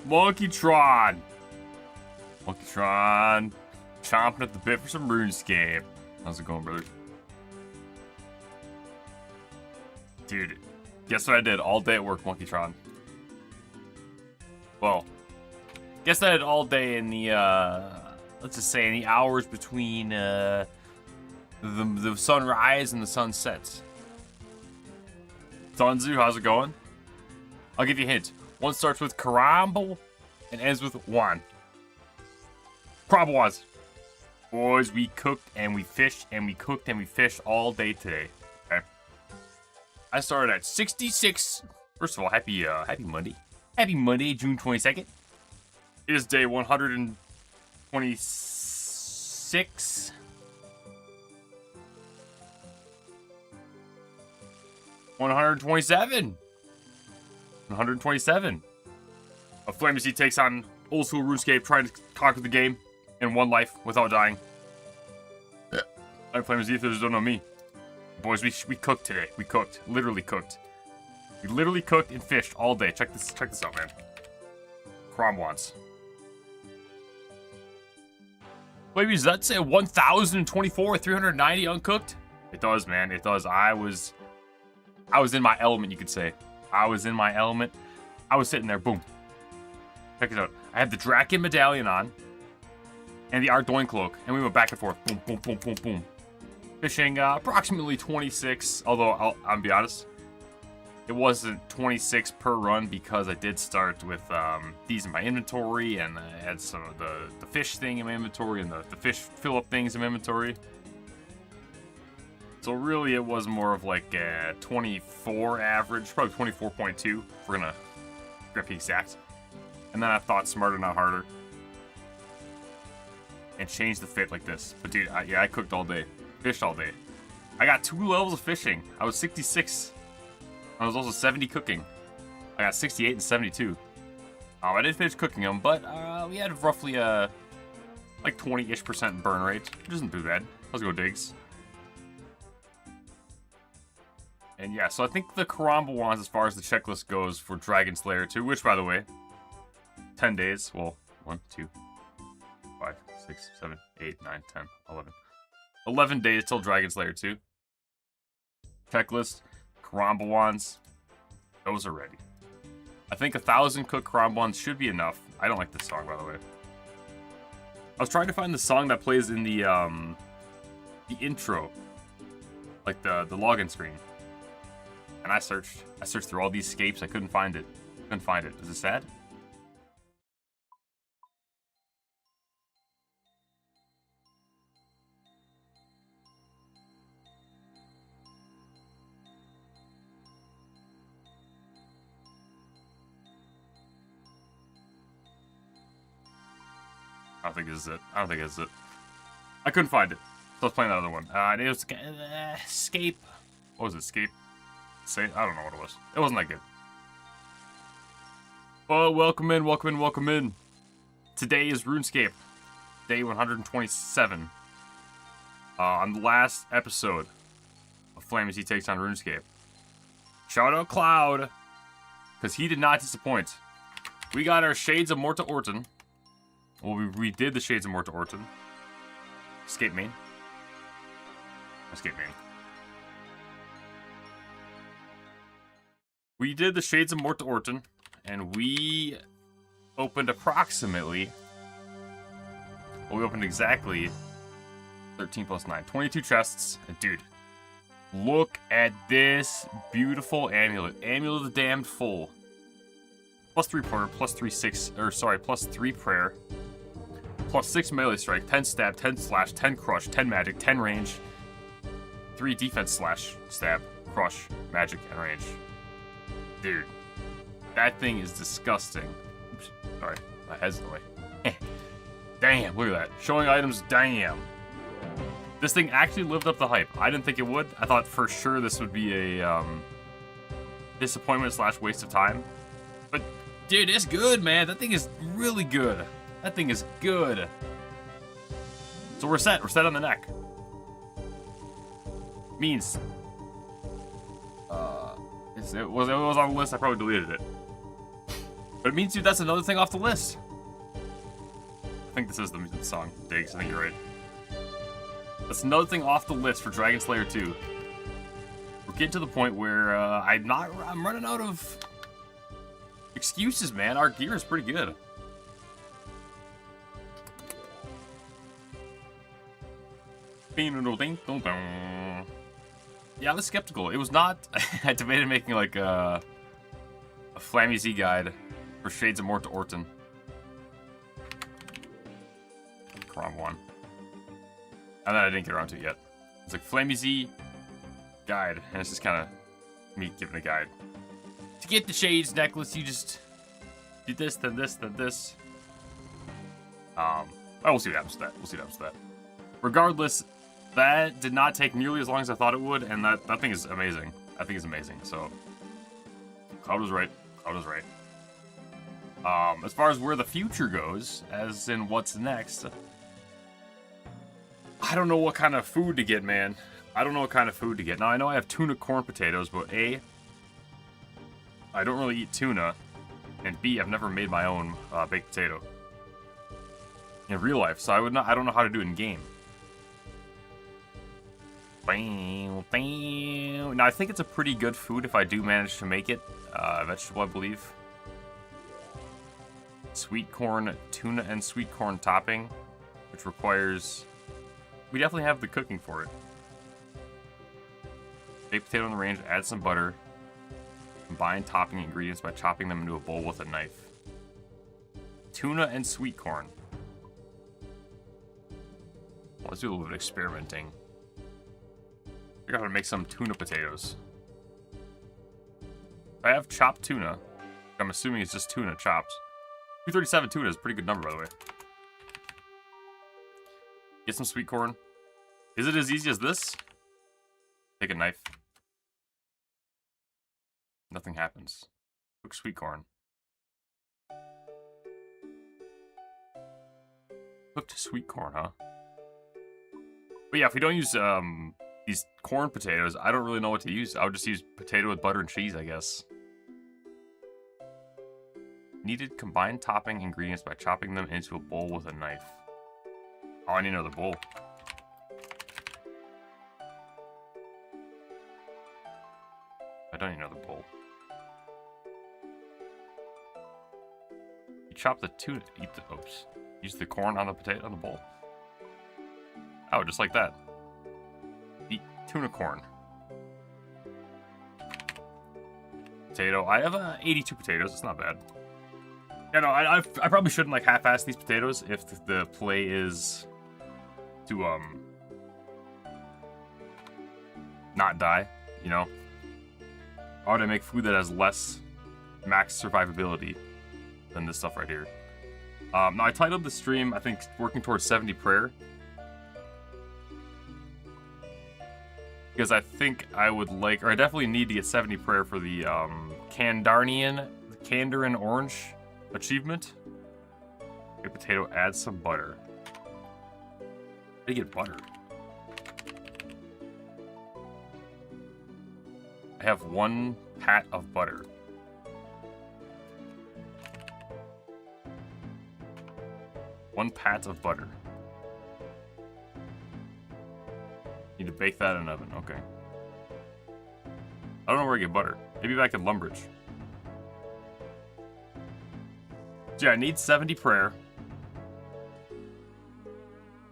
Monkeytron. Monkeytron. Chomping at the bit for some RuneScape. How's it going, brother? Dude, guess what I did all day at work, Monkeytron? Well, guess I did all day in the, let's just say in the hours between, the sunrise and the sunset. Dunzu, how's it going? I'll give you a hint. One starts with Karambo and ends with Juan. Probwas. Boys, we cooked and we fished and we cooked and we fished all day today. Okay. I started at 66. First of all, happy Monday. Happy Monday, June 22nd. It is day 126. 127. 127. A Flamesy takes on old school RuneScape, trying to conquer the game in one life without dying. I'm Flamesy, if there's don't know me. Boys, we cooked today. We cooked. Literally cooked. We literally cooked and fished all day. Check this out, man. Crom wants. Maybe does that say 1,024, 390 uncooked? It does, man. It does. I was in my element, you could say. I was in my element. I was sitting there, boom. Check it out. I had the Draken medallion on and the Ardoin cloak, and we went back and forth. Boom, boom, boom, boom, boom. Fishing approximately 26, although I'll be honest, it wasn't 26 per run because I did start with these in my inventory, and I had some of the fish thing in my inventory and the fish fill-up things in my inventory. So really, it was more of like a 24 average, probably 24.2. If we're gonna be exact. And then I thought smarter, not harder, and changed the fit like this. But dude, I cooked all day, fished all day. I got 2 levels of fishing. I was 66. I was also 70 cooking. I got 68 and 72. I didn't finish cooking them, but we had roughly like 20-ish% burn rate, which isn't too bad. Let's go digs. And yeah, so I think the Karambo ones as far as the checklist goes for Dragon Slayer 2, which, by the way, 10 days. Well, 1, 2, 5, 6, 7, 8, 9, 10, 11. 11 days till Dragon Slayer 2. Checklist, Karambo ones, those are ready. I think 1,000 cooked Karambo ones should be enough. I don't like this song, by the way. I was trying to find the song that plays in the intro, like the login screen. And I searched through all these scapes. I couldn't find it. Is it sad? I don't think this is it. I couldn't find it. So I was playing that other one. It was Scape. What was it? Scape? I don't know what it was. It wasn't that good. Oh, welcome in. Today is RuneScape, day 127. On the last episode of Flamesy Takes on RuneScape. Shout out Cloud, because he did not disappoint. We got our Shades of Morta Orton. Well, we redid the Shades of Morta Orton. Escape main. We did the Shades of Morta Orton, and we opened approximately, well, we opened exactly 13 plus 9, 22 chests, and dude, look at this beautiful amulet. Amulet of the Damned full. Plus 3 prayer, plus 3 prayer, plus 6 melee strike, 10 stab, 10 slash, 10 crush, 10 magic, 10 range, 3 defense slash, stab, crush, magic, and range. Dude, that thing is disgusting. Oops, sorry, my head's in the way. Damn, look at that. Showing items, damn. This thing actually lived up the hype. I didn't think it would. I thought for sure this would be a disappointment slash waste of time. But dude, it's good, man. That thing is really good. That thing is good. So we're set. We're set on the neck. Means it was on the list. I probably deleted it. But But it means, dude, that's another thing off the list. I think this is the song, Diggs. I think you're right. That's another thing off the list for Dragon Slayer 2. We're getting to the point where I'm running out of excuses, man. Our gear is pretty good. Yeah, I was skeptical. It was not. I debated making like a Flammy Z guide for Shades of Mort to Orton. Wrong one. And then I didn't get around to it yet. It's like Flammy Z guide, and it's just kind of me giving a guide. To get the Shades necklace, you just do this, then this, then this. Oh, we'll see what happens to that. We'll see what happens to that. Regardless, that did not take nearly as long as I thought it would, and that thing is amazing. I think it's amazing. So, Cloud was right. Cloud was right. As far as where the future goes, as in what's next, I don't know what kind of food to get, man. I don't know what kind of food to get. Now, I know I have tuna corn potatoes, but A, I don't really eat tuna, and B, I've never made my own baked potato in real life, so I don't know how to do it in game. Now, I think it's a pretty good food if I do manage to make it. Vegetable, I believe. Sweet corn, tuna and sweet corn topping, which requires... We definitely have the cooking for it. Baked potato on the range, add some butter. Combine topping ingredients by chopping them into a bowl with a knife. Tuna and sweet corn. Well, let's do a little bit of experimenting. I gotta make some tuna potatoes. I have chopped tuna. I'm assuming it's just tuna chopped. 237 tuna is a pretty good number, by the way. Get some sweet corn. Is it as easy as this? Take a knife. Nothing happens. Cook sweet corn. Cooked sweet corn, huh? But yeah, if we don't use these corn potatoes, I don't really know what to use. I would just use potato with butter and cheese, I guess. Needed combined topping ingredients by chopping them into a bowl with a knife. Oh, I need another bowl. I don't need another bowl. You chop the tuna, eat the, oops. Use the corn on the potato, on the bowl. Oh, just like that. Eat tuna corn. Potato. I have 82 potatoes. It's not bad. Yeah, no, I probably shouldn't like half-ass these potatoes if the play is to not die, you know. Or to make food that has less max survivability than this stuff right here. Now I titled the stream, I think, working towards 70 prayer. Because I think I would like, or I definitely need to get 70 prayer for the Kandarin Orange achievement. Okay, potato, add some butter. How do you get butter? I have 1 pat of butter. One pat of butter. Need to bake that in an oven. Okay. I don't know where I get butter. Maybe back in Lumbridge. So yeah, I need 70 prayer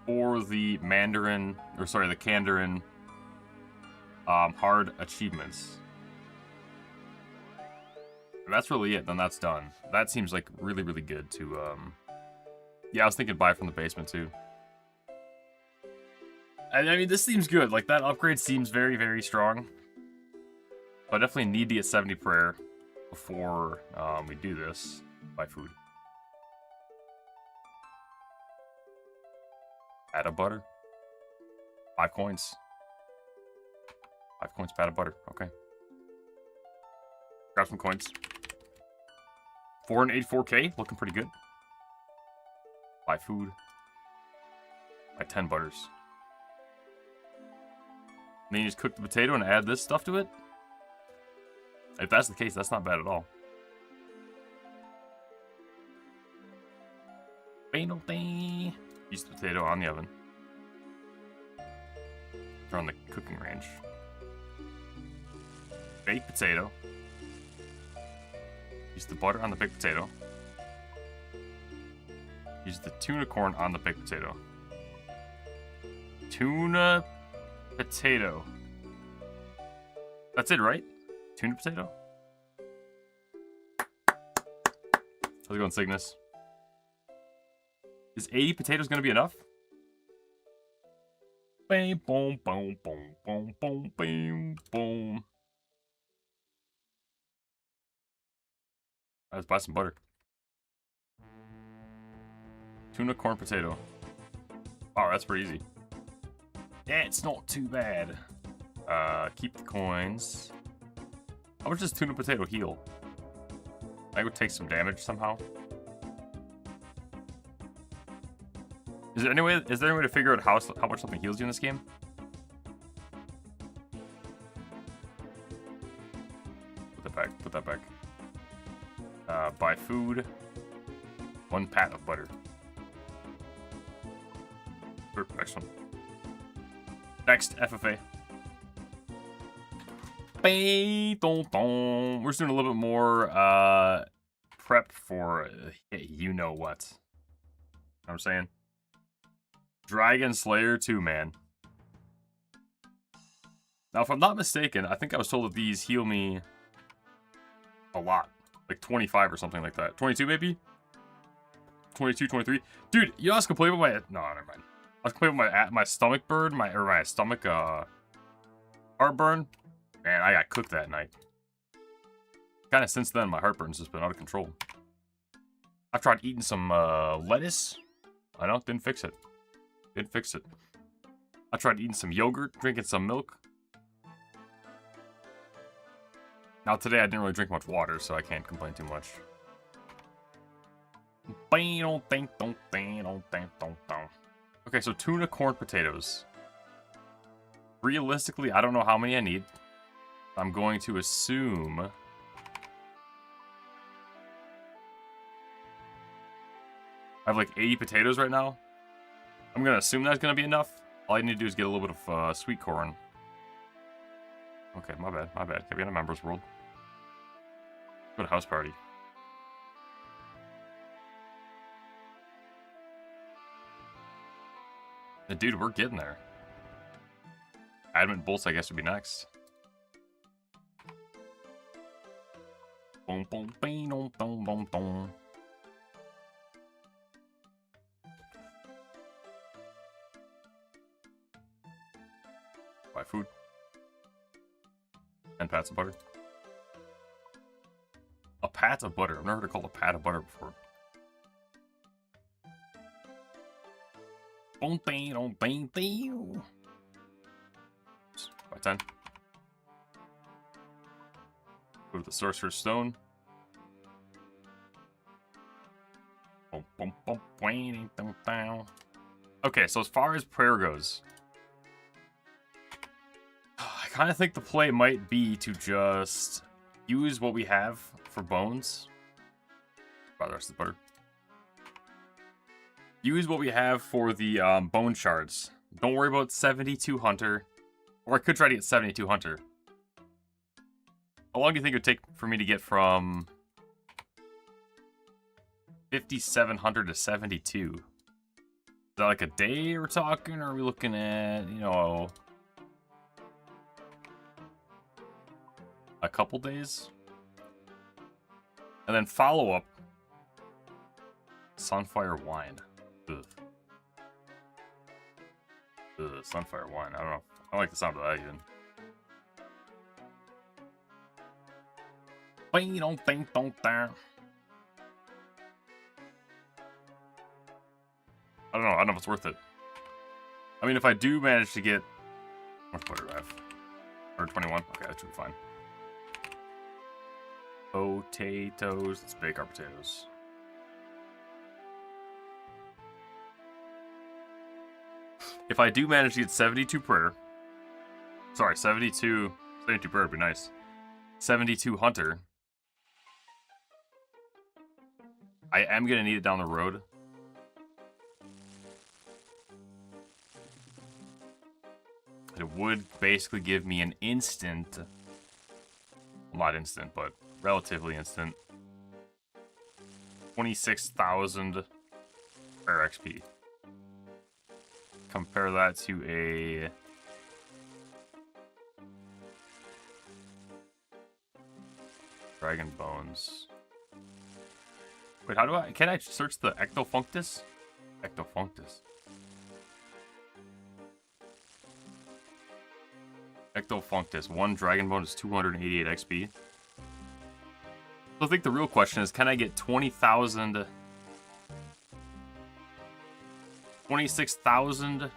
for the the Kandarin hard achievements. If that's really it, then that's done. That seems like really, really good to, yeah, I was thinking buy from the basement too. I mean, this seems good. Like, that upgrade seems very, very strong. But I definitely need to get 70 prayer before we do this. Buy food. Pat of butter. 5 coins. 5 coins, pat of butter. Okay. Grab some coins. 484k, looking pretty good. Buy food. Buy 10 butters. And then you just cook the potato and add this stuff to it? If that's the case, that's not bad at all. Use the potato on the oven. Or on the cooking range. Baked potato. Use the butter on the baked potato. Use the tuna corn on the baked potato. Tuna potato. That's it, right? Tuna potato? How's it going, Cygnus? Is 80 potatoes gonna be enough? Boom, boom, boom, boom, boom, boom, boom, boom. Let's buy some butter. Tuna, corn, potato. Oh, that's pretty easy. Yeah, it's not too bad. Keep the coins. How much does tuna potato heal? I would take some damage somehow. Is there any way to figure out how much something heals you in this game? Put that back. Buy food. 1 pat of butter. Excellent. Next, FFA. We're just doing a little bit more prep for you know what. Know what I'm saying? Dragon Slayer 2, man. Now, if I'm not mistaken, I think I was told that these heal me a lot. Like 25 or something like that. 22 maybe? 22, 23. Dude, you know I was complaining about my... No, never mind. I was complaining about my stomach burn, my stomach heartburn. Man, I got cooked that night. Kind of since then, my heartburn's just been out of control. I've tried eating some lettuce. I know, didn't fix it. Didn't fix it. I tried eating some yogurt, drinking some milk. Now today I didn't really drink much water, so I can't complain too much. Okay, so tuna, corn, potatoes. Realistically, I don't know how many I need. I'm going to assume... I have like 80 potatoes right now. I'm going to assume that's going to be enough. All I need to do is get a little bit of sweet corn. Okay, my bad. Can we get a members world? Go to house party. Dude, we're getting there. Adamant bolts, I guess, would be next. Boom, boom, boom, boom, boom, boom, boom. Buy food. And pats of butter. A pat of butter. I've never heard it called a pat of butter before. By 10. Go to the Sorcerer's Stone. Okay, so as far as prayer goes, I kind of think the play might be to just use what we have for bones. Buy the rest of the butter. Use what we have for the bone shards. Don't worry about 72 Hunter. Or I could try to get 72 Hunter. How long do you think it would take for me to get from 5,700 to 72? Is that like a day we're talking? Or are we looking at, you know, a couple days? And then follow up. Sunfire Wine. Ugh. Ugh, Sunfire Wine. I don't know. I don't like the sound of that even. I don't know. I don't know if it's worth it. I mean, if I do manage to get... How much butter do I have? Or 21? Okay, that should be fine. Potatoes. Let's bake our potatoes. If I do manage to get 72 prayer... Sorry, 72 prayer would be nice. 72 Hunter. I am going to need it down the road. But it would basically give me an instant... Well, not instant, but relatively instant. 26,000 prayer XP. Compare that to a... Dragon Bones. Wait, how do I... Can I search the Ectofunctus? Ectofunctus. Ectofunctus. 1 Dragon Bone is 288 XP. So I think the real question is, can I get 20,000... 26,000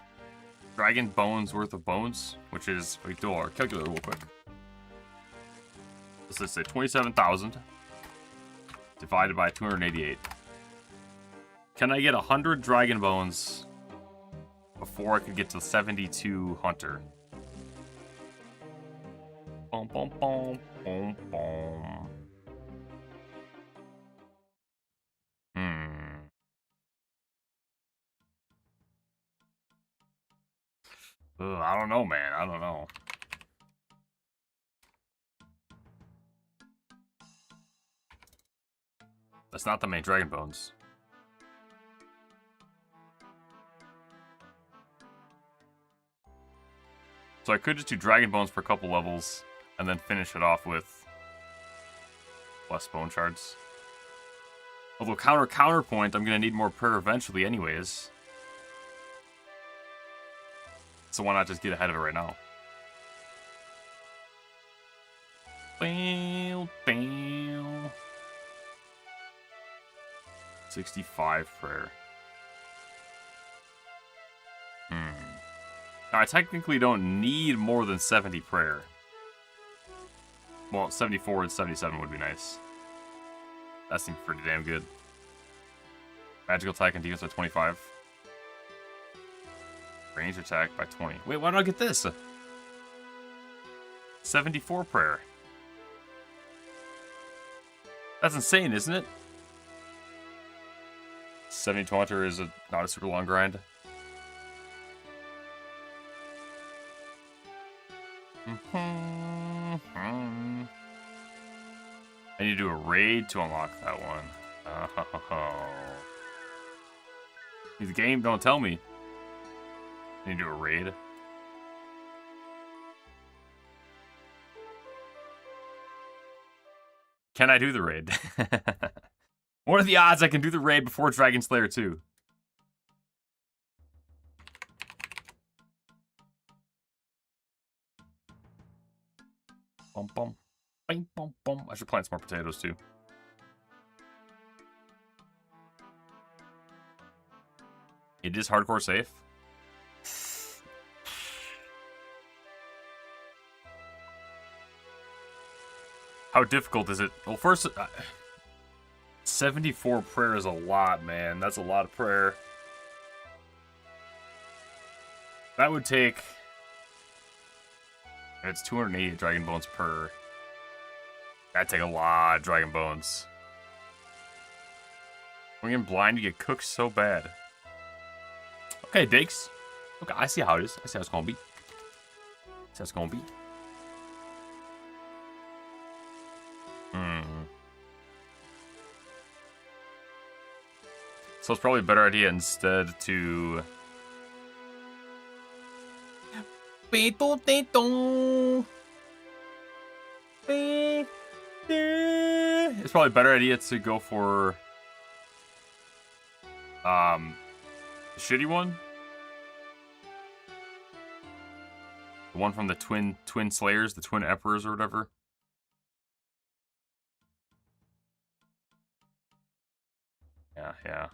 Dragon Bones worth of bones? Which is... Wait, do our calculator real quick. Let's say 27,000 divided by 288. Can I get 100 Dragon Bones before I could get to 72 Hunter? Boom, boom, boom, boom, boom. I don't know, man. I don't know. That's not the main Dragon Bones. So I could just do Dragon Bones for a couple levels, and then finish it off with less bone shards. Although counterpoint, I'm gonna need more prayer eventually anyways. So why not just get ahead of it right now? Bam, bam. 65 prayer. Now, I technically don't need more than 70 prayer. Well, 74 and 77 would be nice. That seems pretty damn good. Magical attack and defense by 25. Range attack by 20. Wait, why don't I get this? 74 prayer. That's insane, isn't it? 72 Hunter is not a super long grind. I need to do a raid to unlock that one. The game don't tell me. I need to do a raid. Can I do the raid? What are the odds I can do the raid before Dragon Slayer 2? Bum bum. Bing bum bum. I should plant some more potatoes too. It is hardcore safe. How difficult is it? Well, first, 74 prayer is a lot, man. That's a lot of prayer. That would take... It's 288 Dragon Bones per. That'd take a lot of Dragon Bones. When you're blind, you get cooked so bad. Okay, Dakes. Okay, I see how it is. I see how it's gonna be. I see how it's gonna be. So it's probably a better idea instead to... It's probably a better idea to go for the shitty one. The one from the twin slayers, the twin emperors or whatever. Yeah.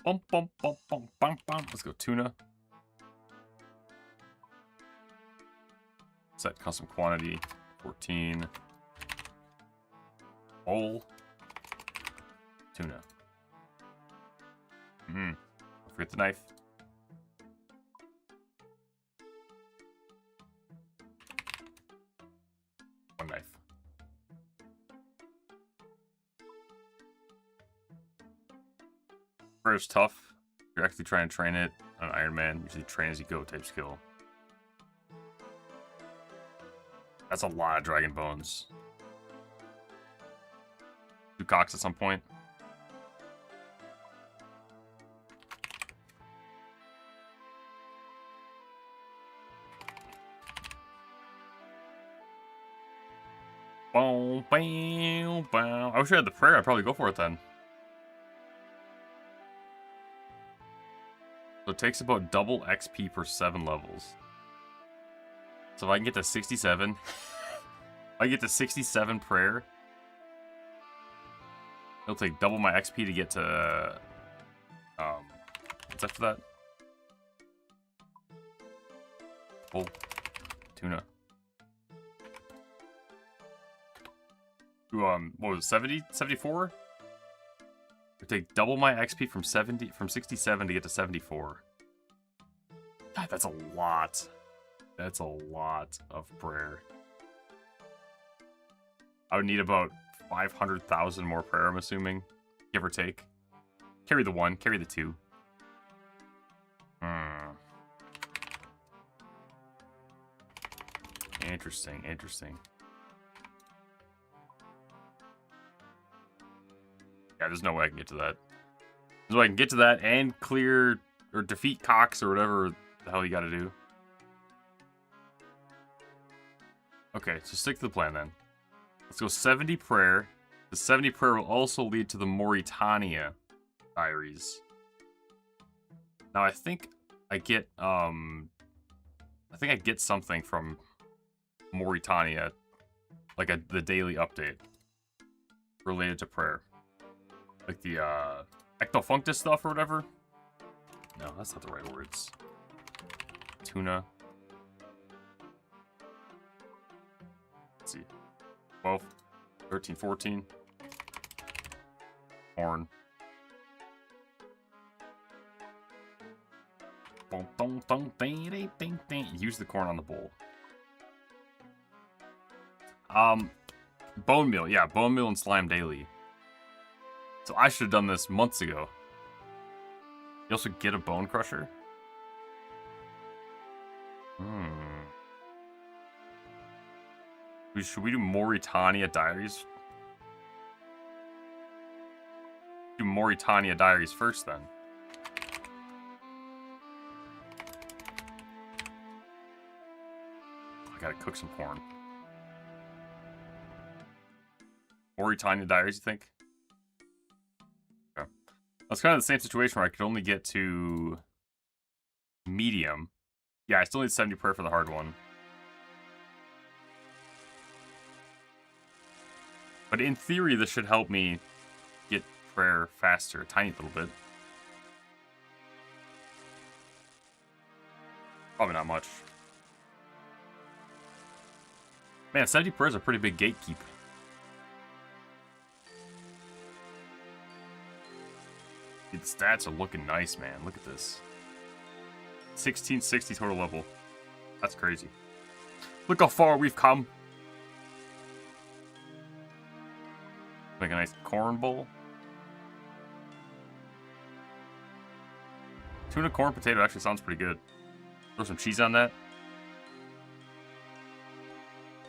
Bum, bum, bum, bum, bum, bum. Let's go tuna. Set custom quantity 14. Bowl. Tuna. Don't forget the knife. One knife. Prayer is tough. You're actually trying to train it on Iron Man. Usually train as you go type skill. That's a lot of dragon bones. 2 cocks at some point. Boom, bam, bam. I wish I had the prayer. I'd probably go for it then. So it takes about double XP per 7 levels. So if I can get to 67, I get to 67 prayer. It'll take double my XP to get to, what's after that? Oh, tuna. What was it, 70? 74? It'll take double my XP from 67 to get to 74. God, that's a lot. That's a lot of prayer. I would need about 500,000 more prayer, I'm assuming. Give or take. Carry the 1, carry the 2. Interesting, interesting. Yeah, there's no way I can get to that. There's no way I can get to that and clear or defeat Cox or whatever the hell you gotta do. Okay, so stick to the plan then. Let's go 70 prayer. The 70 prayer will also lead to the Moritanya diaries. Now I think I get something from Moritanya, like the daily update related to prayer. Like the ectofunctus stuff or whatever. No, that's not the right words. Tuna. Let's see. 12, 13, 14. Corn. Use the corn on the bowl. Bone meal. Yeah, bone meal and slime daily. So I should have done this months ago. You also get a bone crusher? Should we do Moritanya diaries? Do Moritanya diaries first then. I gotta cook some corn. Moritanya diaries, you think? Okay. That's kind of the same situation where I could only get to medium. Yeah, I still need 70 prayer for the hard one. But in theory, this should help me get prayer faster, a tiny little bit. Probably not much. Man, 70 prayer is a pretty big gatekeep. Dude, the stats are looking nice, man. Look at this. 1660 total level. That's crazy. Look how far we've come. Make a nice corn bowl. Tuna corn potato actually sounds pretty good. Throw some cheese on that.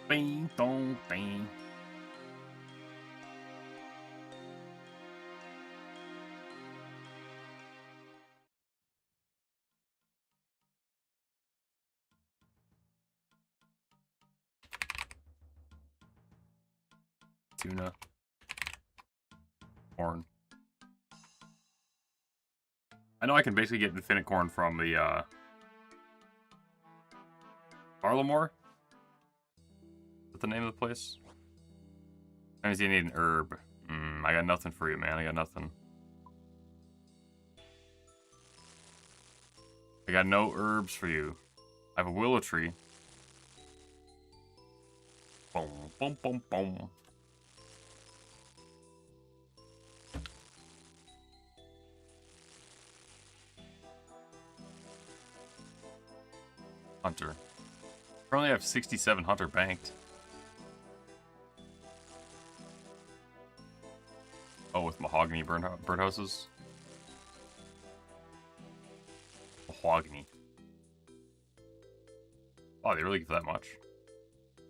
Bing, dong, bing. Tuna. Corn. I know I can basically get infinite corn from the, Barlowmore? Is that the name of the place? Sometimes you need an herb. I got nothing for you, man. I got nothing. I got no herbs for you. I have a willow tree. Boom, boom, boom, boom. Hunter. Currently I have 67 hunter banked. Oh, with mahogany birdhouses. mahogany. Oh, they really give that much.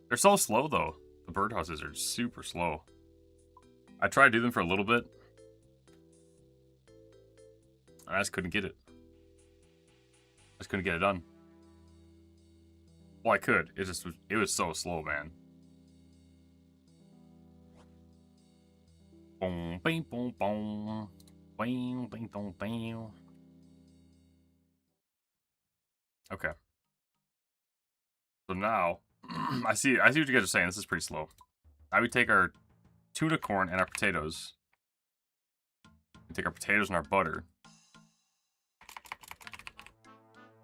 They're so slow, though. The birdhouses are super slow. I tried to do them for a little bit. I just couldn't get it. I just couldn't get it done. Well, I could. It was so slow, man. Boom, bing, boom, boom. Bing, bing, boom, bing. Okay. So now, I see what you guys are saying. This is pretty slow. Now we take our tuna corn and our potatoes. We take our potatoes and our butter.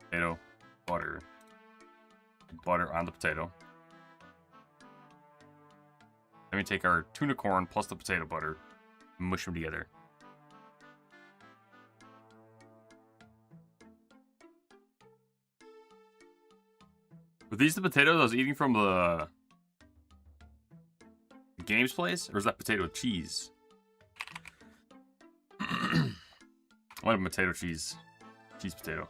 Potato, butter. Butter on the potato. Then we take our tuna corn plus the potato butter, mush them together. Were these the potatoes I was eating from the games place? Or is that potato cheese? What a potato cheese. Cheese potato.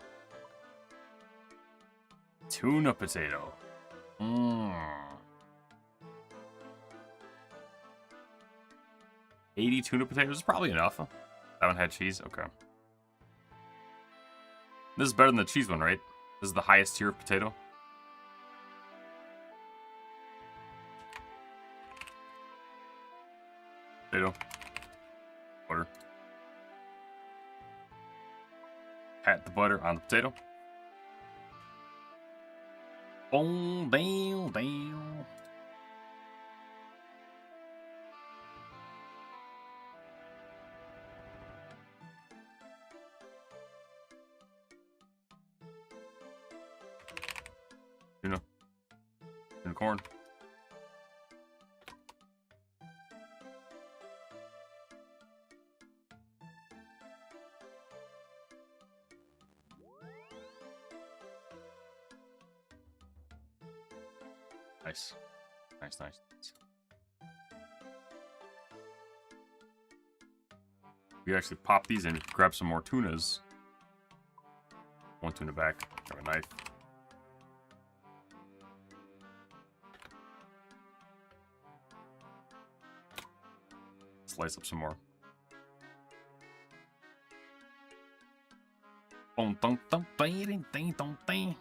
Tuna potato. Mmm. 80 tuna potatoes is probably enough. That one had cheese? Okay. This is better than the cheese one, right? This is the highest tier of potato. Potato. Butter. Pat the butter on the potato. Boom, bam, bam. Tuna. Tuna corn. Nice. Nice, nice. We actually pop these in, grab some more tunas. One tuna back. Grab a knife. Slice up some more. Boom, dum, dum, ding, ding, dum, ding.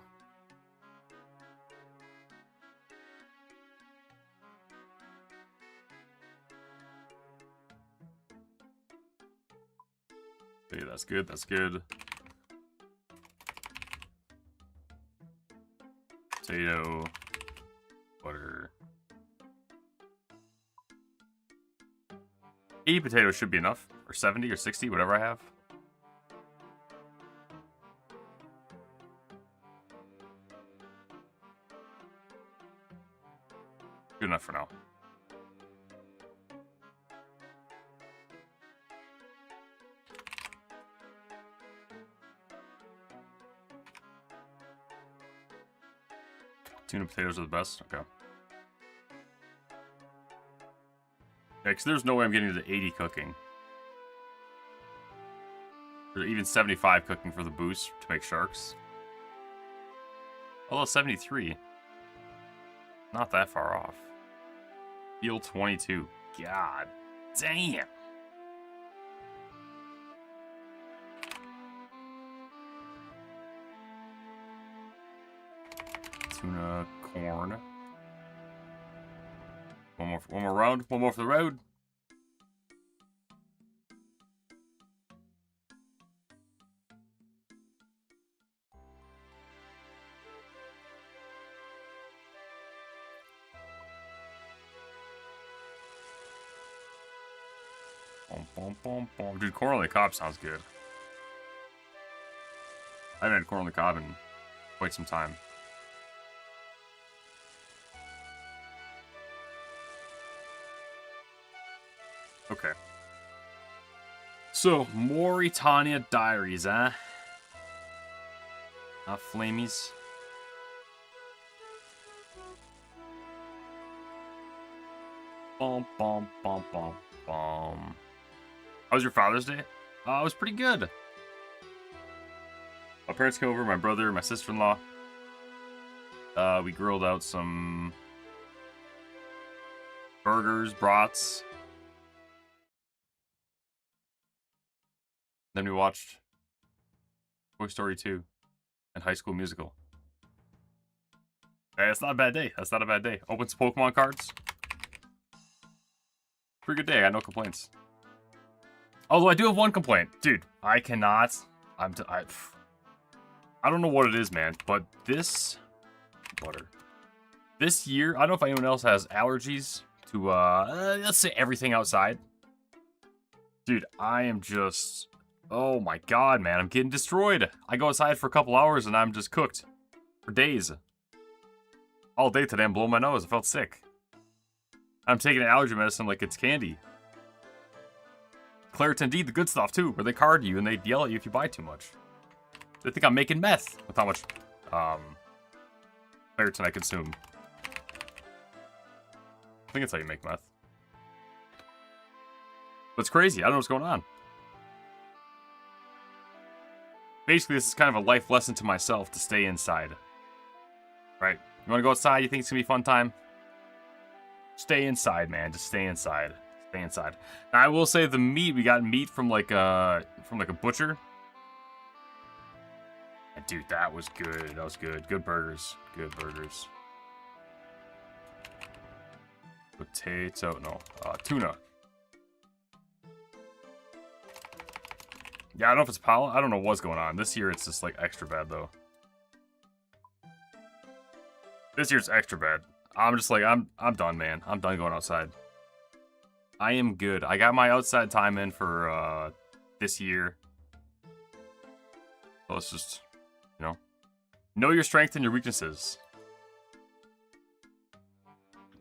Okay, that's good, that's good. Potato, butter. 80 potatoes should be enough, or 70 or 60, whatever I have. Good enough for now. Tuna potatoes are the best? Okay. Yeah, because there's no way I'm getting to 80 cooking. Or even 75 cooking for the boost to make sharks. Although 73. Not that far off. Field 22. God damn. Tuna, corn. One more round. One more for the road. Boom, boom, boom, boom. Dude, corn on the cob sounds good. I haven't had corn on the cob in quite some time. Okay. So, Moritanya Diaries, huh? Not flamies. Bum, bum, bum, bum, bum. How was your Father's Day? It was pretty good. My parents came over, my brother, my sister-in-law. We grilled out some burgers, brats. Then we watched Toy Story 2 and High School Musical. Hey, that's not a bad day. That's not a bad day. Open some Pokemon cards. Pretty good day. I got no complaints. Although I do have one complaint. Dude, I cannot... I don't know what it is, man, but this... Butter. This year, I don't know if anyone else has allergies to, let's say everything outside. Dude, I am just... Oh my god, man, I'm getting destroyed. I go outside for a couple hours and I'm just cooked. For days. All day today, I'm blowing my nose. I felt sick. I'm taking allergy medicine like it's candy. Claritin D, the good stuff too, where they card you and they yell at you if you buy too much. They think I'm making meth with how much Claritin I consume. I think that's how you make meth. But it's crazy. I don't know what's going on. Basically, this is kind of a life lesson to myself to stay inside. Right? You want to go outside? You think it's going to be a fun time? Stay inside, man. Just stay inside. Stay inside. Now, I will say the meat, we got meat from like a butcher. And dude, that was good. That was good. Good burgers. Good burgers. Potato, no, tuna. Yeah, I don't know if it's pollen. I don't know what's going on. This year, it's just like extra bad though. This year's extra bad. I'm just like, I'm done, man. I'm done going outside. I am good. I got my outside time in for this year. So let's just, you know your strengths and your weaknesses.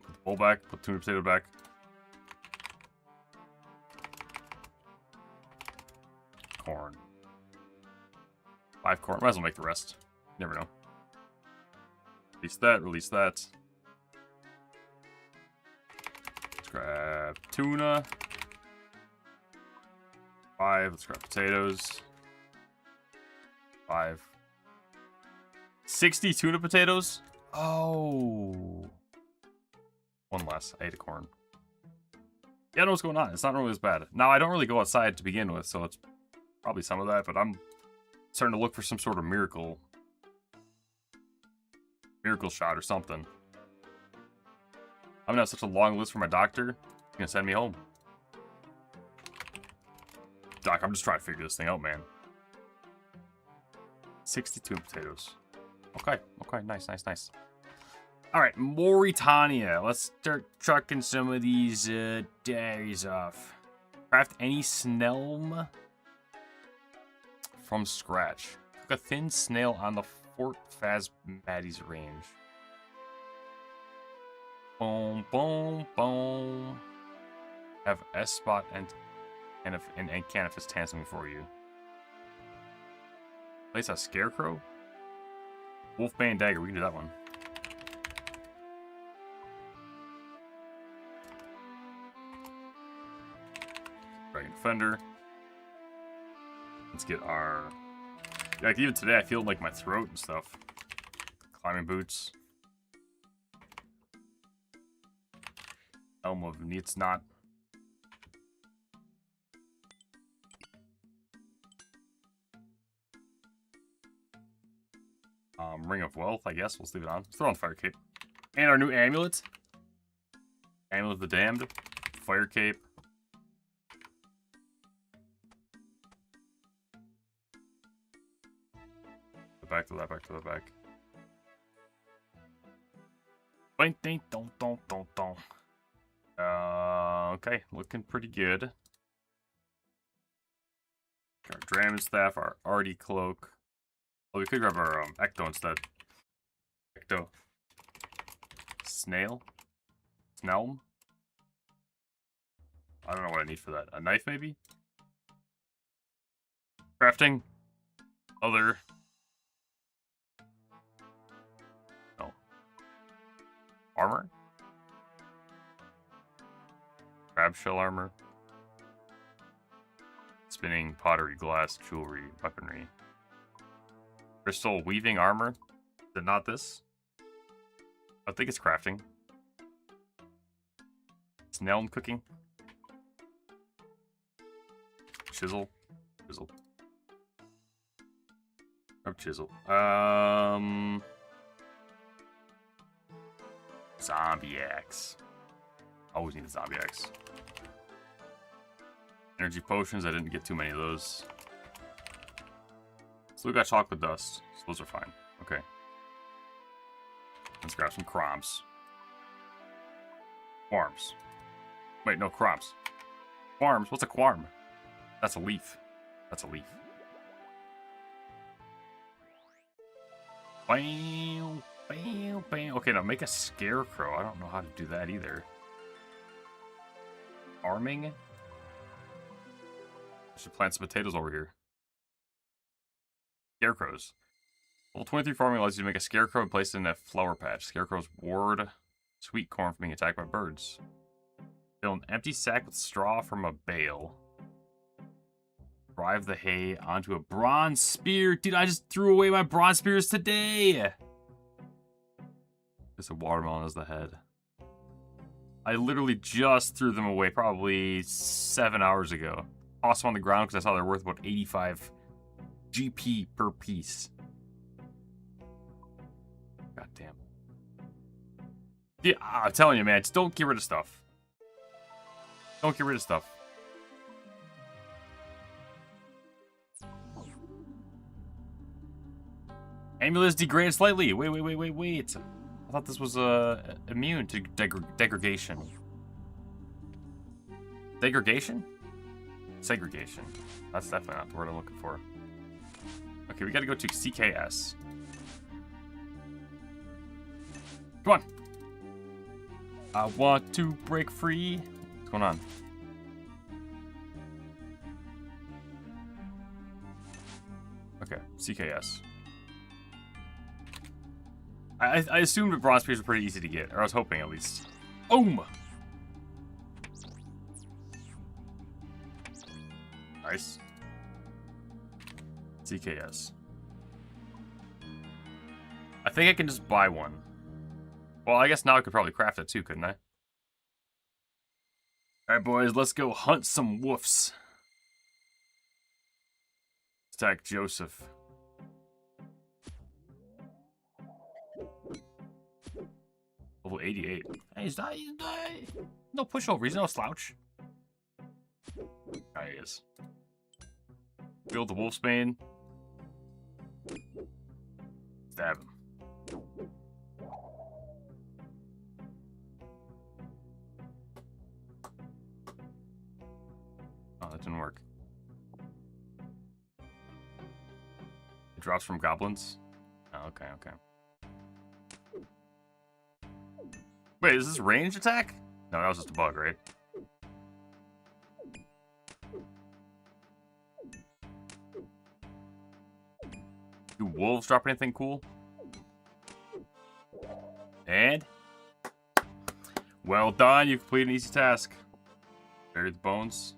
Put the bowl back. Put the tuna potato back. Corn. 5 corn. Might as well make the rest. You never know. Release that. Release that. Let's grab tuna. 5. Let's grab potatoes. 5. 60 tuna potatoes? Oh. One less. I ate a corn. Yeah, I know what's going on. It's not really as bad. Now, I don't really go outside to begin with, so it's probably some of that, but I'm starting to look for some sort of miracle shot or something. I'm gonna have such a long list for my doctor. He's gonna send me home. Doc, I'm just trying to figure this thing out, man. 62 potatoes. Okay, nice. Alright, Moritanya. Let's start trucking some of these dairies off. Craft any Snelm from scratch. Cook a thin snail on the Fort Phasmatys range. Boom, boom, boom. Have S-Spot and Canifus tan something for you. Place a Scarecrow? Wolfbane Dagger, we can do that one. Dragon Defender. Let's get our... Like, even today, I feel like my throat and stuff. Climbing boots. Helm of Needs Not. Ring of Wealth, I guess. We'll leave it on. Let's throw on Fire Cape. And our new amulet. Amulet of the Damned. Fire Cape. Back to that, back to that, back. Okay, looking pretty good. Our Dragon Staff, our Artie Cloak. Oh, we could grab our Ecto instead. Ecto. Snail? Snelm? I don't know what I need for that. A knife, maybe? Crafting? Other... No. Armor? Crab shell armor? Spinning, pottery, glass, jewelry, weaponry. Crystal weaving armor. Is it not this? I think it's crafting. Snail and cooking. Chisel. Chisel. Oh, chisel. Zombie axe. Always need a zombie axe. Energy potions. I didn't get too many of those. So we got chocolate dust. So those are fine. Okay. Let's grab some crumbs. Quarms. Wait, no, crumbs. Quarms? What's a quarm? That's a leaf. That's a leaf. Bam, bam, bam. Okay, now make a scarecrow. I don't know how to do that either. Farming? I should plant some potatoes over here. Scarecrows. Level 23 farming allows you to make a scarecrow and place it in a flower patch. Scarecrows ward sweet corn from being attacked by birds. Fill an empty sack with straw from a bale. Drive the hay onto a bronze spear. Dude, I just threw away my bronze spears today. There's a watermelon as the head. I literally just threw them away probably 7 hours ago. Tossed them on the ground because I saw they're worth about 85 GP per piece. God damn. Yeah, I'm telling you, man, just don't get rid of stuff. Don't get rid of stuff. Amulets degraded slightly. Wait. I thought this was immune to degradation. Degradation? Segregation. That's definitely not the word I'm looking for. Okay, we gotta go to CKS. Come on. I want to break free. What's going on? Okay, CKS. I assumed the bronze spears were pretty easy to get, or I was hoping at least. Boom! Nice. CKS. I think I can just buy one. Well, I guess now I could probably craft it too, couldn't I? Alright, boys, let's go hunt some woofs. Attack Joseph. Level 88. Hey, he's not no pushover. He's no slouch. There he is. Build the wolfsbane. Stab him. Oh, that didn't work. It drops from goblins? Oh, okay. Wait, is this ranged attack? No, that was just a bug, right? Do wolves drop anything cool? And? Well done, you completed an easy task. Bury the bones.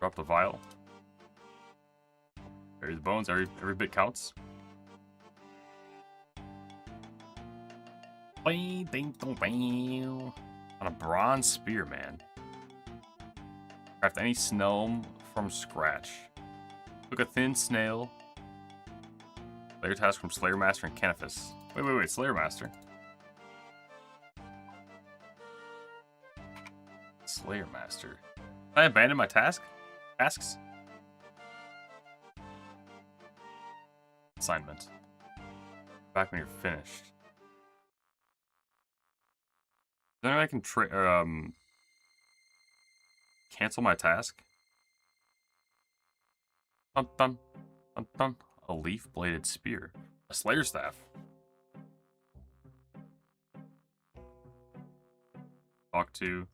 Drop the vial. Bury the bones, every bit counts. On a bronze spear, man. Craft any snail from scratch. Cook a thin snail. Layer task from Slayer Master and Canifus. Wait, Slayer Master. Slayer Master. Did I abandon my tasks? Assignment. Back when you're finished. Then I can cancel my task. Dun. A leaf-bladed spear. A Slayer staff. Talk to.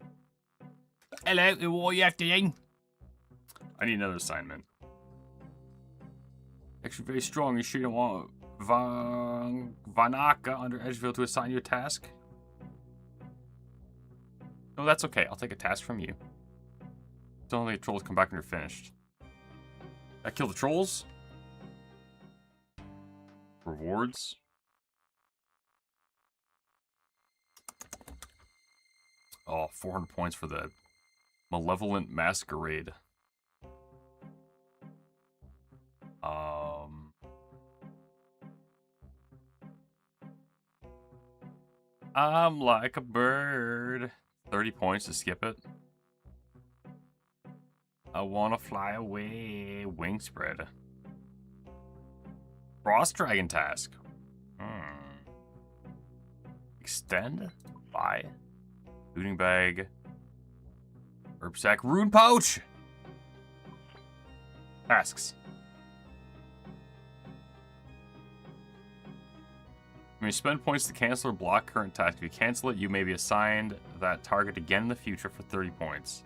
Hello, what are you after? I need another assignment. Actually, very strong. You sure you don't want Vanaka under Edgeville to assign you a task? No, that's okay. I'll take a task from you. Don't let the trolls come back when you're finished. I kill the trolls? Rewards. Oh, 400 points for the Malevolent Masquerade. I'm like a bird. 30 points to skip it. I wanna fly away. Wing spread. Frost Dragon task. Extend. Buy. Looting bag. Herb sack. Rune pouch. Tasks. When you spend points to cancel or block current task, if you cancel it, you may be assigned that target again in the future for 30 points.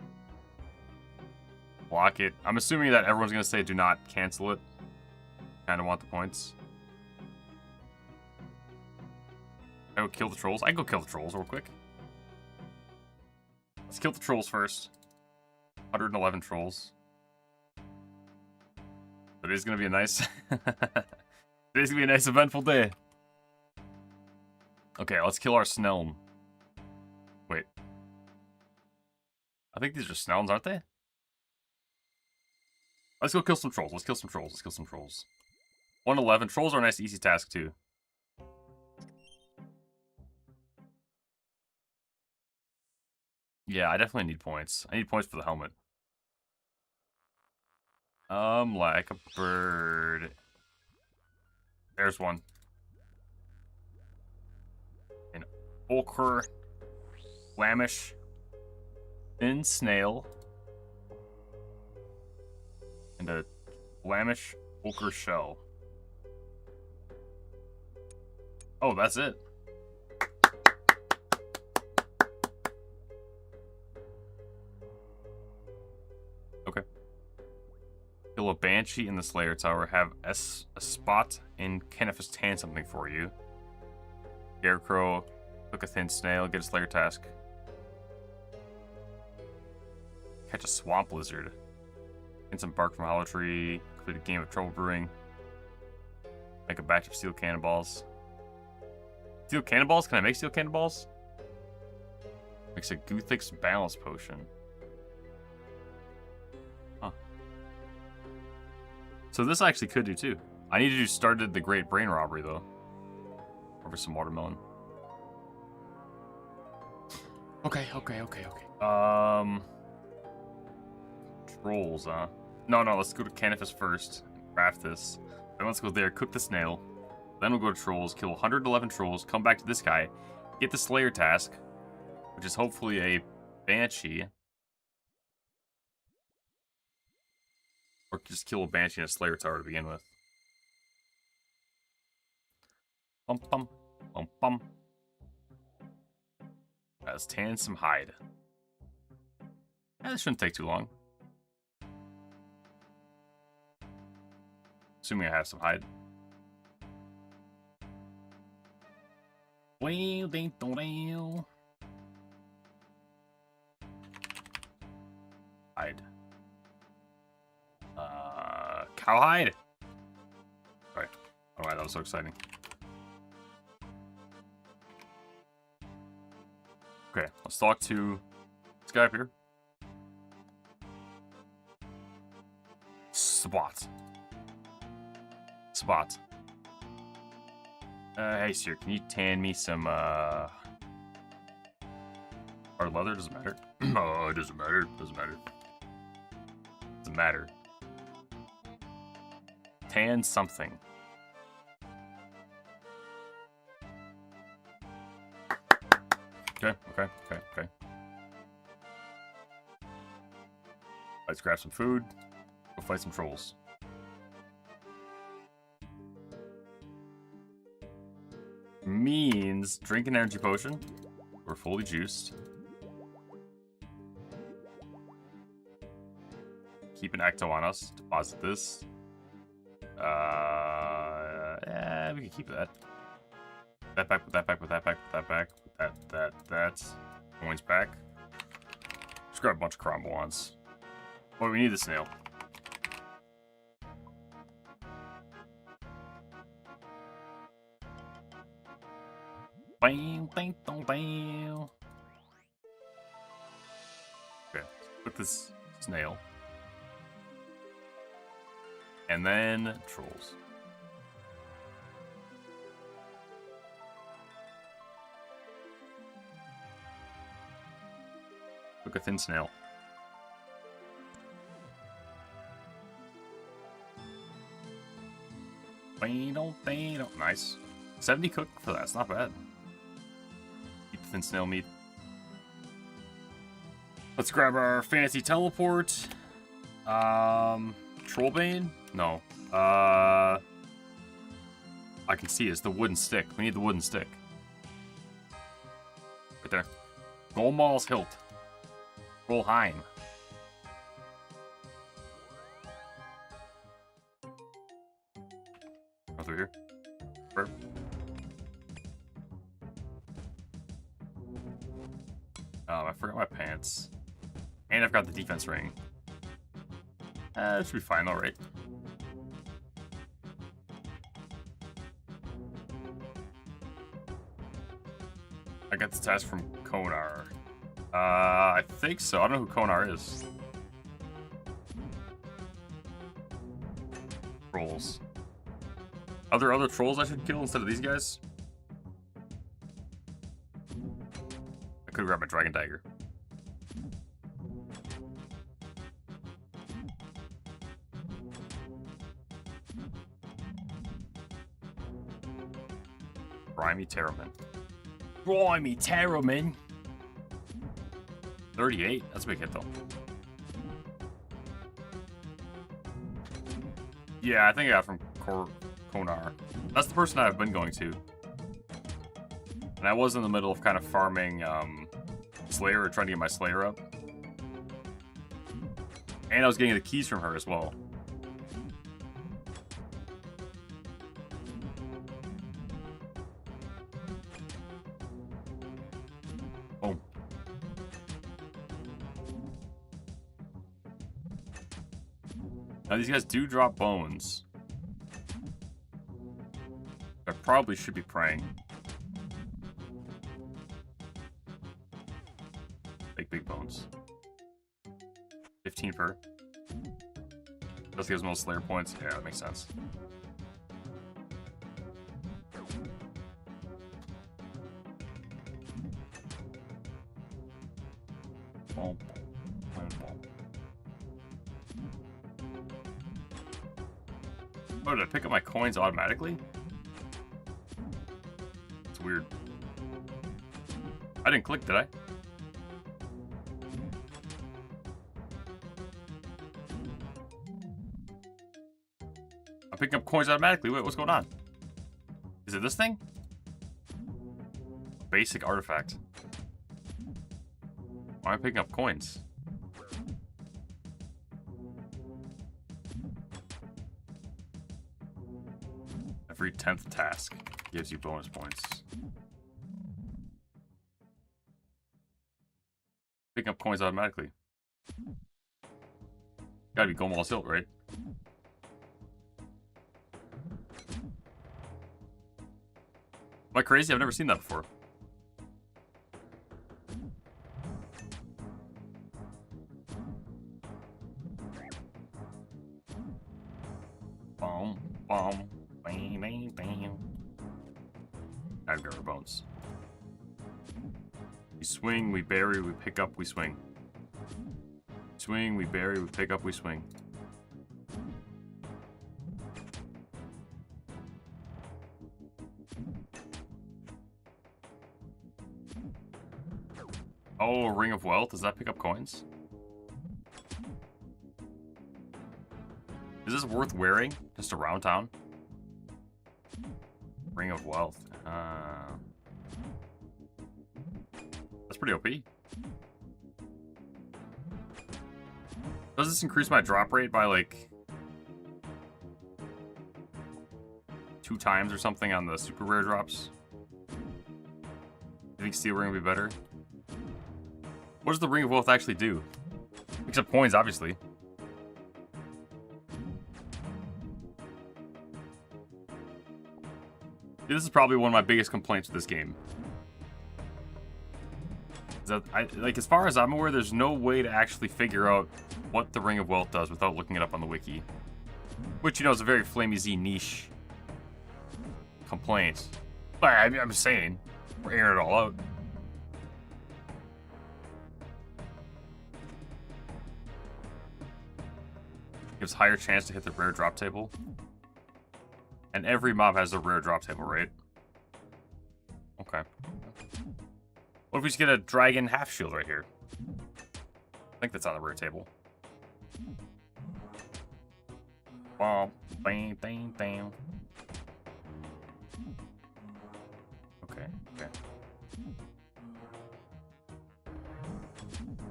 Block it. I'm assuming that everyone's going to say do not cancel it. Kind of want the points. I go kill the trolls. I can go kill the trolls real quick. Let's kill the trolls first. 111 trolls. Today's going to be a nice... Today's going to be a nice eventful day. Okay, let's kill our Snelm. Wait. I think these are Snelms, aren't they? Let's go kill some trolls. Let's kill some trolls. Let's kill some trolls. 111. Trolls are a nice, easy task, too. Yeah, I definitely need points. I need points for the helmet. Like a bird. There's one. An ochre flamish thin snail and a flamish ochre shell. Oh, that's it. Okay. Kill a banshee in the Slayer Tower. Have a spot in Kenneth's hand something for you. Scarecrow, cook a thin snail, get a Slayer task. Catch a swamp lizard. Get some bark from a hollow tree. Complete a game of trouble brewing. Make a batch of steel cannonballs. Steel cannonballs? Can I make steel cannonballs? Makes a Guthix balance potion. Huh. So this I actually could do too. I need to do started the Great Brain Robbery though. Over some watermelon. Okay. Trolls, huh? No, let's go to Canifus first. Craft this. Then let's go there, cook the snail. Then we'll go to trolls, kill 111 trolls, come back to this guy, get the Slayer task, which is hopefully a banshee. Or just kill a banshee in a Slayer tower to begin with. Bum bum. Bum bum. Let's tan some hide. This shouldn't take too long. Assuming I have some hide. Hide. Cowhide. Alright. Alright, that was so exciting. Okay, let's talk to this guy up here. Spot. Hey, sir, can you tan me some, hard leather? Doesn't matter. Oh, it doesn't matter. Doesn't matter. Tan something. Okay. Let's grab some food. Go fight some trolls. Means drink an energy potion. We're fully juiced. Keep an Ecto on us. Deposit this. Yeah, we can keep that. Put that back. That's coins back. Just grab a bunch of crombo ones. Oh, we need the snail. Bam, bam, bam, bam. Okay, put this snail. And then trolls. Look, a thin snail. Nice. 70 cook for that. It's not bad. Eat the thin snail meat. Let's grab our fancy teleport. Trollbane? No. I can see it. It's the wooden stick. We need the wooden stick. Right there. Golmal's hilt. Trollheim. Go through here. Perfect. I forgot my pants. And I've got the defense ring. That should be fine though, right? I got the task from Konar. I think so. I don't know who Konar is. Trolls. Are there other trolls I should kill instead of these guys? I could grab my dragon dagger. Grimy Terraman. Grimy Terraman! 38? That's a big hit, though. Yeah, I think I got from Konar. That's the person I've been going to. And I was in the middle of kind of farming Slayer, or trying to get my Slayer up. And I was getting the keys from her as well. Boom. Now these guys do drop bones. I probably should be praying. Big bones. 15 per. Does gives most Slayer points. Yeah, that makes sense. Oh, did I pick up my coins automatically? It's weird. I didn't click, did I? I'm picking up coins automatically. Wait, what's going on? Is it this thing? Basic artifact. Why am I picking up coins? Every 10th task gives you bonus points. Picking up coins automatically. Gotta be Golmal's hilt, right? Am I crazy? I've never seen that before. Boom, boom, bang, bang, bang. I've got our bones. We swing, we bury, we pick up, we swing. Swing, we bury, we pick up, we swing. Oh, a Ring of Wealth. Does that pick up coins? Is this worth wearing? Just around town? Ring of Wealth. That's pretty OP. Does this increase my drop rate by like 2 times or something on the super rare drops? You think Steel Ring would be better? What does the Ring of Wealth actually do? Picks up coins, obviously. This is probably one of my biggest complaints with this game. Like, as far as I'm aware, there's no way to actually figure out what the Ring of Wealth does without looking it up on the wiki. Which, you know, is a very Flamey Z niche complaint. But I'm just saying, we're airing it all out. Gives higher chance to hit the rare drop table. And every mob has a rare drop table, right? Okay. What if we just get a dragon half shield right here? I think that's on the rare table. Bam, bang, bang, bang. Okay, okay.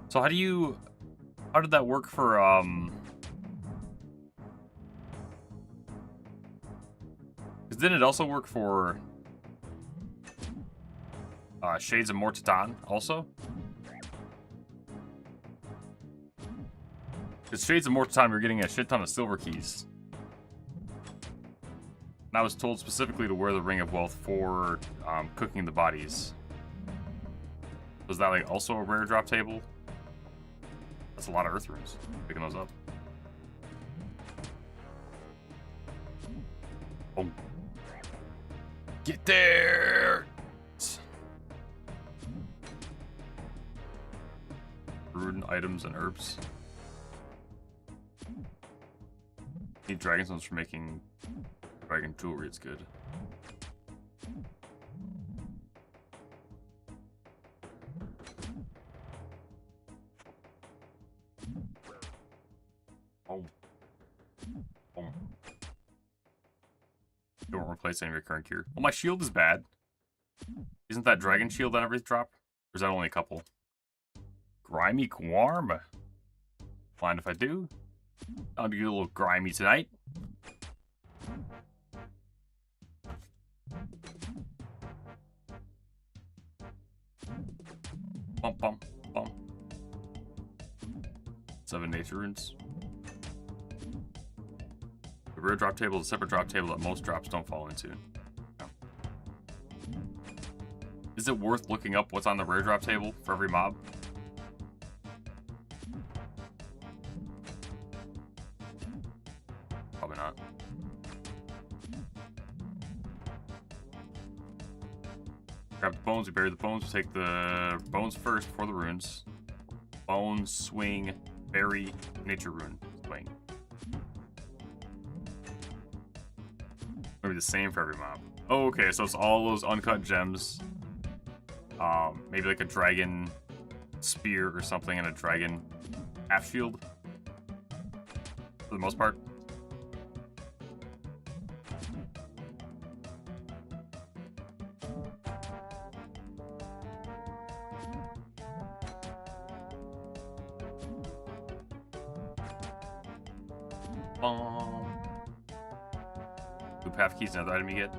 So how did that work for, because didn't it also work for Shades of Moritanya also? Because Shades of Moritanya, we're getting a shit ton of silver keys. And I was told specifically to wear the Ring of Wealth for cooking the bodies. Was that like also a rare drop table? That's a lot of earth runes. Picking those up. Oh. Get there! Rune items and herbs. Need dragon stones for making dragon jewelry, it's good. Oh. Oh. Don't replace any of your current gear. Well, my shield is bad. Isn't that dragon shield on every drop? Or is that only a couple? Grimy Quarm. Mind if I do? I'll be a little grimy tonight. Bump, bump, bump. 7 nature runes. The rare drop table is a separate drop table that most drops don't fall into. No. Is it worth looking up what's on the rare drop table for every mob? Probably not. Grab the bones, we bury the bones, we take the bones first for the runes. Bone, swing, bury, nature rune, swing. Maybe the same for every mob. Oh, okay, so it's all those uncut gems. Maybe like a dragon spear or something and a dragon half shield. For the most part. Two path keys, another item you get.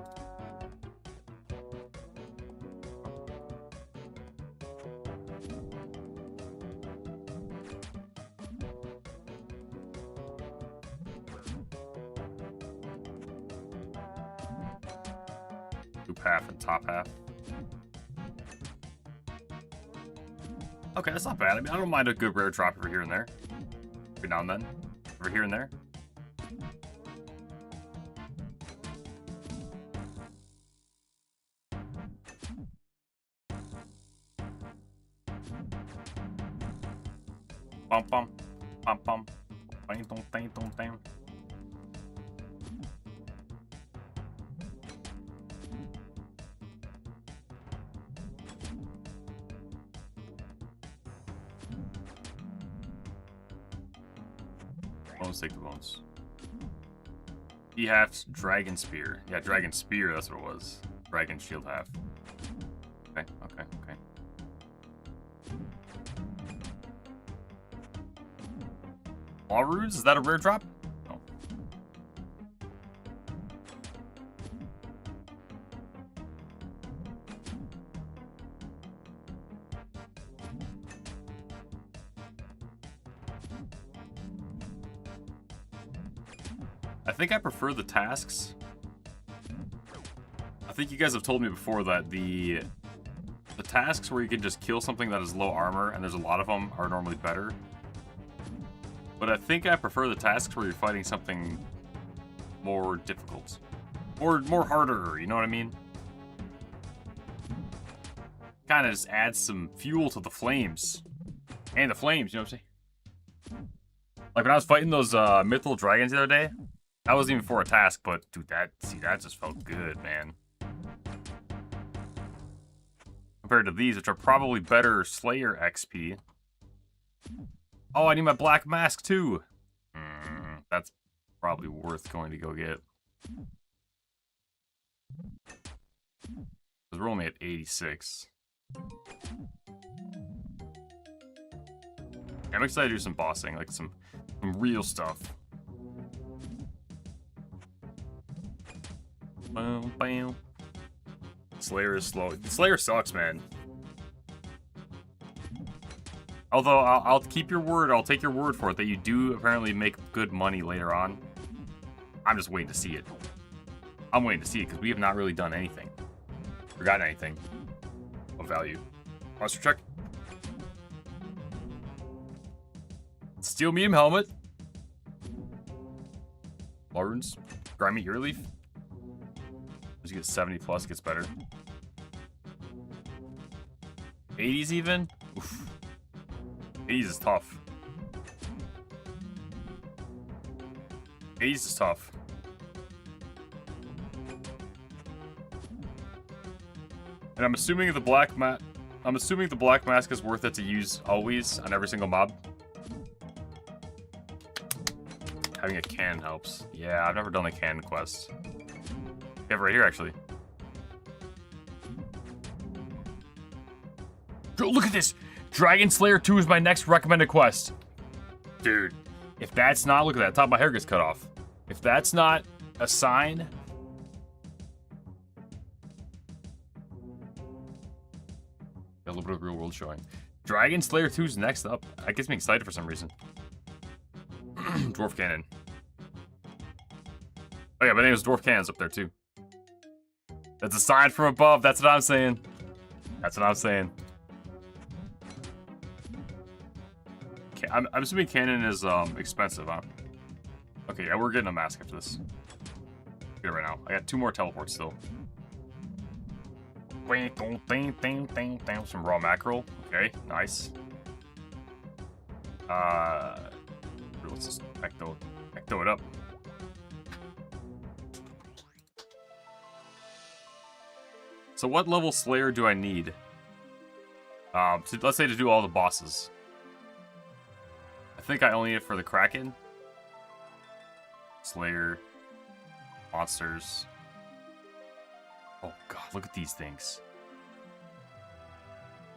Two path and top half. Okay, that's not bad. I mean, I don't mind a good rare drop over here and there. Every now and then. Over here and there. Bum bum. Bum bum. Bang dong bang dong bang. Bones, take the bones. He halves dragon spear. Yeah, dragon spear, that's what it was. Dragon shield half. Okay, okay, okay. All runes? Is that a rare drop? No. I think I prefer the tasks. I think you guys have told me before that the tasks where you can just kill something that is low armor, and there's a lot of them, are normally better. But I think I prefer the tasks where you're fighting something more difficult. Or more harder, you know what I mean? Kind of just adds some fuel to the flames. And the flames, you know what I'm saying? Like when I was fighting those mythical dragons the other day, that wasn't even for a task, but dude, that just felt good, man. Compared to these, which are probably better Slayer XP. Oh, I need my black mask too. That's probably worth going to go get. Because we're only at 86. I'm excited to do some bossing, like some real stuff. Bam, bam. Slayer is slow. Slayer sucks, man. Although, I'll keep your word, I'll take your word for it that you do apparently make good money later on. I'm just waiting to see it. I'm waiting to see it because we have not really done anything. Forgotten anything of value. Monster check. Steel medium helmet. Runes. Grimy ear leaf. As you get 70 plus, gets better. 80s even? Oof. 80s is tough. 80s is tough. And I'm assuming the black mask is worth it to use always on every single mob. Having a cannon helps. Yeah, I've never done a cannon quest. We have it right here, actually. Yo, look at this! Dragon Slayer 2 is my next recommended quest. Dude, if that's not... Look at that, top of my hair gets cut off. If that's not a sign... A little bit of real world showing. Dragon Slayer 2 is next up. That gets me excited for some reason. Dwarf Cannon. Oh yeah, my name is Dwarf Cannon's up there too. That's a sign from above. That's what I'm saying. That's what I'm saying. I'm assuming Cannon is expensive, huh? Okay, yeah, we're getting a mask after this. Get it right now. I got 2 more teleports still. Some raw mackerel. Okay, nice. Let's just ecto it up. So what level Slayer do I need? Let's say to do all the bosses. I think I only need it for the Kraken. Slayer. Monsters. Oh god, look at these things.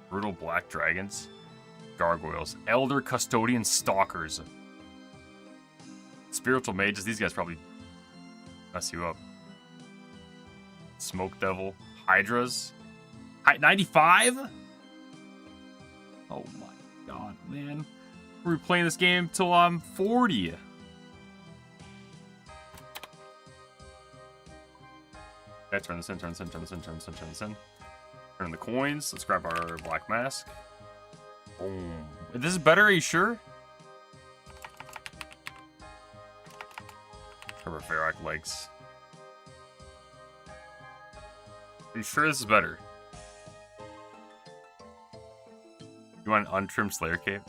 Brutal black dragons. Gargoyles. Elder Custodian Stalkers. Spiritual mages. These guys probably mess you up. Smoke Devil. Hydras. 95? Oh my god, man. We're playing this game till I'm 40. Okay, turn this in. Turn in the coins. Let's grab our black mask. Boom. This is better, are you sure? Grab our Ferroc legs. Are you sure this is better? You want an untrimmed Slayer cape?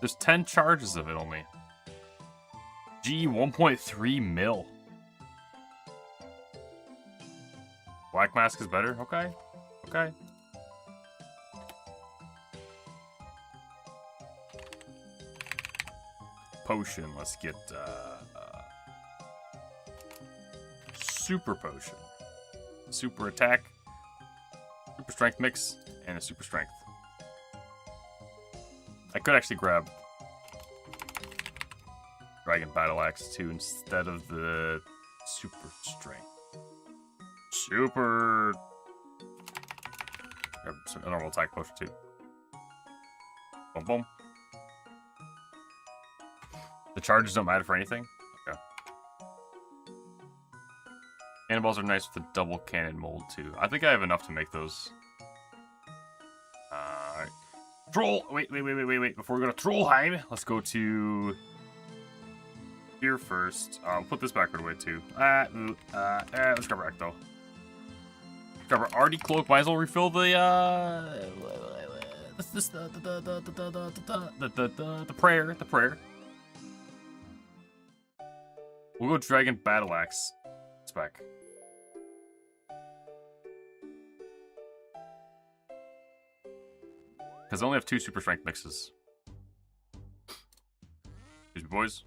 There's 10 charges of it only. G 1.3 mil. Black mask is better? Okay. Okay. Potion. Let's get super potion. Super attack. Super strength mix. And a super strength. I could actually grab Dragon Battle Axe too instead of the super strength. Super. A normal attack potion too. Boom, boom. The charges don't matter for anything? Okay. Cannonballs are nice with the double cannon mold, too. I think I have enough to make those. Alright. Troll! Wait. Before we go to Trollheim, let's go to... here first. I'll put this backward away, too. Let's grab our Ecto. Grab our Artie Cloak. Might as well refill the, the prayer. The prayer. We'll go Dragon Battle Axe. Spec. Because I only have 2 super strength mixes. Excuse me, boys.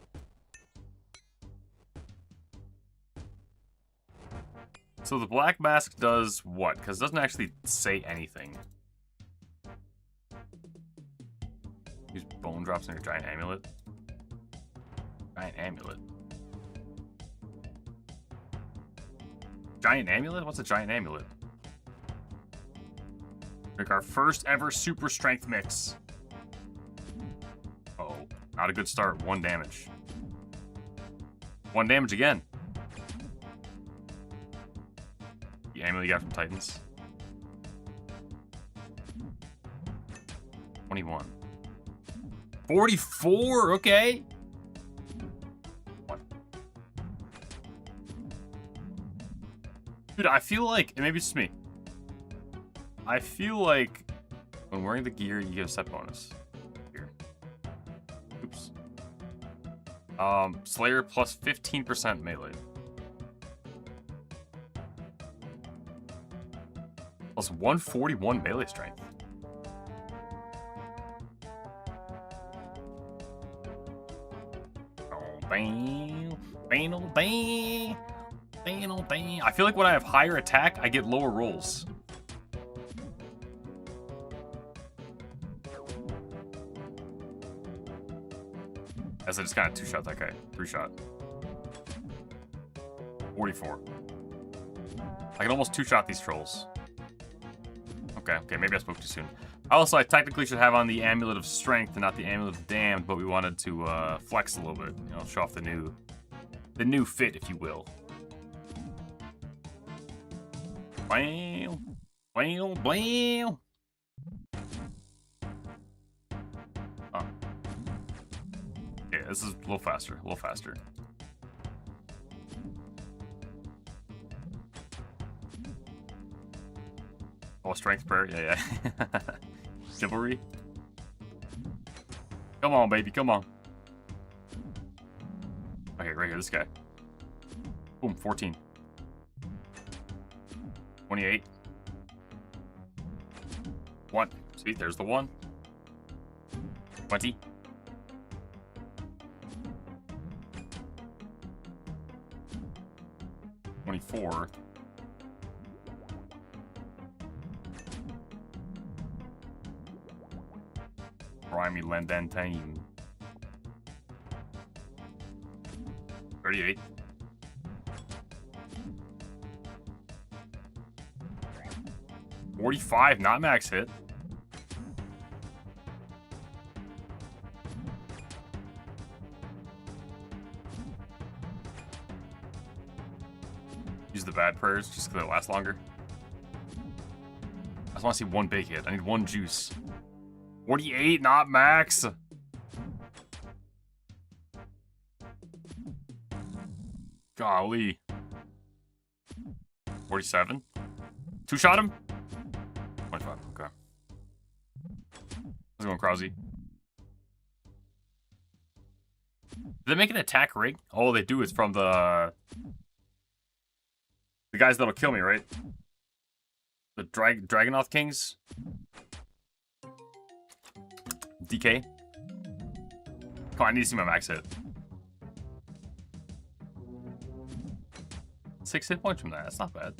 So the black mask does what? Because it doesn't actually say anything. Use bone drops in your giant amulet. Giant amulet. Giant amulet? What's a giant amulet? Drink our first ever super strength mix. Uh oh, not a good start. 1 damage. 1 damage again. The amulet you got from Titans. 21. 44, okay. What? Dude, I feel like, and maybe it's just me. I feel like when wearing the gear, you get a set bonus. Here. Oops. Slayer plus 15% melee. Plus 141 melee strength. Oh, bang. Bang, oh, bang. Bang, oh, bang. I feel like when I have higher attack, I get lower rolls. As I just kind of 2-shot that guy. 3-shot. 44. I can almost 2-shot these trolls. Okay, maybe I spoke too soon. Also, I technically should have on the Amulet of Strength and not the Amulet of Damned, but we wanted to flex a little bit. You know, show off the new fit, if you will. Bam! Bam! Bam! Oh. Yeah, this is a little faster, a little faster. Oh, strength prayer, yeah. Chivalry. Come on, baby, come on. Okay, right here, this guy. Boom, 14. 28. 1. Sweet, there's the 1. 20. 24. Grimy Lendantine. 38. 45, not max hit. Use the bad prayers just because they last longer. I just want to see 1 big hit. I need 1 juice. 48, not max. Golly. 47. 2-shot him? 25, okay. How's it going, Krause? Did they make an attack rig? All they do is from the guys that'll kill me, right? The Dragonoth Kings? DK? Come on, I need to see my max hit. 6 hit points from that. That's not bad.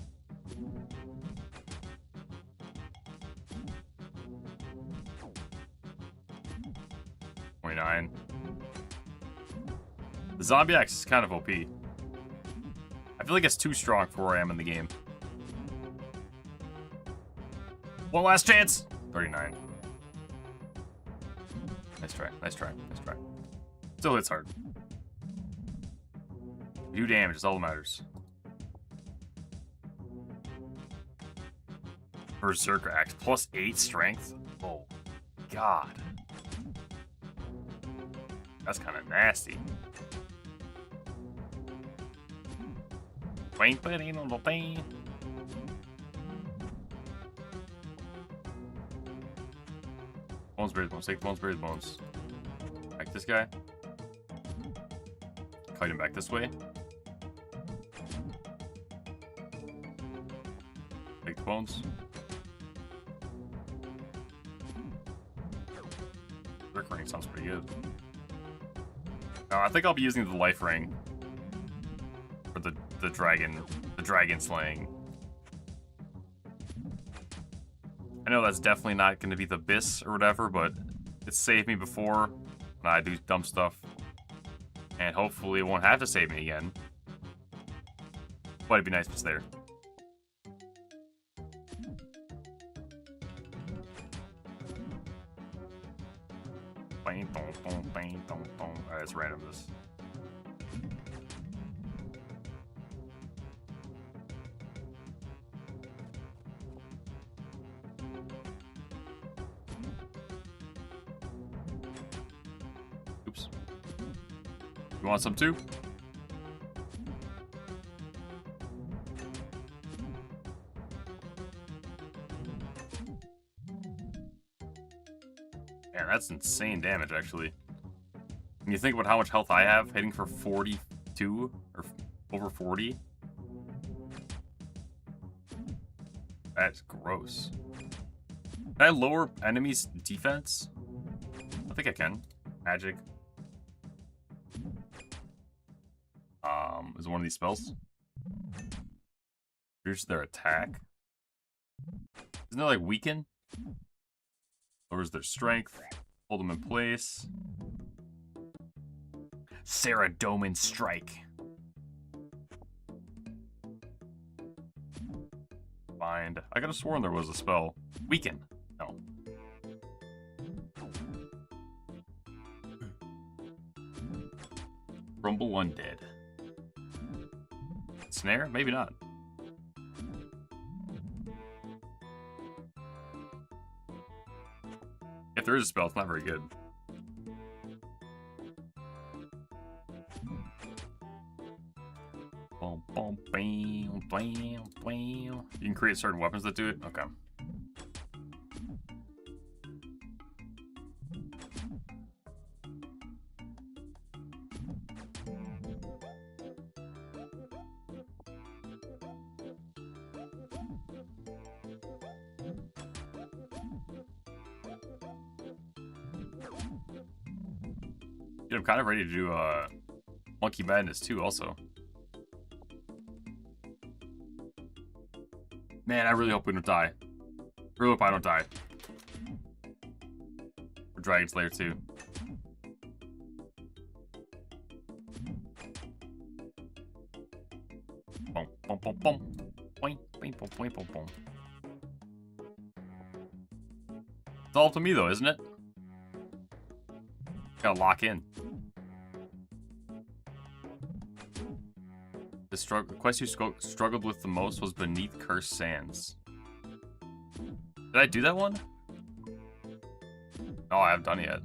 The zombie axe is kind of OP. I feel like it's too strong for where I am in the game. 1 last chance! 39. Nice try, nice try, nice try. Still hits hard. Do damage, is all that matters. Berserker Axe. +8 strength? Oh, God. That's kind of nasty. Bones, berries, bones. Take bones, berries, bones. Back this guy. Kite him back this way. Take the bones. Brick ring sounds pretty good. I think I'll be using the life ring for the dragon slaying. I know that's definitely not going to be the Biss or whatever, but it saved me before when I do dumb stuff. And hopefully it won't have to save me again. But it'd be nice if it's there. Alright, let's random this. Oops. You want some too? Man, that's insane damage, actually. When you think about how much health I have, hitting for 42 or over 40. That's gross. Can I lower enemies' defense? I think I can. Magic. Is it one of these spells? Reduce their attack. Isn't there like weaken? Lowers their strength. Hold them in place. Saradomin Strike. Bind. I could have sworn there was a spell. Weaken. No. Rumble Undead. Snare? Maybe not. If there is a spell, it's not very good. You can create certain weapons that do it? Okay. Dude, I'm kind of ready to do Monkey Madness too, also. Man, I really hope we don't die. Really hope I don't die. For Dragon Slayer 2. Boom, boom, boom, boom. Boing, boing, boom, boing, boom, boom. It's all up to me though, isn't it? Gotta lock in. The quest you struggled with the most was Beneath Cursed Sands. Did I do that one? No, I haven't done it yet.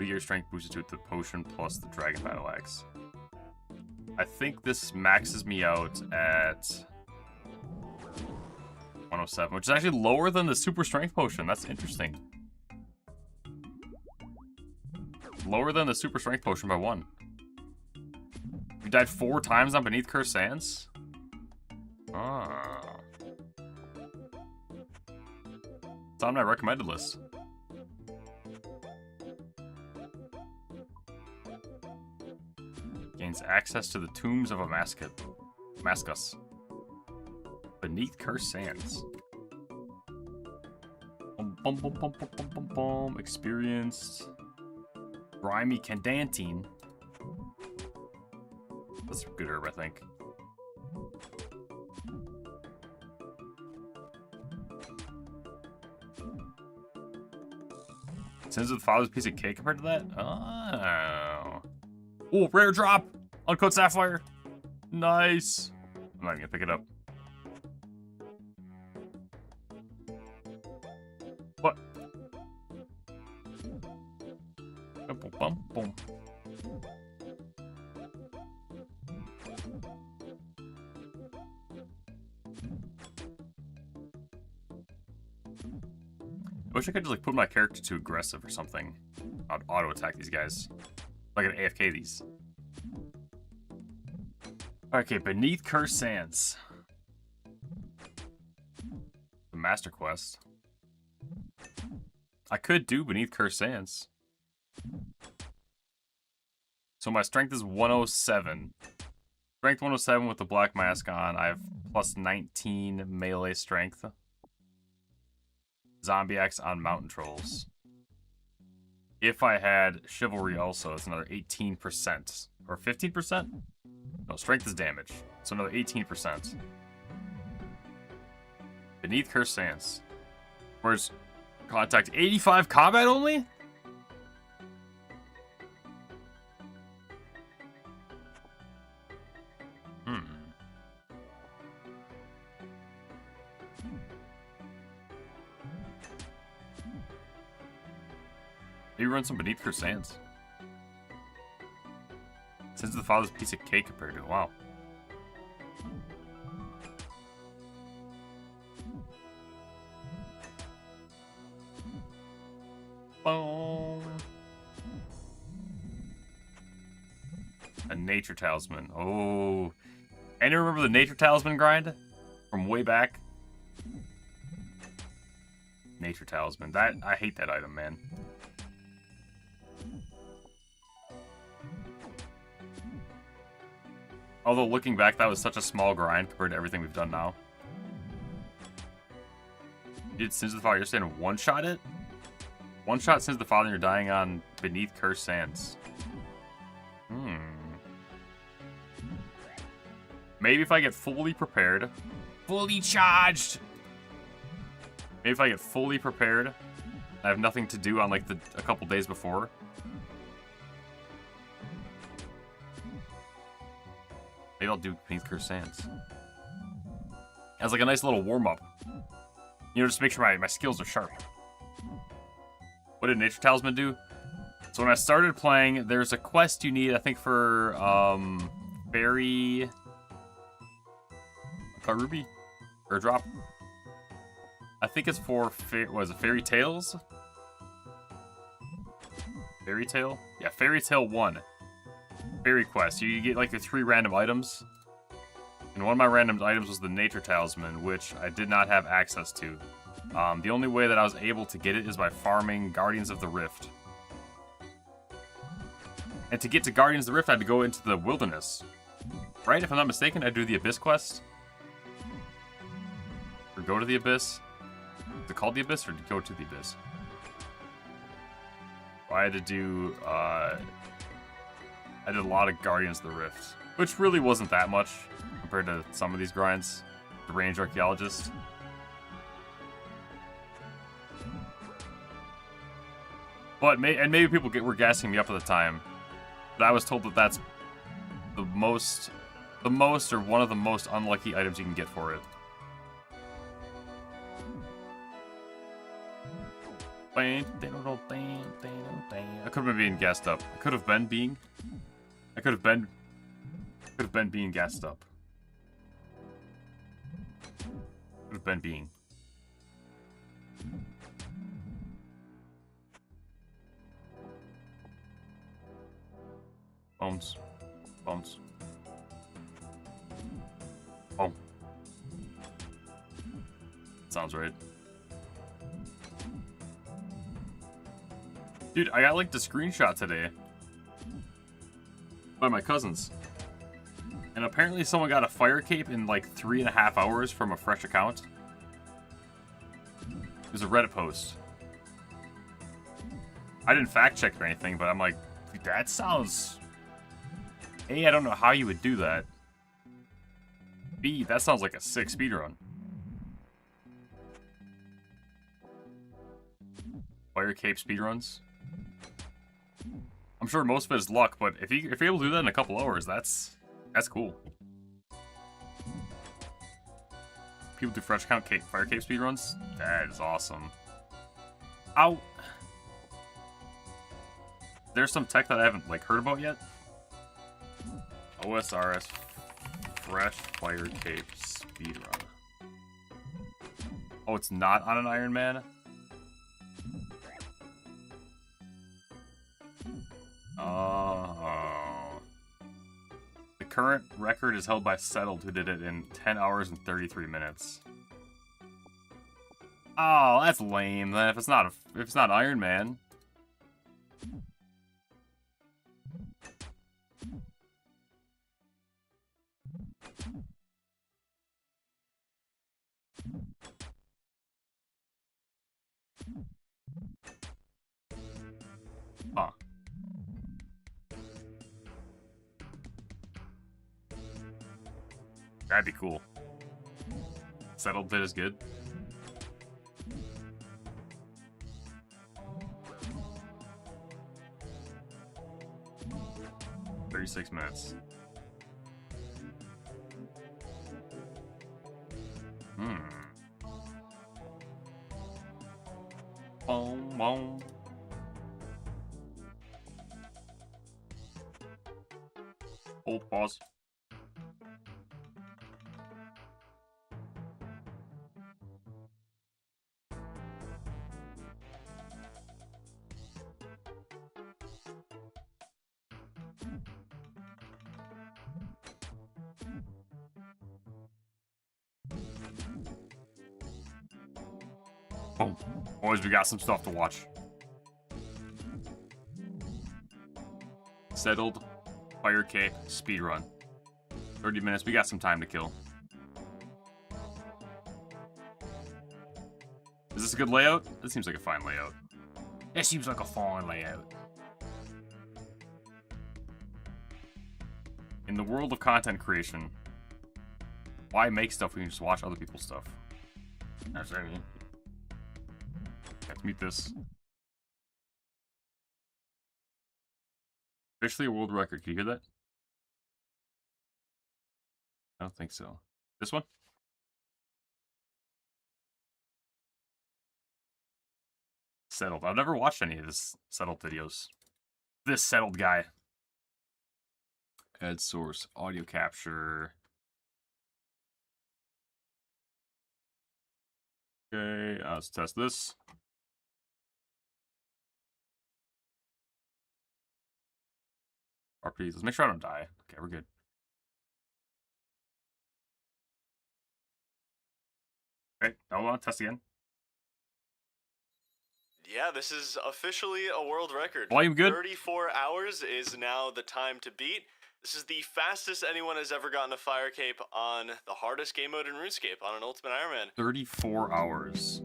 Your strength boosted with the potion plus the dragon battle axe. I think this maxes me out at 107, which is actually lower than the super strength potion. That's interesting. Lower than the super strength potion by 1. You died 4 times on Beneath Cursed Sands? Ah. It's on my recommended list. Gains access to the tombs of Damascus. Beneath Cursed Sands. Experienced. Grimy Candantine. That's a good herb, I think. Sins of the Father's piece of cake compared to that? Oh. Oh, rare drop! Uncut Sapphire. Nice. I'm not even gonna pick it up. What? Boom, boom, boom. I wish I could just like put my character to aggressive or something. I'd auto attack these guys. Like an AFK these. Okay, Beneath Cursed Sands. The Master Quest. I could do Beneath Cursed Sands. So my strength is 107. Strength 107 with the black mask on. I have plus 19 melee strength. Zombie X on Mountain Trolls. If I had Chivalry also, it's another 18%. Or 15%? No, strength is damage. So another 18%. Beneath Cursed Sands. Where's contact 85 combat only? Maybe run some Beneath Cursed Sands. Sins of the Father's a piece of cake compared to it. Wow. Boom. A Nature Talisman. Oh. And you remember the Nature Talisman grind? From way back? Nature Talisman. That, I hate that item, man. Although, looking back, that was such a small grind compared to everything we've done now. You did Sins of the Father, you're saying one-shot it? One-shot Sins of the Father and you're dying on Beneath Cursed Sands. Maybe if I get fully prepared. Fully charged! Maybe if I get fully prepared, I have nothing to do on, like, a couple days before. Maybe I'll do Beneath Cursed Sands. As like a nice little warm-up. You know, just to make sure my skills are sharp. What did Nature Talisman do? So when I started playing, there's a quest you need, I think, for, Fairy... Ruby? Or drop? I think it's for, what is it, Fairy Tales? Fairy Tale? Yeah, Fairy Tale 1. Fairy quest. You get like the 3 random items. And one of my random items was the Nature Talisman, which I did not have access to. The only way that I was able to get it is by farming Guardians of the Rift. And to get to Guardians of the Rift, I had to go into the wilderness. Right? If I'm not mistaken, I do the Abyss quest. Or go to the Abyss. Is it called the Abyss or go to the Abyss? I had to do, I did a lot of Guardians of the Rift, which really wasn't that much compared to some of these grinds. The Range Archaeologist. But maybe people were gassing me up at the time, but I was told that that's the most or one of the most unlucky items you can get for it. I could have been being gassed up. I could have been being gassed up. Could have been being. Bones. Bones. Oh. Sounds right. Dude, I got linked a screenshot today by my cousins. And apparently someone got a fire cape in like 3.5 hours from a fresh account. It was a Reddit post. I didn't fact check or anything, but I'm like, dude, that sounds... A, I don't know how you would do that. B, that sounds like a sick speedrun. Fire cape speedruns. I'm sure most of it is luck, but if you're able to do that in a couple hours, that's cool. people do fresh count fire cave speedruns. That is awesome. Ow. There's some tech that I haven't like heard about yet. OSRS fresh fire cave speedrun. Oh, it's not on an Iron Man? Oh. The current record is held by Settled, who did it in 10 hours and 33 minutes. Oh, that's lame. Then if it's not Iron Man. Huh. That'd be cool. Settled did as good. $36 minutes. Boom, boom. Hold, pause. Oh, boys, we got some stuff to watch. Settled Fire Cape speedrun. 30 minutes, we got some time to kill. Is this a good layout? This seems like a fine layout. It seems like a fine layout. In the world of content creation, why make stuff when you can just watch other people's stuff? That's what I mean. Have to meet this. Officially a world record. Can you hear that? I don't think so. This one? Settled. I've never watched any of this Settled videos. This Settled guy. Add source. Audio capture. Okay, let's test this. RPs. Let's make sure I don't die. Okay, we're good. Okay, hold on, test again. Yeah, this is officially a world record. Volume good? 34 hours is now the time to beat. This is the fastest anyone has ever gotten a fire cape on the hardest game mode in Runescape, on an Ultimate Iron Man. 34 hours.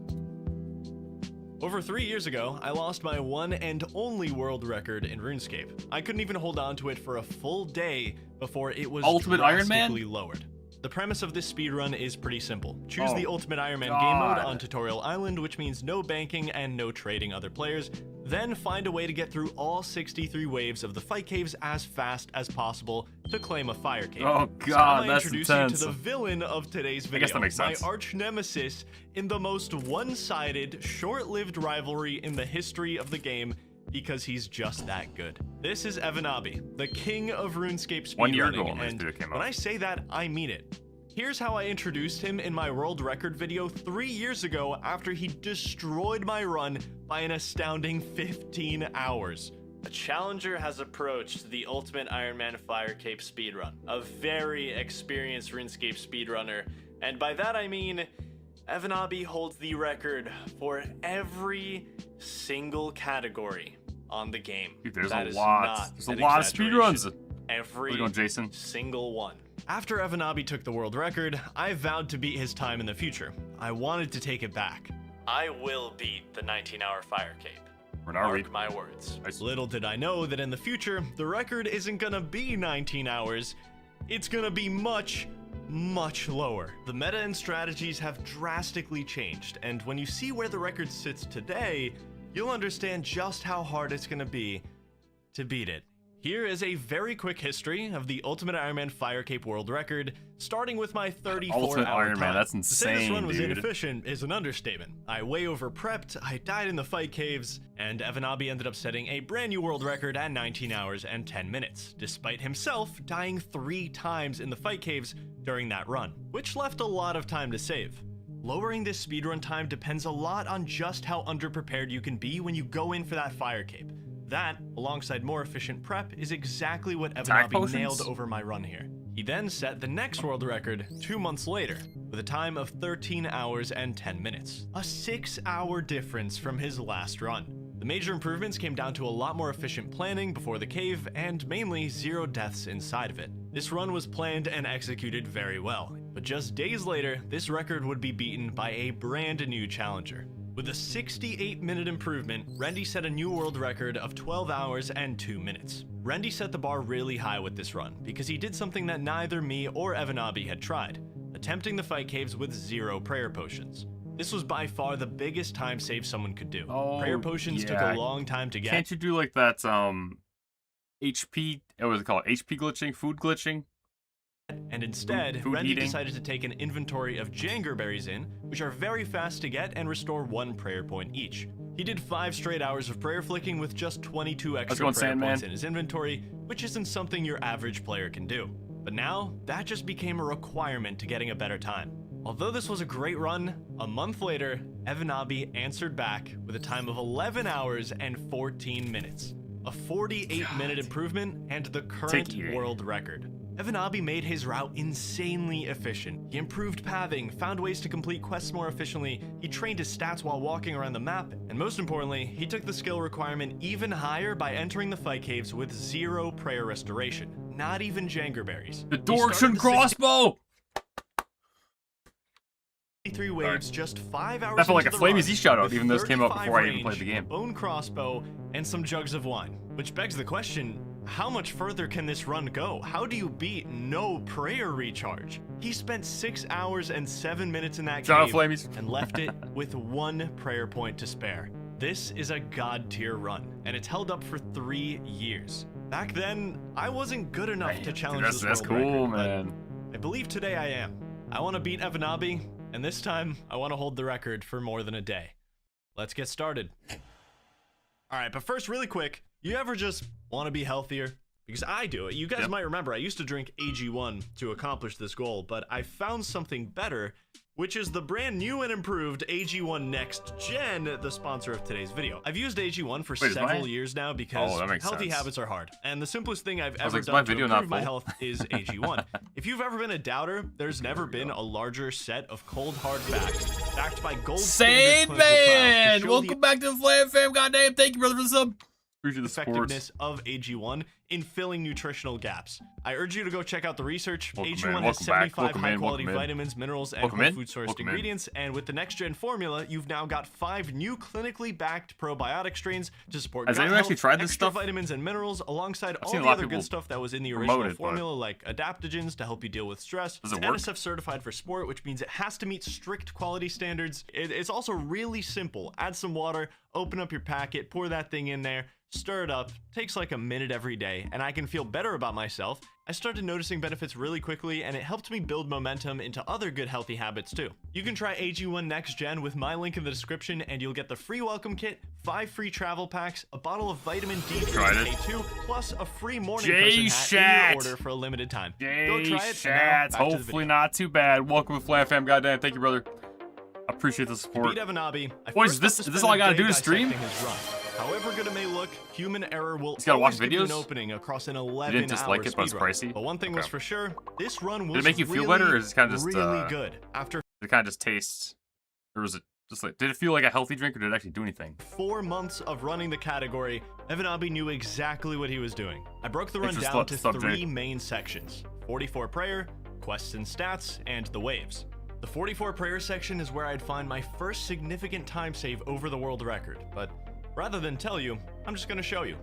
Over 3 years ago, I lost my one and only world record in RuneScape. I couldn't even hold on to it for a full day before it was Ultimate Iron Man? drastically lowered. The premise of this speedrun is pretty simple. Choose the Ultimate Iron Man God. game mode on Tutorial Island, which means no banking and no trading other players. Then find a way to get through all 63 waves of the fight caves as fast as possible to claim a fire cave. Oh So god, I'm that's introduce intense. you to the villain of today's video. I guess that makes sense. My arch nemesis in the most one-sided, short-lived rivalry in the history of the game, because he's just that good. This is Evanabi, the king of RuneScape speedrunning, 1 year ago when and this video came when out. I say that, I mean it. Here's how I introduced him in my world record video 3 years ago after he destroyed my run by an astounding 15 hours. A challenger has approached the Ultimate Iron Man Fire Cape speedrun, a very experienced RuneScape speedrunner, and by that I mean Evanabi holds the record for every single category on the game. Dude, there's That a is lot. not There's a an lot of exaggeration. speedruns. Every How's it going, Jason? single one. After Evanabi took the world record, I vowed to beat his time in the future. I wanted to take it back. I will beat the 19-hour fire cape. Mark my words. Nice. Little did I know that in the future, the record isn't gonna be 19 hours. It's gonna be much, much lower. The meta and strategies have drastically changed, and when you see where the record sits today, you'll understand just how hard it's gonna be to beat it. Here is a very quick history of the Ultimate Iron Man Fire Cape World Record, starting with my 34-hour Ultimate Iron time. Man, that's To say this insane, run was dude. inefficient is an understatement. I way over-prepped, I died in the fight caves, and Evanabi ended up setting a brand new world record at 19 hours and 10 minutes, despite himself dying 3 times in the fight caves during that run, which left a lot of time to save. Lowering this speedrun time depends a lot on just how underprepared you can be when you go in for that fire cape. That, alongside more efficient prep, is exactly what Evanabi nailed over my run here. He then set the next world record 2 months later, with a time of 13 hours and 10 minutes. A 6-hour difference from his last run. The major improvements came down to a lot more efficient planning before the cave, and mainly 0 deaths inside of it. This run was planned and executed very well, but just days later, this record would be beaten by a brand new challenger. With a 68-minute improvement, Rendy set a new world record of 12 hours and 2 minutes. Rendy set the bar really high with this run, because he did something that neither me or Evanabi had tried, attempting the fight caves with 0 prayer potions. This was by far the biggest time save someone could do. Prayer potions took a long time to get. Can't you do like that, HP, what was it called? HP glitching? Food glitching? And instead, Rendy decided to take an inventory of jangerberries in, which are very fast to get and restore 1 prayer point each. He did 5 straight hours of prayer flicking with just 22 extra prayer points in his inventory, which isn't something your average player can do. But now, that just became a requirement to getting a better time. Although this was a great run, a month later, Evanabi answered back with a time of 11 hours and 14 minutes. A 48-minute improvement and the current world record. Evanabi made his route insanely efficient. He improved pathing, found ways to complete quests more efficiently, he trained his stats while walking around the map, and most importantly, he took the skill requirement even higher by entering the fight caves with 0 prayer restoration. Not even jangerberries. The Dorkshin crossbow! 3 waves just 5 hours. That felt like a into the Flame run, Z shout out, even though this came out 35 before I even range, played the game. Bone crossbow, and some jugs of wine. Which begs the question, how much further can this run go? How do you beat no prayer recharge? He spent 6 hours and 7 minutes in that cave and left it with 1 prayer point to spare. This is a god tier run, and it's held up for 3 years. Back then, I wasn't good enough to challenge this world record. That's cool, man. I believe today I am. I want to beat Evanabi, and this time, I want to hold the record for more than a day. Let's get started. Alright, but first, really quick, you ever just want to be healthier? Because I do it. You guys might remember, I used to drink AG1 to accomplish this goal, but I found something better, which is the brand new and improved AG1 Next Gen, the sponsor of today's video. I've used AG1 for several years now because healthy habits are hard. And the simplest thing I've ever done to improve my health is AG1. If you've ever been a doubter, there's never been a larger set of cold hard facts backed by gold standard clinical trials. Welcome back to the Flam Fam, goddamn. Thank you, brother, for the sub. Appreciate the effectiveness of AG1 in filling nutritional gaps. I urge you to go check out the research. AG1 has 75 high-quality vitamins, minerals, and whole food sourced ingredients, and with the next-gen formula, you've now got 5 new clinically backed probiotic strains to support gut health, actually tried this extra stuff? vitamins and minerals, alongside all the other good stuff that was in the original formula, like adaptogens to help you deal with stress. It's NSF certified for sport, which means it has to meet strict quality standards. It's also really simple. Add some water, open up your packet, pour that thing in there, stir it up, takes like a minute every day, and I can feel better about myself. I started noticing benefits really quickly, and it helped me build momentum into other good healthy habits too. You can try AG1 Next Gen with my link in the description, and you'll get the free welcome kit, 5 free travel packs, a bottle of vitamin D3 K2, plus a free morning person hat in your order for a limited time. Go try it, and now, hopefully not too bad. Welcome to Flam Fam, goddamn. Thank you, brother. Appreciate the support. Beat Evanabi. What is this all I gotta do to stream? However good it may look, human error will always give you an opening across an 11-hour didn't dislike it, but it's speedrun. pricey. But one thing was for sure, this run was did it make you feel better, or is it kind of just really good? After did it kind of just taste, or was it just like, did it feel like a healthy drink, or did it actually do anything? 4 months of running the category, Evanabi knew exactly what he was doing. I broke the run down to 3 main sections: 44 prayer, quests and stats, and the waves. The 44 prayer section is where I'd find my first significant time save over the world record, but rather than tell you, I'm just gonna show you.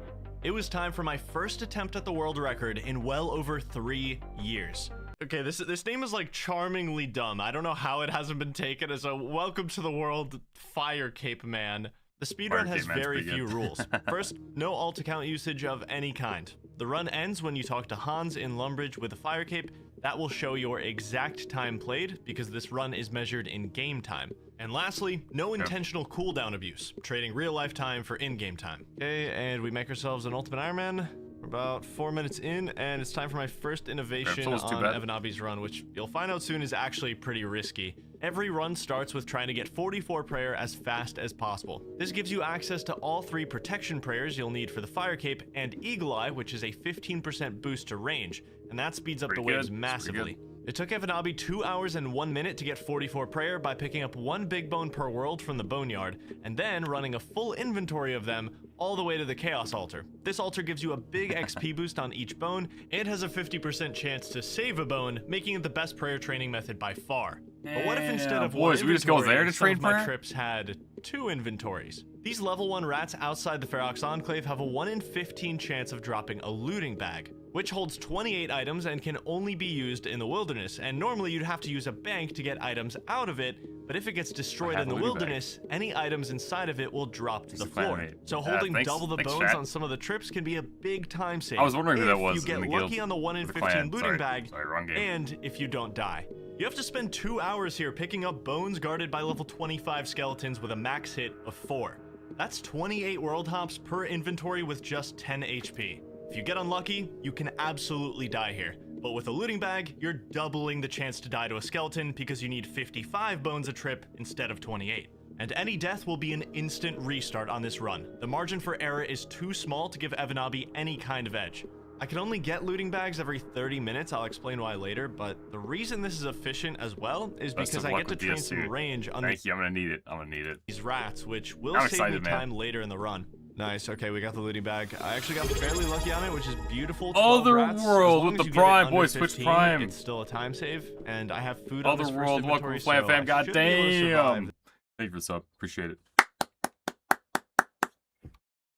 It was time for my first attempt at the world record in well over 3 years. Okay, this name is like charmingly dumb. I don't know how it hasn't been taken as a welcome to the world, Fire Cape Man. The speedrun has very few rules. First, no alt account usage of any kind. The run ends when you talk to Hans in Lumbridge with a fire cape. That will show your exact time played because this run is measured in game time. And lastly, no intentional cooldown abuse, trading real life time for in-game time. Okay, and we make ourselves an Ultimate Iron Man. We're about 4 minutes in, and it's time for my first innovation on Evanabi's run, which you'll find out soon is actually pretty risky. Every run starts with trying to get 44 prayer as fast as possible. This gives you access to all 3 protection prayers you'll need for the fire cape and Eagle Eye, which is a 15% boost to range, and that speeds up the waves massively. It took Evanabi 2 hours and 1 minute to get 44 prayer by picking up 1 big bone per world from the boneyard, and then running a full inventory of them all the way to the Chaos Altar. This altar gives you a big XP boost on each bone, and has a 50% chance to save a bone, making it the best prayer training method by far. But what if instead of one we just go there to train my trips had 2 inventories? These level 1 rats outside the Ferox Enclave have a 1 in 15 chance of dropping a looting bag, which holds 28 items and can only be used in the wilderness, and normally you'd have to use a bank to get items out of it, but if it gets destroyed in the wilderness, any items inside of it will drop to the floor. So holding double the bones on some of the trips can be a big time save. I was wondering who that was. If you get lucky on the 1 in 15 looting bag, and if you don't die. You have to spend 2 hours here picking up bones guarded by level 25 skeletons with a max hit of 4. That's 28 world hops per inventory with just 10 HP. If you get unlucky, you can absolutely die here. But with a looting bag, you're doubling the chance to die to a skeleton because you need 55 bones a trip instead of 28. And any death will be an instant restart on this run. The margin for error is too small to give Evanabi any kind of edge. I can only get looting bags every 30 minutes, I'll explain why later, but the reason this is efficient as well is because I get to train some range on Thank you, I'm gonna need it. These rats, which will save me time later in the run. Nice, okay, we got the looting bag. I actually got fairly lucky on it, which is beautiful. Otherworld with the Prime, boys, Switch Prime. It's still a time save, and I have food on this first Otherworld, welcome to Flam Fam, goddamn! Thank you for the sub, appreciate it.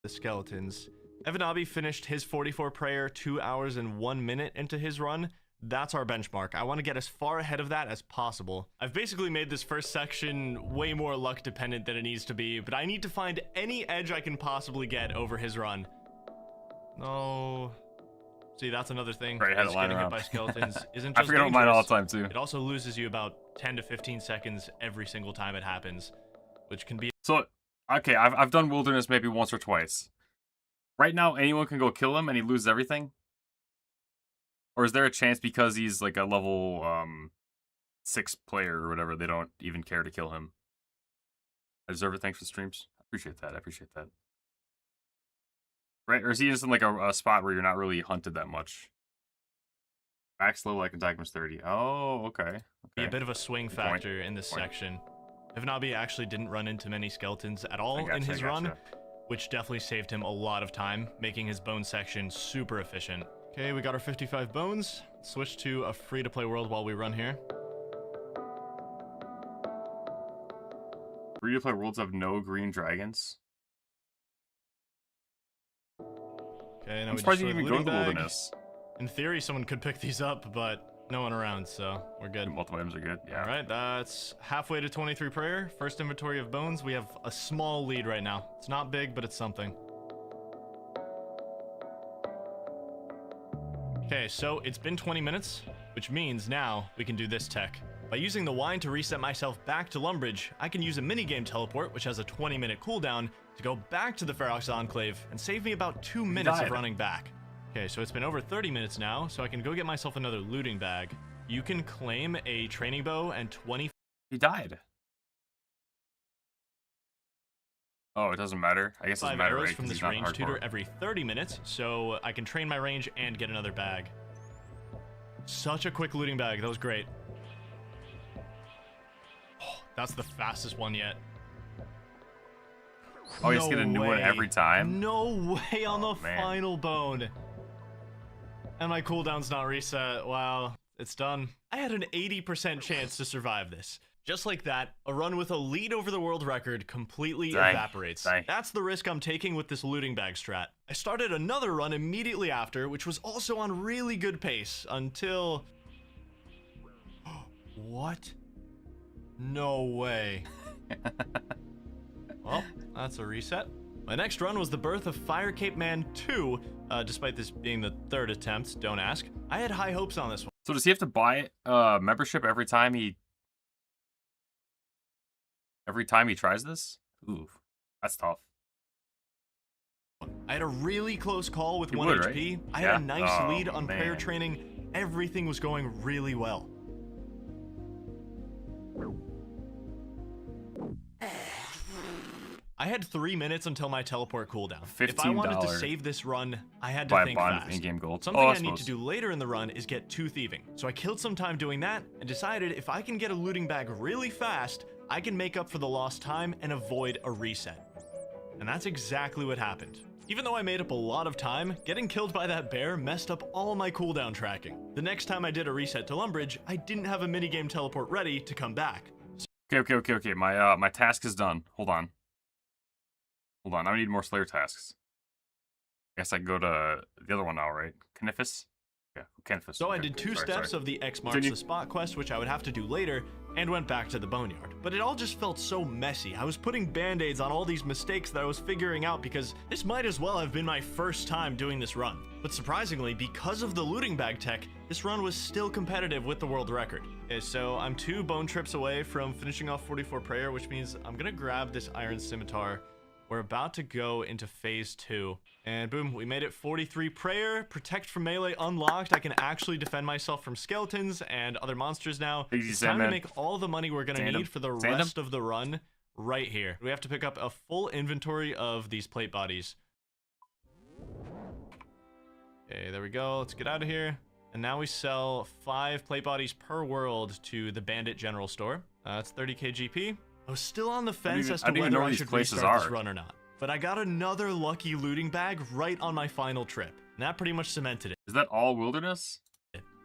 The skeletons. Evanabi finished his 44 prayer 2 hours and 1 minute into his run. That's our benchmark. I want to get as far ahead of that as possible. I've basically made this first section way more luck dependent than it needs to be, but I need to find any edge I can possibly get over his run. No. See, that's another thing. Right, is getting hit by skeletons isn't just I forget about mine all the time too. It also loses you about 10 to 15 seconds every single time it happens, which can be... So, okay, I've done Wilderness maybe once or twice. Right now, anyone can go kill him and he loses everything? Or is there a chance because he's like a level 6 player or whatever, they don't even care to kill him? I deserve it, thanks for the streams. I appreciate that, Right, or is he just in like a spot where you're not really hunted that much? Max level I can attack him is 30. Oh, okay. Be a bit of a swing factor in this section. Evanabi actually didn't run into many skeletons at all in his run, which definitely saved him a lot of time, making his bone section super efficient. Okay, we got our 55 bones. Switch to a free-to-play world while we run here. Free-to-play worlds have no green dragons. Okay, now I'm surprised you didn't even go to the wilderness. In theory, someone could pick these up, but no one around, so we're good. Multiple items are good, yeah. All right, that's halfway to 23 prayer. First inventory of bones. We have a small lead right now. It's not big, but it's something. Okay, so it's been 20 minutes, which means now we can do this tech. By using the wine to reset myself back to Lumbridge, I can use a minigame teleport, which has a 20-minute cooldown, to go back to the Ferox Enclave and save me about 2 minutes of running back. Okay, so it's been over 30 minutes now, so I can go get myself another looting bag. You can claim a training bow and 20... He died. Oh, it doesn't matter. I guess it doesn't matter, arrows right? From this range tutor every 30 minutes, so I can train my range and get another bag. Such a quick looting bag. That was great. Oh, that's the fastest one yet. Oh, you just get a new one every time? No way on the final bone. And my cooldown's not reset. Wow, it's done. I had an 80% chance to survive this. Just like that, a run with a lead over the world record completely evaporates. That's the risk I'm taking with this looting bag strat. I started another run immediately after, which was also on really good pace, until... What? No way. Well, that's a reset. My next run was the birth of Fire Cape Man 2, despite this being the third attempt, don't ask. I had high hopes on this one. So does he have to buy membership every time he tries this? Ooh, that's tough. I had a really close call with You 1 would, HP. right? I Yeah? had a nice Oh, lead on prayer man. training. Everything was going really well. I had 3 minutes until my teleport cooldown. If I wanted to $15 save this run, I had to buy a think bond with fast. in-game gold. Something Oh, I need to do later in the run is get 2 thieving. So I killed some time doing that and decided if I can get a looting bag really fast, I can make up for the lost time and avoid a reset. And that's exactly what happened. Even though I made up a lot of time, getting killed by that bear messed up all my cooldown tracking. The next time I did a reset to Lumbridge, I didn't have a minigame teleport ready to come back. Okay. My task is done. Hold on. I need more Slayer tasks. I guess I can go to the other one now, right? Canifus? Yeah, Canifus. So I Okay, did 2 sorry. steps of the X marks Continue. the spot quest, which I would have to do later, and went back to the boneyard. But it all just felt so messy. I was putting band-aids on all these mistakes that I was figuring out because this might as well have been my first time doing this run. But surprisingly, because of the looting bag tech, this run was still competitive with the world record. Okay, so I'm 2 bone trips away from finishing off 44 prayer, which means I'm gonna grab this iron scimitar. We're about to go into phase 2. And boom, we made it. 43 prayer, protect from melee unlocked. I can actually defend myself from skeletons and other monsters now. Easy, It's time to Sandman. make all the money we're gonna Sand 'em. need for the Sand 'em. rest of the run right here. We have to pick up a full inventory of these plate bodies. Okay, there we go. Let's get out of here. And now we sell 5 plate bodies per world to the Bandit General Store. That's 30k GP. I was still on the fence as I to don't even whether know where I these should places restart this are. run or not. But I got another lucky looting bag right on my final trip. And that pretty much cemented it. Is that all wilderness?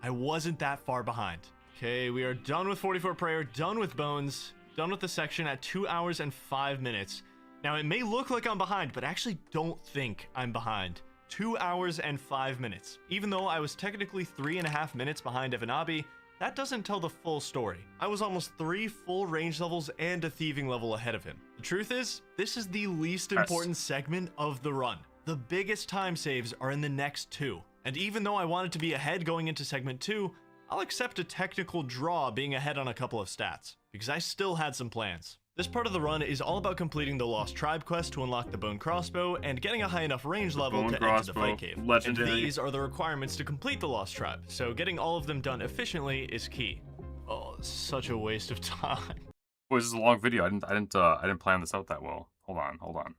I wasn't that far behind. Okay, we are done with 44 prayer, done with bones, done with the section at 2 hours and 5 minutes. Now it may look like I'm behind, but I actually don't think I'm behind. 2 hours and 5 minutes. Even though I was technically 3.5 minutes behind Evanabi, that doesn't tell the full story. I was almost 3 full range levels and a thieving level ahead of him. The truth is, this is the least important segment of the run. The biggest time saves are in the next 2. And even though I wanted to be ahead going into segment 2, I'll accept a technical draw being ahead on a couple of stats, because I still had some plans. This part of the run is all about completing the Lost Tribe quest to unlock the Bone Crossbow and getting a high enough range level Bone to enter the Crossbow, fight cave. legendary. And these are the requirements to complete the Lost Tribe, so getting all of them done efficiently is key. Oh, such a waste of time. Boy, this is a long video. I didn't plan this out that well. Hold on.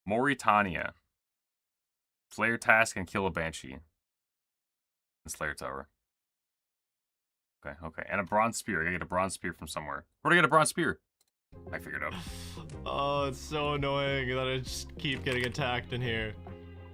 Moritanya. Slayer task and kill a banshee. The Slayer Tower. Okay. And a bronze spear. I gotta get a bronze spear from somewhere. Where'd I get a bronze spear? I figured it out. Oh, it's so annoying that I just keep getting attacked in here.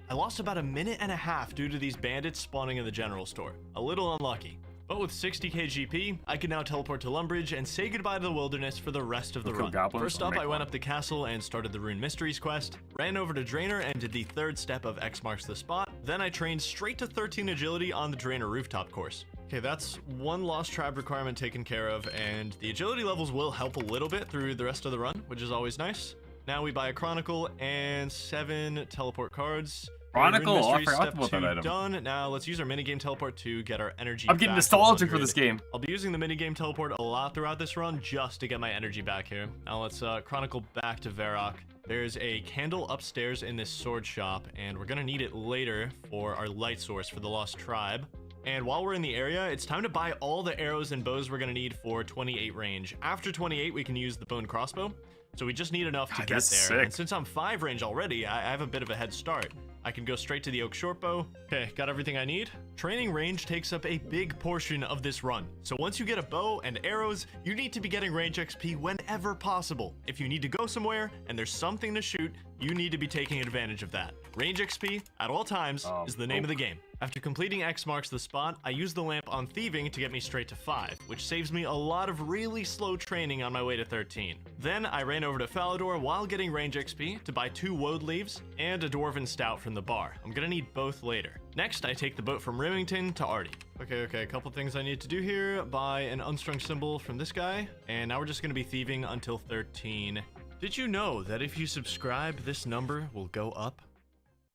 I lost about 1.5 minutes due to these bandits spawning in the general store. A little unlucky. But with 60k GP, I can now teleport to Lumbridge and say goodbye to the wilderness for the rest of the Kill run. goblins First or up, make I one? went up the castle and started the Rune Mysteries quest, ran over to Drainer and did the 3rd step of X marks the spot, then I trained straight to 13 agility on the Drainer rooftop course. Okay, that's 1 Lost Tribe requirement taken care of, and the agility levels will help a little bit through the rest of the run, which is always nice. Now we buy a Chronicle and 7 teleport cards. Chronicle? Rune Oh, I Mysteries, forgot step about that 2 item. done. Now let's use our minigame teleport to get our energy I'm getting back to nostalgic for 100. this game. I'll be using the minigame teleport a lot throughout this run just to get my energy back here. Now let's chronicle back to Varrock. There's a candle upstairs in this sword shop, and we're gonna need it later for our light source for the Lost Tribe. And while we're in the area, it's time to buy all the arrows and bows we're gonna need for 28 range. After 28, we can use the bone crossbow. So we just need enough to God, get that's there. sick. And since I'm 5 range already, I have a bit of a head start. I can go straight to the oak shortbow. Okay, got everything I need. Training range takes up a big portion of this run. So once you get a bow and arrows, you need to be getting range XP whenever possible. If you need to go somewhere and there's something to shoot, you need to be taking advantage of that. Range XP at all times is the name of the game. After completing X marks the spot, I use the lamp on thieving to get me straight to 5, which saves me a lot of really slow training on my way to 13. Then I ran over to Falador while getting range XP to buy 2 woad leaves and a dwarven stout from the bar. I'm gonna need both later. Next, I take the boat from Remington to Artie. Okay, a couple things I need to do here. Buy an unstrung symbol from this guy, and now we're just gonna be thieving until 13. Did you know that if you subscribe, this number will go up?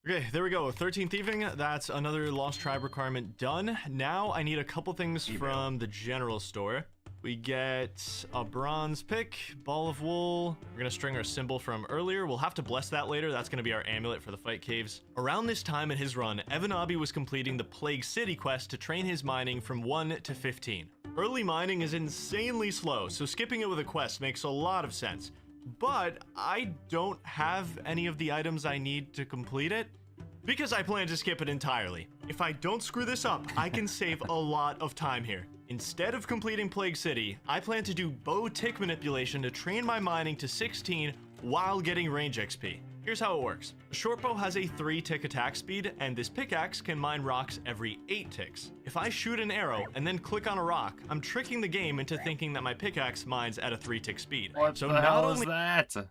Okay, there we go. 13th evening. That's another Lost Tribe requirement done. Now I need a couple things from the general store. We get a bronze pick, ball of wool. We're gonna string our symbol from earlier. We'll have to bless that later. That's gonna be our amulet for the fight caves. Around this time in his run, Evanabi was completing the Plague City quest to train his mining from 1 to 15. Early mining is insanely slow, so skipping it with a quest makes a lot of sense. But I don't have any of the items I need to complete it, because I plan to skip it entirely. If I don't screw this up, I can save a lot of time here. Instead of completing Plague City, I plan to do bow tick manipulation to train my mining to 16 while getting range XP. Here's how it works. A short bow has a 3 tick attack speed, and this pickaxe can mine rocks every 8 ticks. If I shoot an arrow and then click on a rock, I'm tricking the game into thinking that my pickaxe mines at a 3 tick speed. What so the not hell only is that?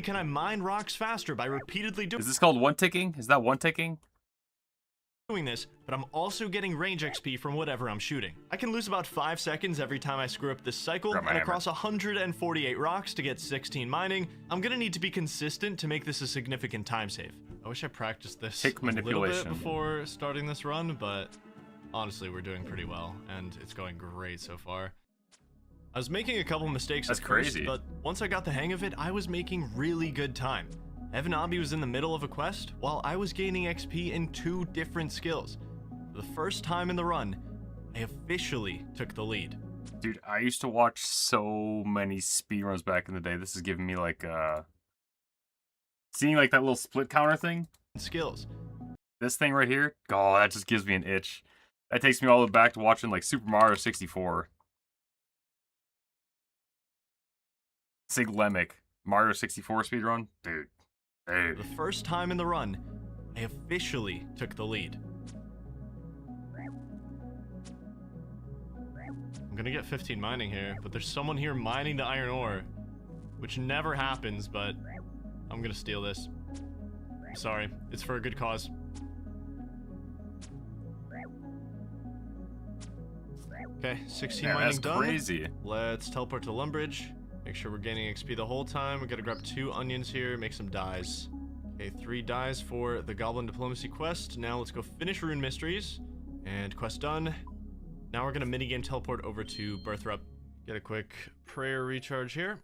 can I mine rocks faster by repeatedly doing Is this called one ticking? Is that one ticking? this, but I'm also getting range XP from whatever I'm shooting. I can lose about 5 seconds every time I screw up this cycle, Grab my and hammer. across 148 rocks to get 16 mining, I'm gonna need to be consistent to make this a significant time save. I wish I practiced this Tick a little bit manipulation. before starting this run, but honestly, we're doing pretty well, and it's going great so far. I was making a couple mistakes That's at first, crazy. but once I got the hang of it, I was making really good time. Evanabi was in the middle of a quest, while I was gaining XP in 2 different skills. For the first time in the run, I officially took the lead. Dude, I used to watch so many speedruns back in the day. This is giving me like seeing like that little split counter thing. Skills. This thing right here, oh, that just gives me an itch. That takes me all the way back to watching like Super Mario 64. Siglemic Mario 64 speedrun, dude. For the first time in the run, I officially took the lead. I'm gonna get 15 mining here, but there's someone here mining the iron ore, which never happens, but I'm gonna steal this. I'm sorry, it's for a good cause. Okay, 16 Yeah, mining that's done. crazy. Let's teleport to Lumbridge. Make sure we're gaining XP the whole time. We gotta grab 2 onions here, make some dyes. Okay, 3 dyes for the Goblin Diplomacy quest. Now let's go finish Rune Mysteries. And quest done. Now we're gonna minigame teleport over to Birthrup. Get a quick prayer recharge here.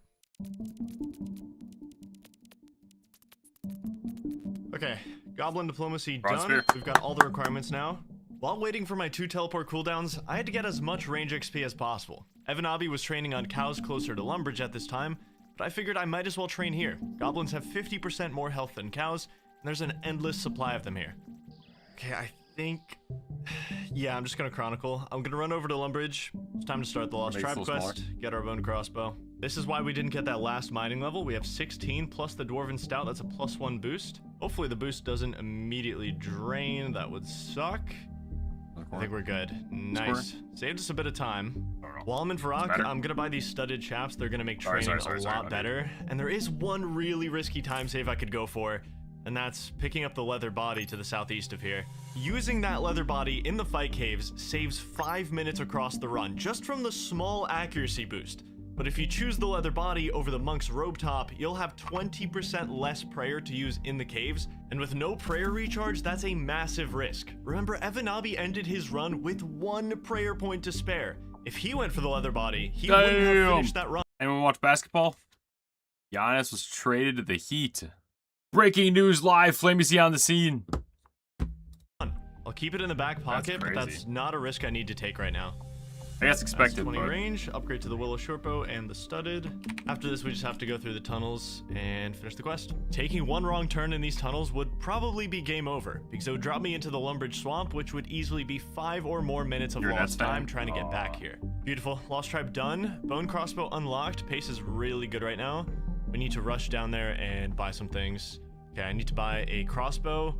Okay, Goblin Diplomacy Bronze done. spear. We've got all the requirements now. While waiting for my 2 teleport cooldowns, I had to get as much range XP as possible. Evanabi was training on cows closer to Lumbridge at this time, but I figured I might as well train here. Goblins have 50% more health than cows, and there's an endless supply of them here. Okay, I think... yeah, I'm just gonna chronicle. I'm gonna run over to Lumbridge. It's time to start the Lost Makes Tribe it a little quest, get our bone crossbow. This is why we didn't get that last mining level. We have 16 plus the Dwarven Stout. That's a +1 boost. Hopefully the boost doesn't immediately drain. That would suck. I think we're good. Nice. Saved us a bit of time. While I'm in Varrock, Better. I'm gonna buy these studded chaps. They're gonna make Sorry, training sorry, a sorry, lot better. And there is one really risky time save I could go for, and that's picking up the leather body to the southeast of here. Using that leather body in the fight caves saves 5 minutes across the run, just from the small accuracy boost. But if you choose the leather body over the monk's robe top, you'll have 20% less prayer to use in the caves, and with no prayer recharge, that's a massive risk. Remember, Evanabi ended his run with 1 prayer point to spare. If he went for the leather body, he wouldn't have finished that run. Anyone watch basketball? Giannis was traded to the Heat. Breaking news live, Flamey on the scene. I'll keep it in the back pocket, but crazy. that's not a risk I need to take right now. I guess That's expected, 20 but range, upgrade to the Willow Shortbow and the Studded. After this, we just have to go through the tunnels and finish the quest. Taking one wrong turn in these tunnels would probably be game over, because it would drop me into the Lumbridge Swamp, which would easily be 5 or more minutes of You're lost nuts, time man. trying to get back here. Beautiful. Lost Tribe done. Bone Crossbow unlocked. Pace is really good right now. We need to rush down there and buy some things. Okay, I need to buy a crossbow,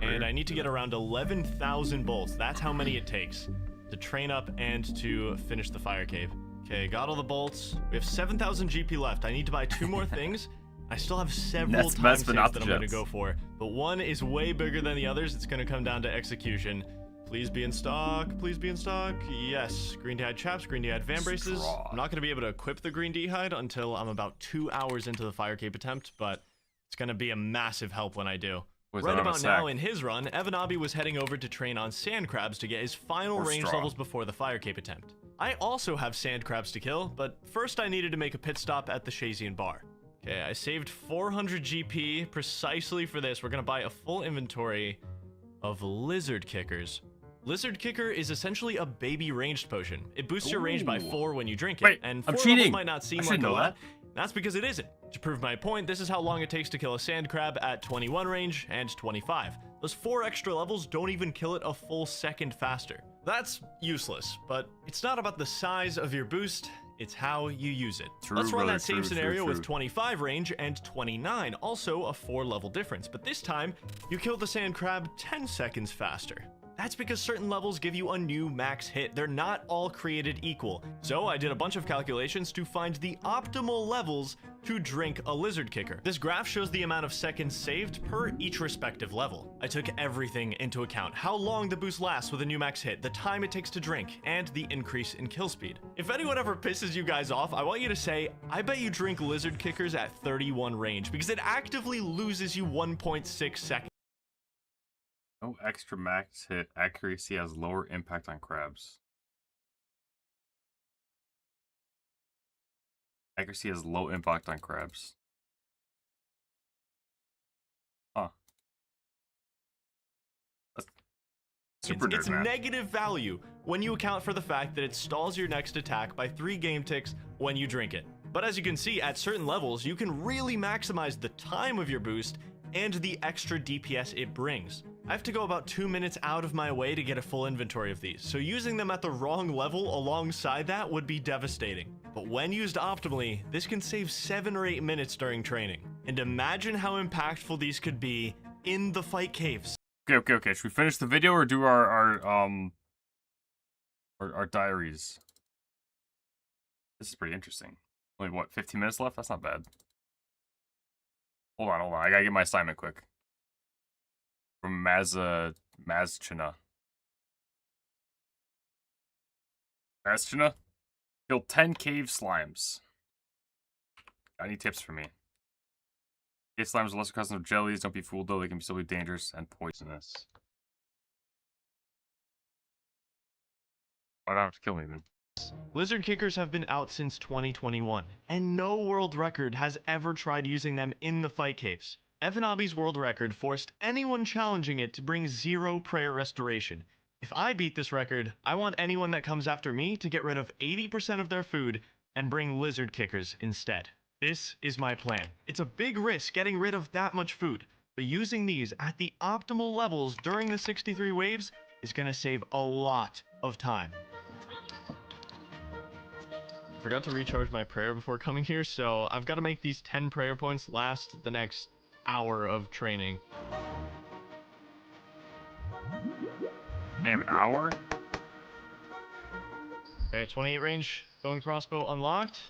and I need to get around 11,000 bolts. That's how many it takes to train up and to finish the fire cave. Okay, got all the bolts. We have 7,000 GP left. I need to buy 2 more things. I still have several That's time best, saves but not that the I'm going to jets. go for, but one is way bigger than the others. It's going to come down to execution. Please be in stock. Please be in stock. Yes. Green D'hide chaps, Green D'hide van braces. Straw. I'm not going to be able to equip the Green D'hide until I'm about 2 hours into the fire cave attempt, but It's going to be a massive help when I do. Wait, Right about now in his run, Evanabi was heading over to train on sand crabs to get his final range levels before the fire cape attempt. I also have sand crabs to kill, but first I needed to make a pit stop at the Shazian bar. Okay, I saved 400 GP precisely for this. We're going to buy a full inventory of lizard kickers. Lizard kicker is essentially a baby ranged potion. It boosts your range by 4 when you drink it. Wait, and I'm 4 cheating. levels might not seem like a lot. That. That's because it isn't. To prove my point, this is how long it takes to kill a sand crab at 21 range and 25. Those 4 extra levels don't even kill it a full second faster. That's useless, but it's not about the size of your boost, it's how you use it. Let's run that same scenario with 25 range and 29, also a 4 level difference, but this time, you kill the sand crab 10 seconds faster. That's because certain levels give you a new max hit. They're not all created equal. So I did a bunch of calculations to find the optimal levels to drink a lizard kicker. This graph shows the amount of seconds saved per each respective level. I took everything into account: how long the boost lasts with a new max hit, the time it takes to drink, and the increase in kill speed. If anyone ever pisses you guys off, I want you to say, I bet you drink lizard kickers at 31 range, because it actively loses you 1.6 seconds. No extra max hit. Accuracy has lower impact on crabs. Accuracy has low impact on crabs. Huh. That's super nerd, It's man. negative value when you account for the fact that it stalls your next attack by 3 game ticks when you drink it. But as you can see, at certain levels, you can really maximize the time of your boost and the extra DPS it brings. I have to go about 2 minutes out of my way to get a full inventory of these, so using them at the wrong level alongside that would be devastating. But when used optimally, this can save 7 or 8 minutes during training. And imagine how impactful these could be in the fight caves. Okay. Should we finish the video or do our diaries? This is pretty interesting. Only what, 15 minutes left? That's not bad. Hold on. I gotta get my assignment quick. From Mazchina. Mazchina? Kill 10 cave slimes. Got any tips for me? Cave slimes are lesser cousin of jellies. Don't be fooled though, they can still be dangerous and poisonous. Why don't have to kill me then? Lizard kickers have been out since 2021, and no world record has ever tried using them in the fight caves. Evanabi's world record forced anyone challenging it to bring 0 prayer restoration. If I beat this record, I want anyone that comes after me to get rid of 80% of their food and bring lizard kickers instead. This is my plan. It's a big risk getting rid of that much food, but using these at the optimal levels during the 63 waves is going to save a lot of time. Forgot to recharge my prayer before coming here, so I've got to make these 10 prayer points last the next hour of training. Damn, an hour? Okay, 28 range, going crossbow unlocked.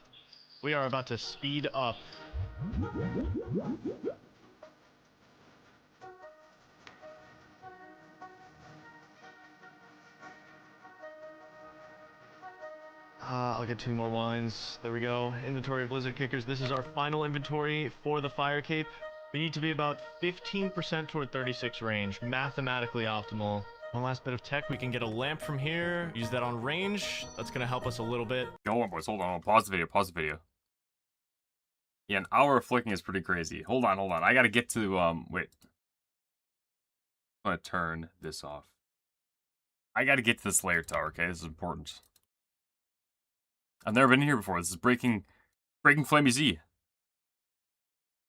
We are about to speed up. I'll get 2 more wines. There we go. Inventory of lizard kickers. This is our final inventory for the fire cape. We need to be about 15% toward 36 range. Mathematically optimal. One last bit of tech. We can get a lamp from here. Use that on range. That's going to help us a little bit. Hold on, boys. Hold on. Pause the video. Yeah, an hour of flicking is pretty crazy. Hold on. I gotta get to, wait. I'm gonna turn this off. I gotta get to the Slayer Tower, okay? This is important. I've never been in here before. This is breaking Flamey Z.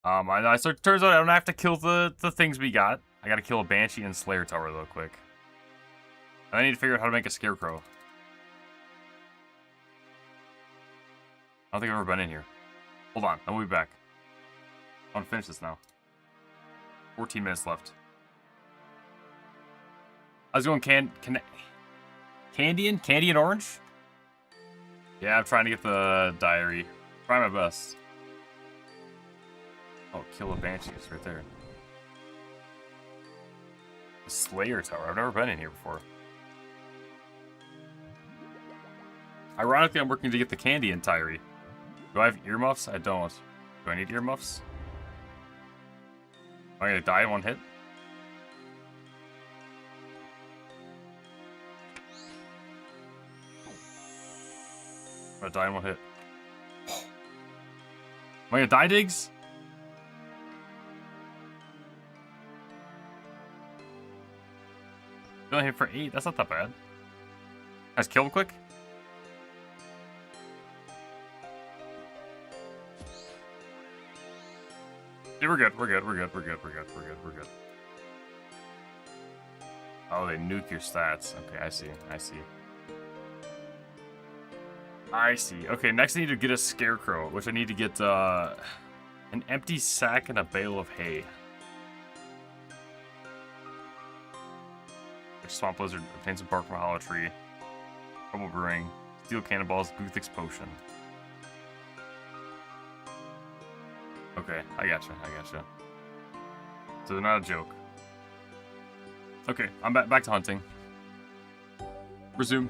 So it turns out I don't have to kill the things we got. I gotta kill a Banshee and Slayer Tower real quick. And I need to figure out how to make a Scarecrow. I don't think I've ever been in here. Hold on, I'll be back. I want to finish this now. 14 minutes left. I was going Candy and Orange? Yeah, I'm trying to get the diary. Try my best. Oh, kill a Banshee is right there. The Slayer Tower. I've never been in here before. Ironically, I'm working to get the Candy and Tyree. Do I have earmuffs? I don't. Do I need earmuffs? I'm gonna die in one hit. I'm gonna die in one hit. Am I gonna die, Diggs? You only hit for 8. That's not that bad. Guys, kill him quick. Yeah, we're good. We're good. We're good. We're good. We're good. We're good. We're good. Oh, they nuke your stats. Okay, I see. I see. I see. Okay, next I need to get a scarecrow, which I need to get an empty sack and a bale of hay. Swamp Lizard, obtain some bark from a hollow tree. Trouble brewing. Steel cannonballs, Guthix potion. Okay, I gotcha. I gotcha. So they're not a joke. Okay, I'm back to hunting. Resume.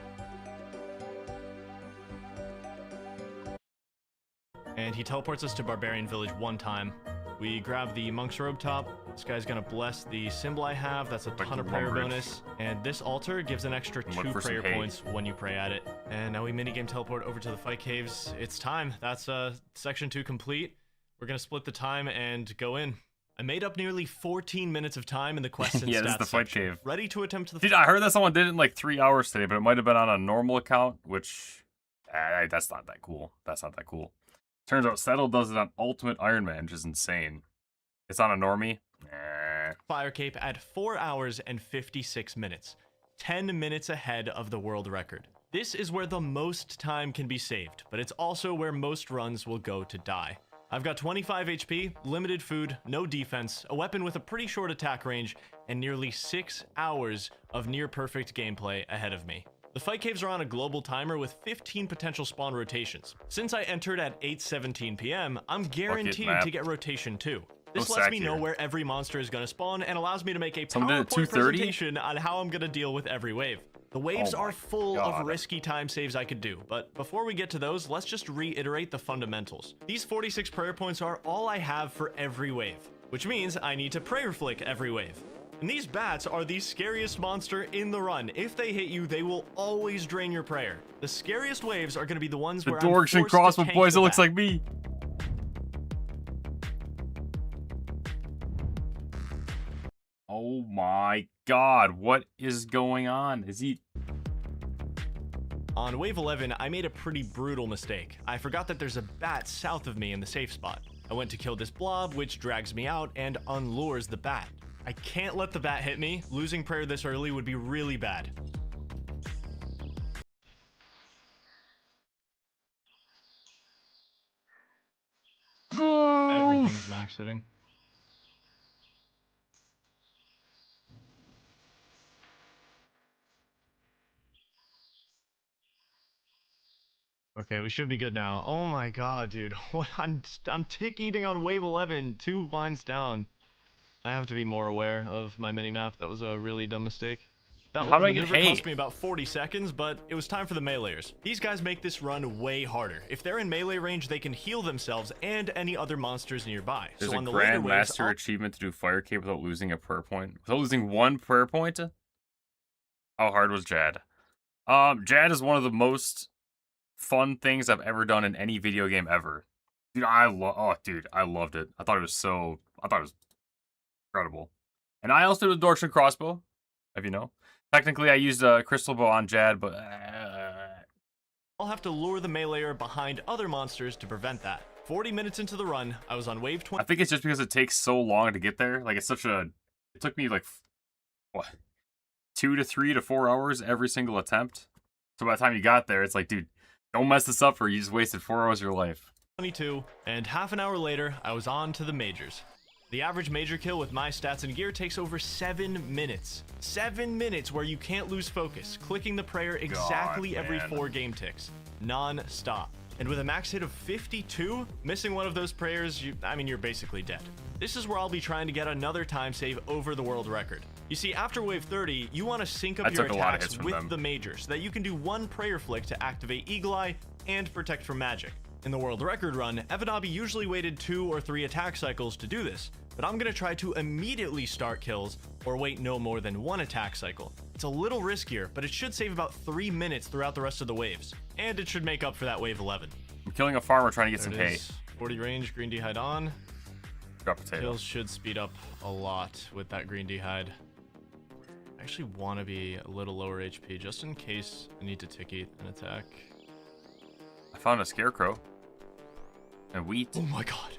And he teleports us to Barbarian Village one time. We grab the Monk's Robe top. This guy's gonna bless the symbol I have. That's a ton of prayer bonus. And this altar gives an extra 2 prayer points when you pray at it. And now we minigame teleport over to the fight caves. It's time. That's section 2 complete. We're gonna split the time and go in. I made up nearly 14 minutes of time in the quest and yeah, stats this is the fight section. cave. Ready to attempt the. Dude, I heard that someone did it in like 3 hours today, but it might have been on a normal account, which that's not that cool. That's not that cool. Turns out Settle does it on Ultimate Iron Man, which is insane. It's on a normie. Fire Cape at 4 hours and 56 minutes. 10 minutes ahead of the world record. This is where the most time can be saved, but it's also where most runs will go to die. I've got 25 HP, limited food, no defense, a weapon with a pretty short attack range, and nearly 6 hours of near-perfect gameplay ahead of me. The fight caves are on a global timer with 15 potential spawn rotations. Since I entered at 8:17 p.m., I'm guaranteed to get rotation 2. This lets me know where every monster is going to spawn and allows me to make a PowerPoint presentation on how I'm going to deal with every wave. The waves are full of risky time saves I could do, but before we get to those, let's just reiterate the fundamentals. These 46 prayer points are all I have for every wave, which means I need to prayer flick every wave. And these bats are the scariest monster in the run. If they hit you, they will always drain your prayer. The scariest waves are going to be the ones where I'm forced to tank the bat. The Dorks and Crossbow boys, it looks like me. Oh my god, what is going on? Is he... On wave 11, I made a pretty brutal mistake. I forgot that there's a bat south of me in the safe spot. I went to kill this blob, which drags me out and unlures the bat. I can't let the bat hit me. Losing prayer this early would be really bad. Everything's max hitting. Okay, we should be good now. Oh my god, dude. What? I'm tick eating on wave 11, 2 lines down. I have to be more aware of my minimap. That was a really dumb mistake. That maneuver cost me about 40 seconds, but it was time for the meleeers. These guys make this run way harder. If they're in melee range, they can heal themselves and any other monsters nearby. There's so a Grandmaster achievement to do Fire Cape without losing a prayer point. Without losing 1 prayer point? How hard was Jad? Jad is one of the most fun things I've ever done in any video game ever. Dude, I loved it. I thought it was incredible. And I also did a Dorks and Crossbow, if you know. Technically, I used a Crystal Bow on Jad, but... I'll have to lure the meleeer behind other monsters to prevent that. 40 minutes into the run, I was on wave 20. I think it's just because it takes so long to get there. Like, it's such a... It took me, like, what? 2 to 3 to 4 hours every single attempt. So by the time you got there, it's like, dude, don't mess this up or you just wasted 4 hours of your life. 22, and half an hour later, I was on to the majors. The average major kill with my stats and gear takes over 7 minutes. 7 minutes where you can't lose focus, clicking the prayer exactly every 4 game ticks, non-stop. And with a max hit of 52, missing one of those prayers, you're basically dead. This is where I'll be trying to get another time save over the world record. You see, after wave 30, you want to sync up your attacks with the major so that you can do 1 prayer flick to activate Eagle Eye and protect from magic. In the world record run, Evanabi usually waited 2 or 3 attack cycles to do this, but I'm gonna try to immediately start kills or wait no more than 1 attack cycle. It's a little riskier, but it should save about 3 minutes throughout the rest of the waves, and it should make up for that wave 11. I'm killing a farmer trying to get some hay. 40 range, green d'hide on. Drop potato. Kills should speed up a lot with that green d'hide. I actually want to be a little lower HP just in case I need to ticky an attack. I found a scarecrow. And wheat. Oh my god.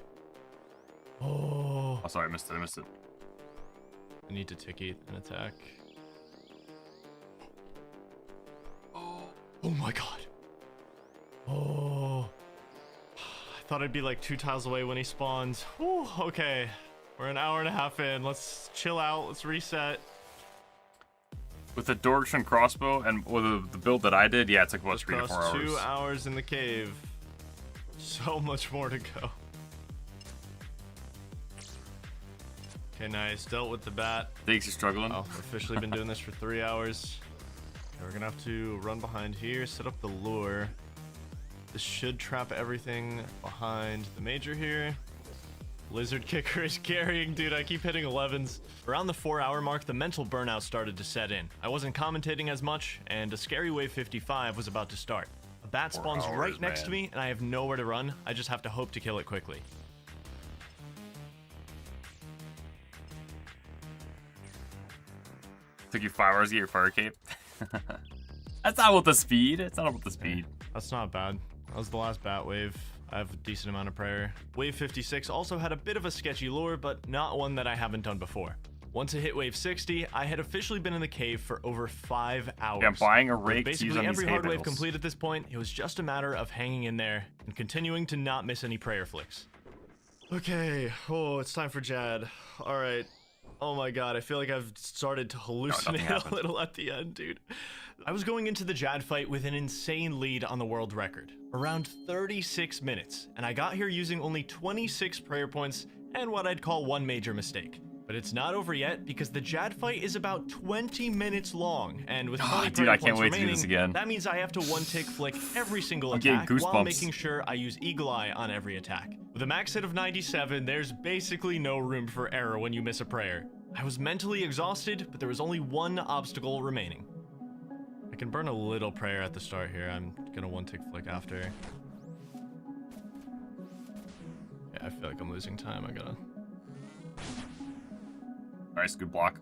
Oh. Oh, sorry, I missed it. I need to ticky an attack. Oh my god. Oh. I thought I'd be like 2 tiles away when he spawns. Whew, okay. We're an hour and a half in. Let's chill out. Let's reset. With the Dorkshan crossbow and with the build that I did, yeah, it took about 3 to 4 hours. 2 hours in the cave. So much more to go. Okay, nice. Dealt with the bat. Thanks, you're struggling. Oh, I've officially been doing this for 3 hours. Okay, we're gonna have to run behind here, set up the lure. This should trap everything behind the major here. Lizard kicker is carrying, dude. I keep hitting 11s. Around the 4-hour mark, the mental burnout started to set in. I wasn't commentating as much, and a scary wave 55 was about to start. A bat spawns right next to me, and I have nowhere to run. I just have to hope to kill it quickly. Took you 5 hours to get your fire cape. That's not about the speed. It's not about the speed. That's not bad. That was the last bat wave. I have a decent amount of prayer. Wave 56 also had a bit of a sketchy lure, but not one that I haven't done before. Once it hit wave 60, I had officially been in the cave for over 5 hours. Yeah, I'm buying a rake. Basically every hard wave complete at this point. It was just a matter of hanging in there and continuing to not miss any prayer flicks. Okay, oh, it's time for Jad. All right. Oh my god, I feel like I've started to hallucinate a little at the end, dude. I was going into the Jad fight with an insane lead on the world record, around 36 minutes, and I got here using only 26 prayer points and what I'd call 1 major mistake. But it's not over yet because the Jad fight is about 20 minutes long, and with 20 dude, I can't wait to do this again. That means I have to 1-tick flick every single attack while making sure I use Eagle Eye on every attack. With a max hit of 97, there's basically no room for error when you miss a prayer. I was mentally exhausted, but there was only 1 obstacle remaining. I can burn a little prayer at the start here. I'm gonna 1-tick flick after. Yeah, I feel like I'm losing time. I gotta... Nice, good block.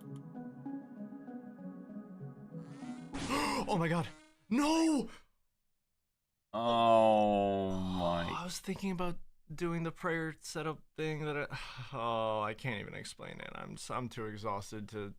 Oh my god. No! Oh my. I was thinking about doing the prayer setup thing that I can't even explain it. I'm too exhausted to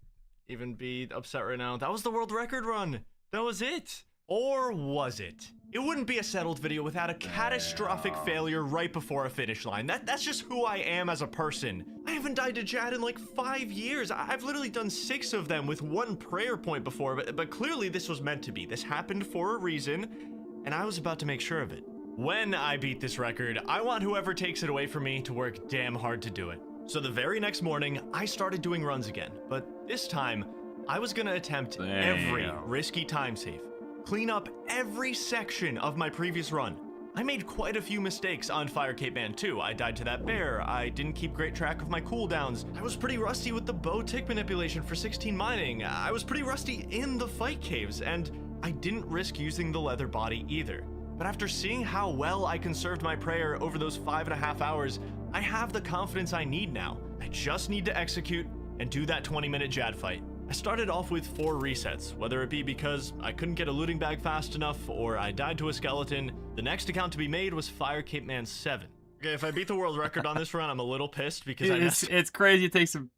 even be upset right now. That was the world record run. That was it. Or was it? It wouldn't be a settled video without a catastrophic failure right before a finish line. That's just who I am as a person. I haven't died to Jad in like 5 years. I've literally done 6 of them with 1 prayer point before, but clearly this was meant to be. This happened for a reason, and I was about to make sure of it. When I beat this record, I want whoever takes it away from me to work damn hard to do it. So the very next morning, I started doing runs again, but this time, I was gonna attempt every risky time save. Clean up every section of my previous run. I made quite a few mistakes on Fire Cape Man 2. I died to that bear, I didn't keep great track of my cooldowns, I was pretty rusty with the bow tick manipulation for 16 mining, I was pretty rusty in the fight caves, and I didn't risk using the leather body either. But after seeing how well I conserved my prayer over those 5.5 hours, I have the confidence I need now. I just need to execute and do that 20-minute Jad fight. I started off with 4 resets, whether it be because I couldn't get a looting bag fast enough or I died to a skeleton. The next account to be made was Fire Cape Man 7. Okay, if I beat the world record on this run, I'm a little pissed because it's crazy. It takes him.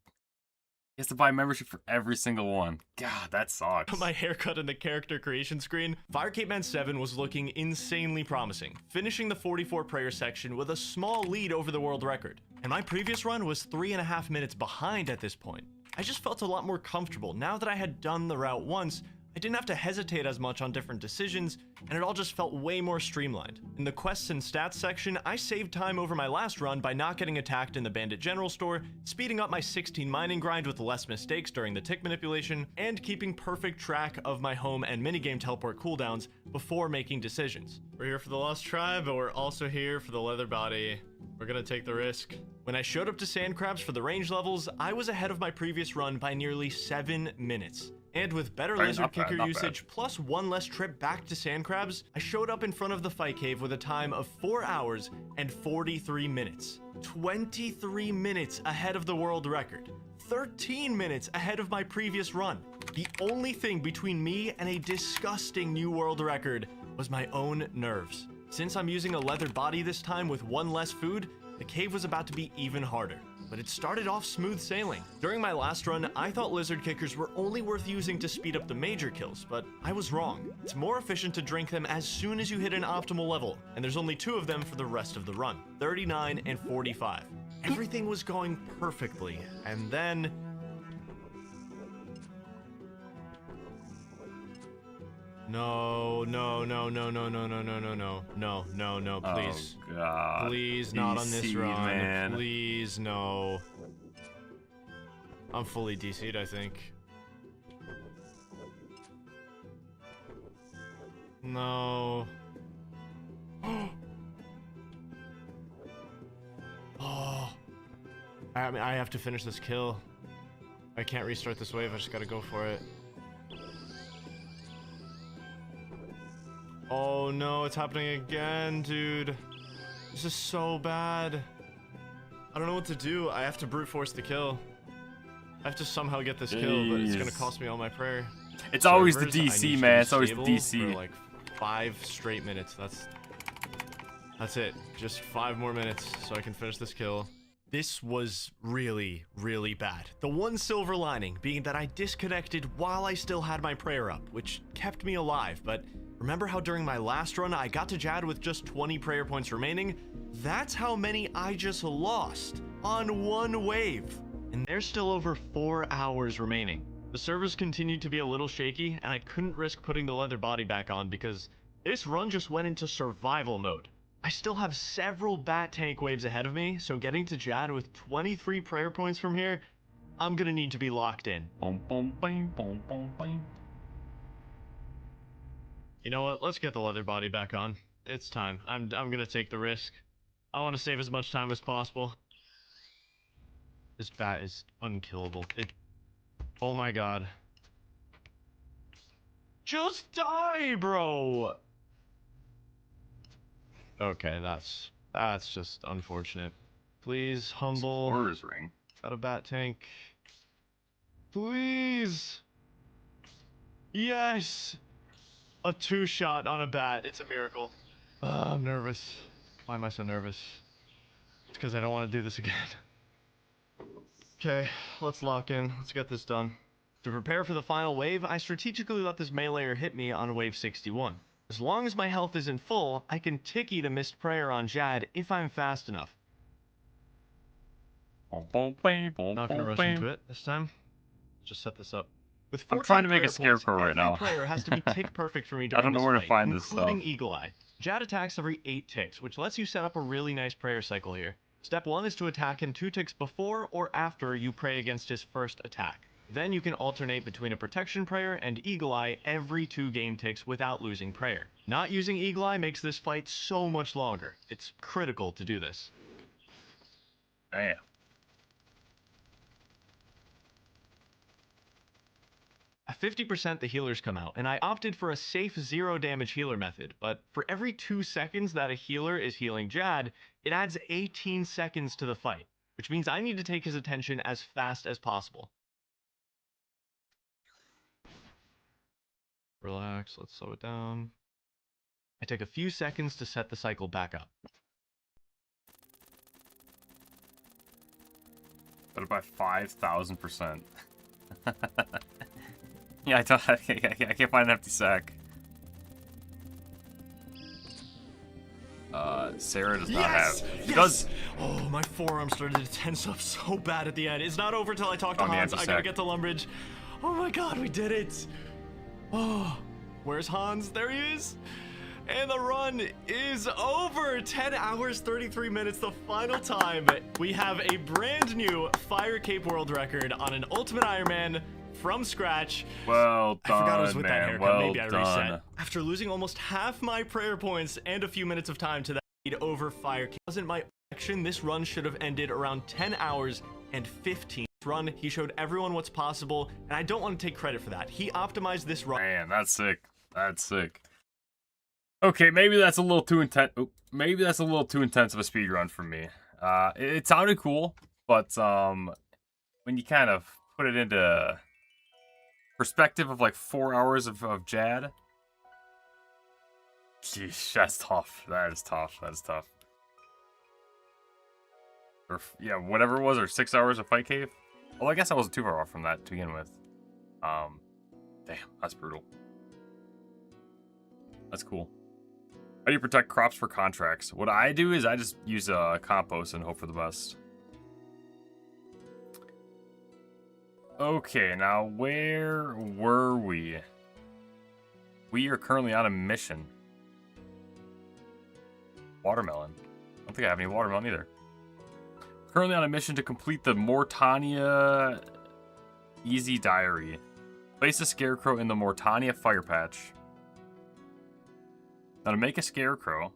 He has to buy membership for every single one. God, that sucks. My haircut in the character creation screen. Fire Cape Man 7 was looking insanely promising, finishing the 44 prayer section with a small lead over the world record. And my previous run was 3.5 minutes behind at this point. I just felt a lot more comfortable. Now that I had done the route once, I didn't have to hesitate as much on different decisions, and it all just felt way more streamlined. In the quests and stats section, I saved time over my last run by not getting attacked in the Bandit General Store, speeding up my 16 mining grind with less mistakes during the tick manipulation, and keeping perfect track of my home and minigame teleport cooldowns before making decisions. We're here for the Lost Tribe, but we're also here for the leather body. We're gonna take the risk. When I showed up to Sand Crabs for the range levels, I was ahead of my previous run by nearly 7 minutes. And with better lizard kicker usage plus one less trip back to Sand Crabs, I showed up in front of the fight cave with a time of 4 hours and 43 minutes. 23 minutes ahead of the world record. 13 minutes ahead of my previous run. The only thing between me and a disgusting new world record was my own nerves. Since I'm using a leather body this time with one less food, the cave was about to be even harder. But it started off smooth sailing. During my last run, I thought lizard kickers were only worth using to speed up the major kills, but I was wrong. It's more efficient to drink them as soon as you hit an optimal level, and there's only 2 of them for the rest of the run, 39 and 45. Everything was going perfectly, and then... No, please. Oh, God. Please, not on this DC, run. man. Please, no. I'm fully DC'd, I think. No. Oh. I mean, I have to finish this kill. I can't restart this wave, I just gotta go for it. Oh no, it's happening again, dude. This is so bad. I don't know what to do. I have to brute force the kill. I have to somehow get this kill, but it's gonna cost me all my prayer. It's always the Servers, DC, man. It's always the stable DC. For like 5 straight minutes. That's it. Just 5 more minutes so I can finish this kill. This was really, really bad. The one silver lining being that I disconnected while I still had my prayer up, which kept me alive, but remember how during my last run I got to Jad with just 20 prayer points remaining? That's how many I just lost on one wave. And there's still over 4 hours remaining. The servers continued to be a little shaky, and I couldn't risk putting the leather body back on because this run just went into survival mode. I still have several bat tank waves ahead of me, so getting to Jad with 23 prayer points from here, I'm gonna need to be locked in. You know what? Let's get the leather body back on. It's time. I'm gonna take the risk. I want to save as much time as possible. This bat is unkillable. Oh my god. Just die, bro! Okay, that's just unfortunate. Please, humble. Orders ring. Got a bat tank. Please! Yes! A 2-shot on a bat. It's a miracle. I'm nervous. Why am I so nervous? It's because I don't want to do this again. Okay, let's lock in. Let's get this done. To prepare for the final wave, I strategically let this meleeer hit me on wave 61. As long as my health isn't full, I can ticky to missed prayer on Jad if I'm fast enough. Not gonna rush into it this time. Just set this up. With I'm trying to make a prayer points, scarecrow right now. every prayer has to be tick perfect for me I during don't know this where to fight, find this including stuff. Eagle Eye. Jad attacks every 8 ticks, which lets you set up a really nice prayer cycle here. Step 1 is to attack him 2 ticks before or after you pray against his first attack. Then you can alternate between a protection prayer and Eagle Eye every 2 game ticks without losing prayer. Not using Eagle Eye makes this fight so much longer. It's critical to do this. Damn. At 50% the healers come out, and I opted for a safe 0 damage healer method, but for every 2 seconds that a healer is healing Jad, it adds 18 seconds to the fight, which means I need to take his attention as fast as possible. Relax, let's slow it down. I take a few seconds to set the cycle back up. Better by 5,000%. Yeah, I can't find an empty sack. Sarah does not have. It does. Oh, my forearm started to tense up so bad at the end. It's not over till I talk to On the Hans. empty I gotta sack. get to Lumbridge. Oh my god, we did it! Oh, where's Hans? There he is. And the run is over. 10 hours, 33 minutes, the final time. We have a brand new Fire Cape world record on an Ultimate Ironman from scratch. Well done, I forgot it was with man. that haircut. Well Maybe I done. reset. After losing almost half my prayer points and a few minutes of time to that lead over Fire Cape. Wasn't my action. This run should have ended around 10 hours and 15. Run, he showed everyone what's possible, and I don't want to take credit for that. He optimized this run. Man, that's sick. That's sick. Okay, maybe that's a little too intense. Maybe that's a little too intense of a speed run for me. It sounded cool, but when you kind of put it into perspective of like 4 hours of Jad, jeez, that's tough. That is tough. That is tough. Or yeah, whatever it was, or 6 hours of Fight Cave. Well, I guess I wasn't too far off from that to begin with. Damn, that's brutal. That's cool. How do you protect crops for contracts? What I do is I just use compost and hope for the best. Okay, now where were we? We are currently on a mission. Watermelon. I don't think I have any watermelon either. Currently on a mission to complete the Moritanya Easy Diary. Place a scarecrow in the Moritanya fire patch. Now to make a scarecrow,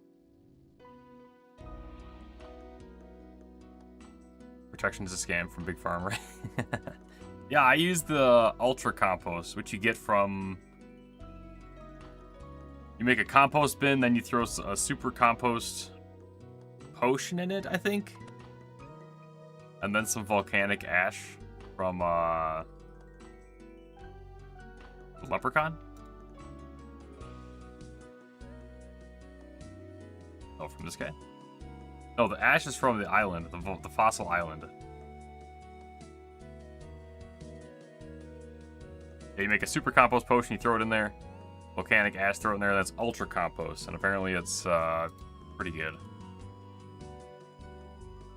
protection is a scam from Big Farm, right? Yeah, I use the Ultra Compost, which you get from... You make a compost bin, then you throw a Super Compost potion in it, I think? And then some volcanic ash from, the Leprechaun? Oh, from this guy? No, the ash is from the island, the fossil island. Yeah, you make a super compost potion, you throw it in there. Volcanic ash, throw it in there, that's ultra compost. And apparently it's pretty good.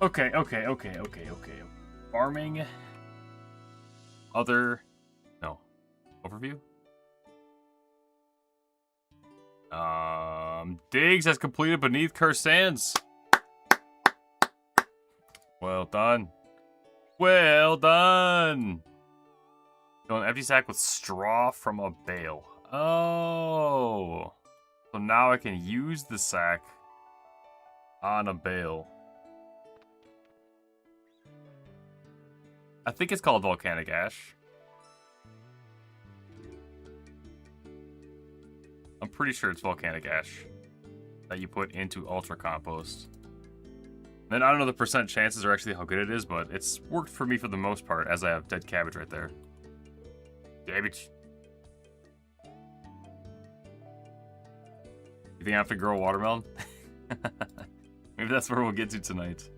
Okay. Farming. Other. No. Overview? Diggs has completed beneath Cursed Sands. Well done. Well done. Fill an empty sack with straw from a bale. Oh. So now I can use the sack on a bale. I think it's called volcanic ash. I'm pretty sure it's volcanic ash that you put into ultra compost. And I don't know the percent chances or actually how good it is, but it's worked for me for the most part, as I have dead cabbage right there. Cabbage. You think I have to grow a watermelon? Maybe that's where we'll get to tonight.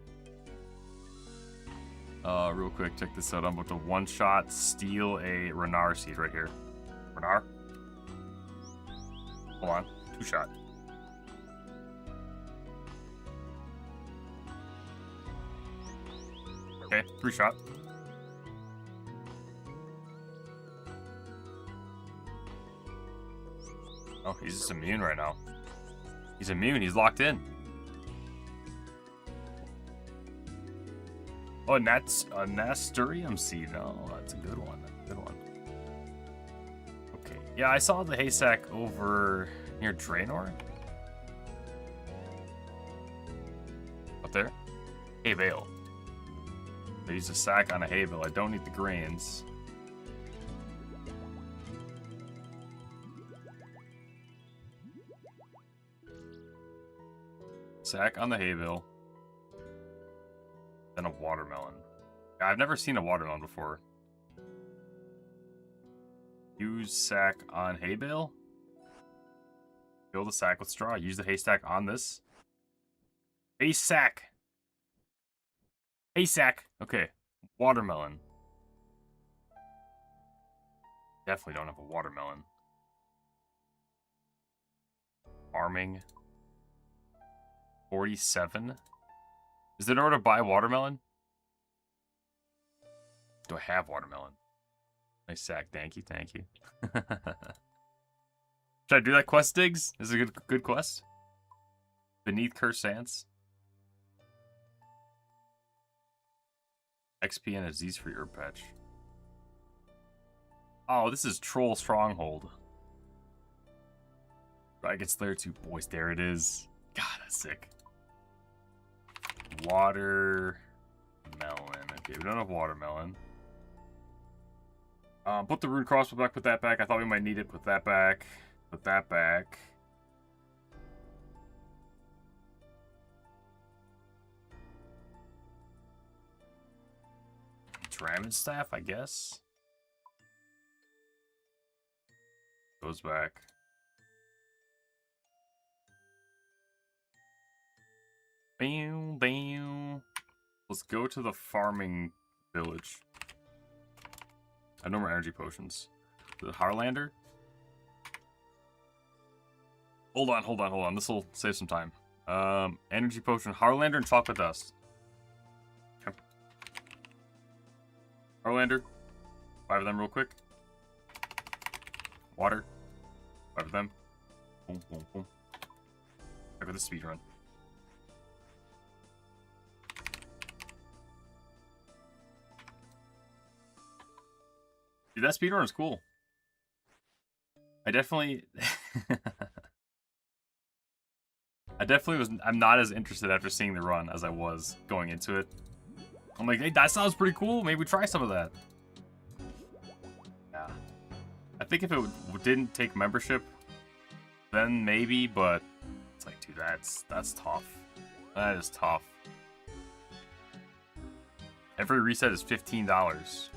Real quick, check this out. I'm about to one-shot steal a Renar seed right here. Renar? Hold on. Two-shot. Okay, three-shot. Oh, he's just immune right now. He's immune. He's locked in. Oh, that's a nasturtium seed. Oh, that's a good one. Good one. Okay. Yeah, I saw the haystack over near Draenor. Up there. Hay bale. I use a sack on a hay bale. I don't need the grains. Sack on the hay bale. Then a watermelon. I've never seen a watermelon before. Use sack on hay bale. Fill the sack with straw. Use the haystack on this. Hay sack. Hay sack. Okay. Watermelon. Definitely don't have a watermelon. Farming. 47. Is there nowhere to buy watermelon? Do I have watermelon? Nice sack, thank you. Should I do that quest, Diggs? Is it a good quest? Beneath Cursed Sands. XP and a Z's for your patch. Oh, this is Troll Stronghold. Dragon Slayer 2. Boys, there it is. God, that's sick. Watermelon. Okay, we don't have watermelon. Put the rune crossbow back, put that back. I thought we might need it. Put that back. Put that back. Dragon staff, I guess. Goes back. Bam, bam. Let's go to the farming village. I have no more energy potions. The Harlander? Hold on. This will save some time. Energy potion, Harlander, and chocolate dust. Okay. Harlander. 5 of them real quick. Water. 5 of them. Boom, boom, boom. I got the speed run. Dude, that speedrun is cool. I definitely... I'm not as interested after seeing the run as I was going into it. I'm like, hey, that sounds pretty cool. Maybe we try some of that. Yeah. I think if it didn't take membership, then maybe, but it's like, dude, that's tough. That is tough. Every reset is $15.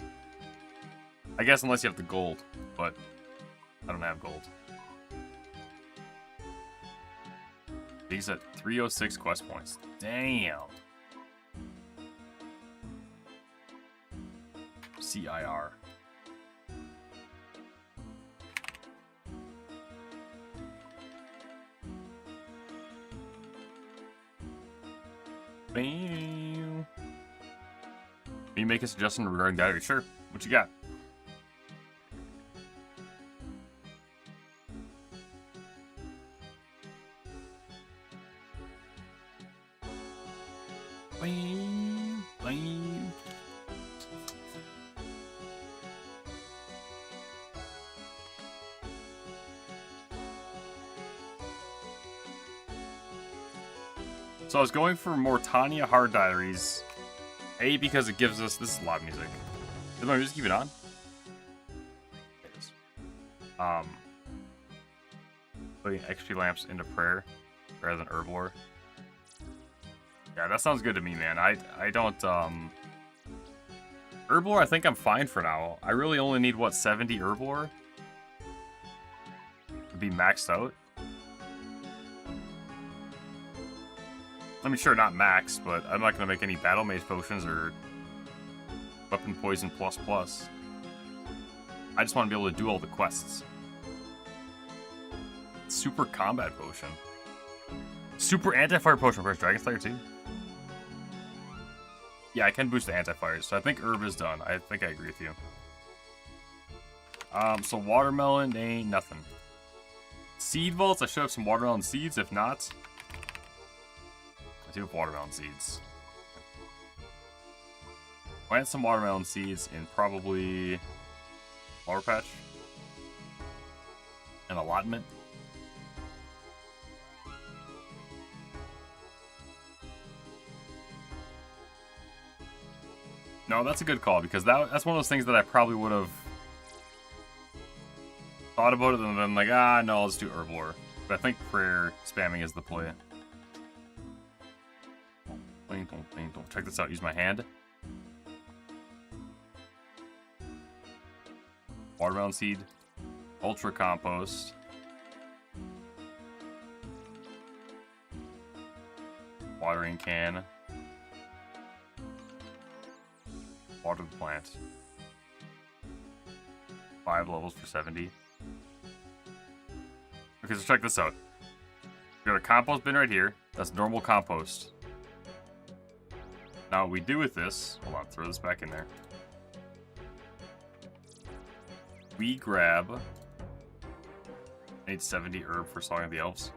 I guess unless you have the gold, but I don't have gold. These at 306 quest points. Damn. CIR. Bam. Can you make a suggestion regarding that? Sure. What you got? Bam. Bam. So I was going for Moritanya Hard Diaries. A, because it gives us... This is loud music. Did my music keep it on? It is. Putting XP lamps into prayer rather than herblore. Yeah, that sounds good to me, man. I don't... Herblore, I think I'm fine for now. I really only need, what, 70 herblore? To be maxed out? I mean, sure, not max, but I'm not going to make any battle mage potions or weapon poison plus plus. I just want to be able to do all the quests. Super combat potion. Super anti-fire potion for Dragon Slayer 2. Yeah, I can boost the anti-fires, so I think herb is done. I think I agree with you. So watermelon ain't nothing. Seed vaults, I should have some watermelon seeds. If not, I do have watermelon seeds. Plant some watermelon seeds in probably flower patch. An allotment. No, that's a good call, because that's one of those things that I probably would have thought about it and then like, no, let's do herblore. But I think prayer spamming is the play. Check this out, use my hand. Watermelon seed. Ultra compost. Watering can. Water the plant. 5 levels for 70. Okay, so check this out. We got a compost bin right here. That's normal compost. Now what we do with this, hold on, throw this back in there. We grab I need 70 herb for Song of the Elves.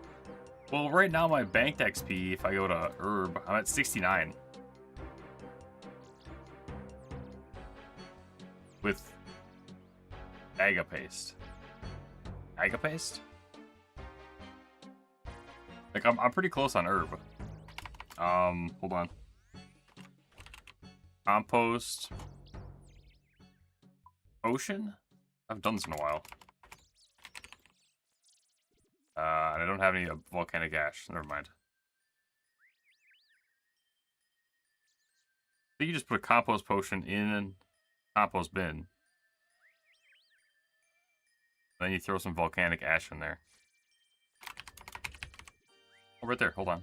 Well, right now my banked XP, if I go to herb, I'm at 69. With Agapaste. Agapaste? Like, I'm pretty close on herb. Hold on. Compost. Potion? I haven't done this in a while. And I don't have any volcanic ash. Never mind. I think you just put a compost potion in a compost bin. Then you throw some volcanic ash in there. Oh, right there. Hold on.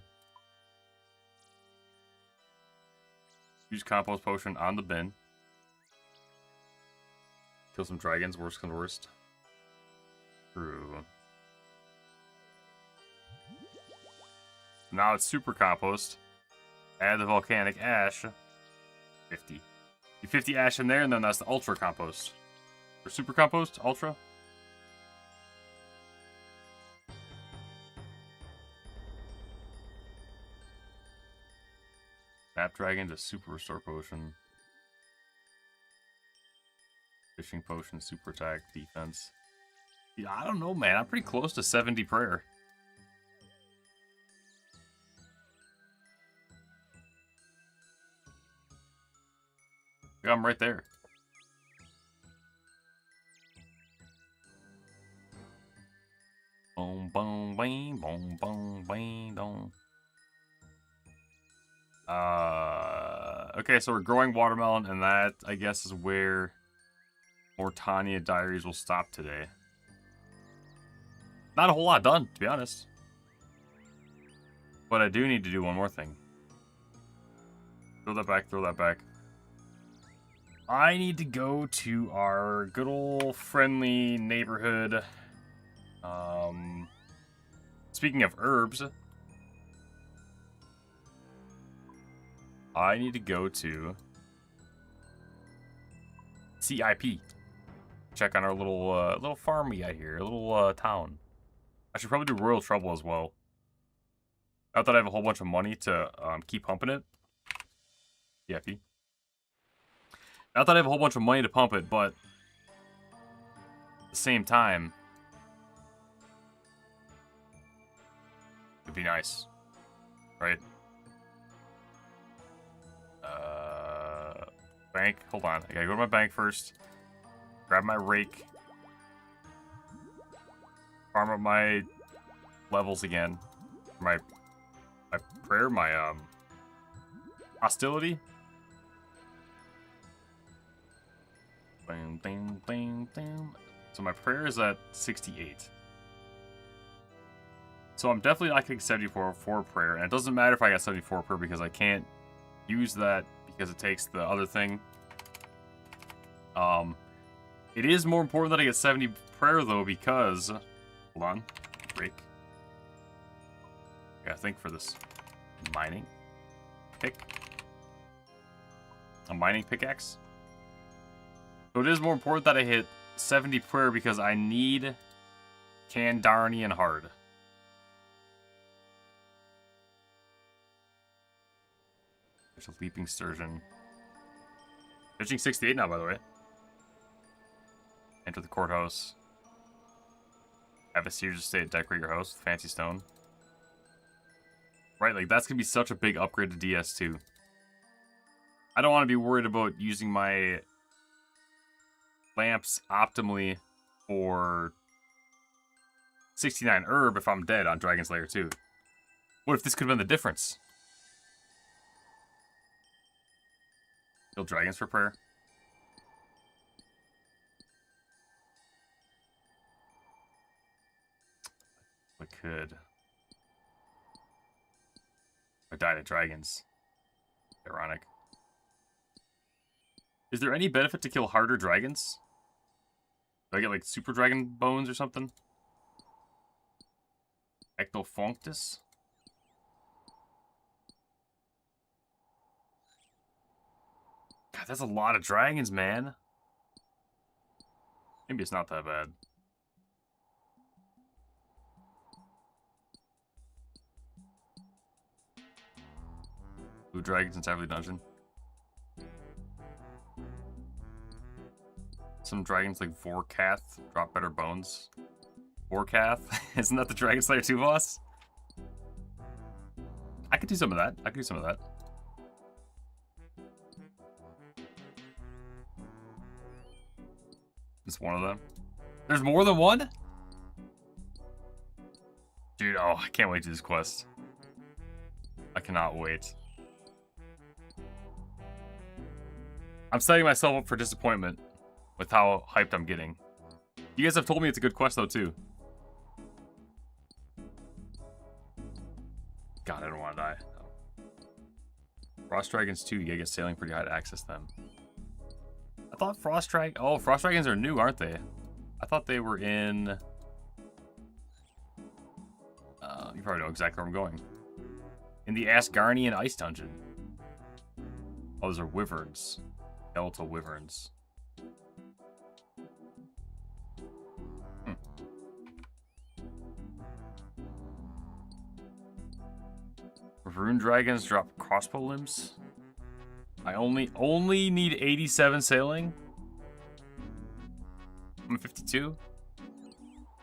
Use compost potion on the bin. Kill some dragons, worst comes worst. True. Now it's super compost. Add the volcanic ash. 50. You 50 ash in there, and then that's the ultra compost. Or super compost? Ultra? Snapdragon to super restore potion. Fishing potion, super attack, defense. Yeah, I don't know, man. I'm pretty close to 70 prayer. I'm right there. Boom, boom, bang, boom, boom, bang, dong. Okay, so we're growing watermelon, and that, I guess, is where Moritanya Diaries will stop today. Not a whole lot done, to be honest. But I do need to do one more thing. Throw that back, throw that back. I need to go to our good old friendly neighborhood. Speaking of herbs, I need to go to CIP. Check on our little farm we got here, a little town. I should probably do Royal Trouble as well. Not that I have a whole bunch of money to keep pumping it. CIP. Not that I have a whole bunch of money to pump it, but at the same time, it'd be nice, right? Bank. Hold on. I gotta go to my bank first. Grab my rake. Farm up my levels again. My prayer, my hostility. Bang, bang, bang, bang. So my prayer is at 68. So I'm definitely not getting 74 for prayer, and it doesn't matter if I got 74 prayer because I can't use that because it takes the other thing. It is more important that I get 70 prayer though because, hold on, break. I gotta think for this mining pick. A mining pickaxe. So it is more important that I hit 70 prayer because I need Candarnian hard. There's a leaping sturgeon. Pitching 68 now, by the way. Enter the courthouse. Have a siege estate, decorate your house with fancy stone. Right, like that's gonna be such a big upgrade to DS2. I don't want to be worried about using my lamps optimally for 69 herb if I'm dead on Dragon's Lair 2. What if this could have been the difference? Kill dragons for prayer. I could. I died of dragons. Ironic. Is there any benefit to kill harder dragons? Do I get like super dragon bones or something? Ectofunctus? God, that's a lot of dragons, man. Maybe it's not that bad. Blue dragons in Savely Dungeon. Some dragons like Vorkath drop better bones. Vorkath? Isn't that the Dragon Slayer 2 boss? I could do some of that. I could do some of that. Just one of them. There's more than one? Dude, oh, I can't wait to do this quest. I cannot wait. I'm setting myself up for disappointment with how hyped I'm getting. You guys have told me it's a good quest though too. God, I don't want to die. Frost Dragons 2, you gotta get sailing pretty high to access them. I thought Frost Dragons are new, aren't they? I thought they were in... you probably know exactly where I'm going. In the Asgarnian Ice Dungeon. Oh, those are wyverns. Skeletal wyverns. Rune Dragons drop crossbow limbs. I only need 87 sailing. I'm at 52.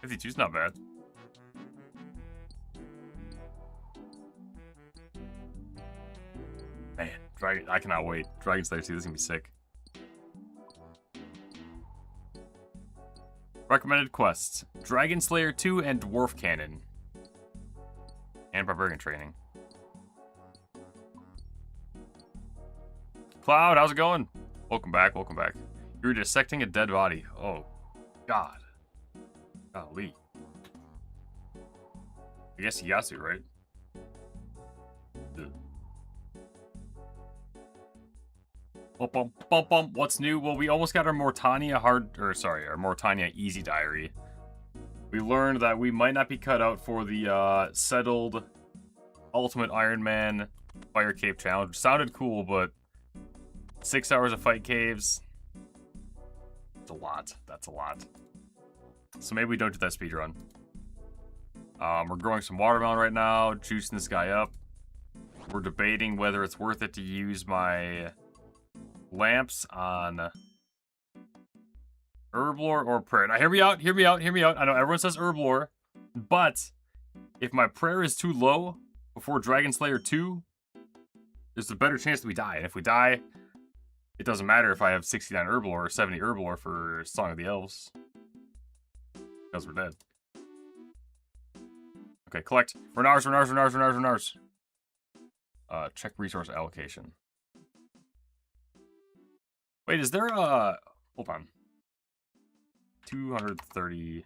52's not bad. Man, Dragon, I cannot wait. Dragon Slayer 2, this is gonna be sick. Recommended quests: Dragon Slayer 2 and Dwarf Cannon. And Barbarian Training. Cloud, how's it going? Welcome back, welcome back. You're dissecting a dead body. Oh, God. Golly. I guess Yasu, right? Ugh. Bum, bum, bum, bum. What's new? Well, we almost got our Moritanya our Moritanya easy diary. We learned that we might not be cut out for the settled Ultimate Iron Man Fire Cave Challenge. Sounded cool, but 6 hours of fight caves. That's a lot. That's a lot. So maybe we don't do that speedrun. We're growing some watermelon right now, juicing this guy up. We're debating whether it's worth it to use my lamps on Herblore or prayer. Now hear me out, hear me out, hear me out. I know everyone says Herblore, but if my prayer is too low before Dragon Slayer 2, there's a better chance that we die. And if we die, it doesn't matter if I have 69 Herblore or 70 Herblore for Song of the Elves. Because we're dead. Okay, collect. Renars. Check resource allocation. Wait, is there a... Hold on. 230...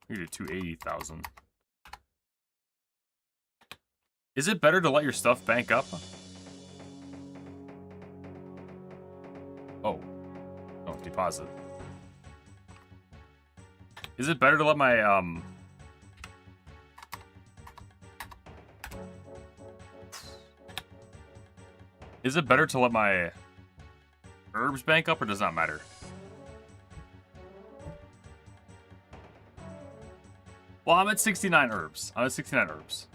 We did 280,000. Is it better to let your stuff bank up? Oh. Oh, deposit. Is it better to let my, Is it better to let my herbs bank up, or does not matter? Well, I'm at 69 herbs. I'm at 69 herbs.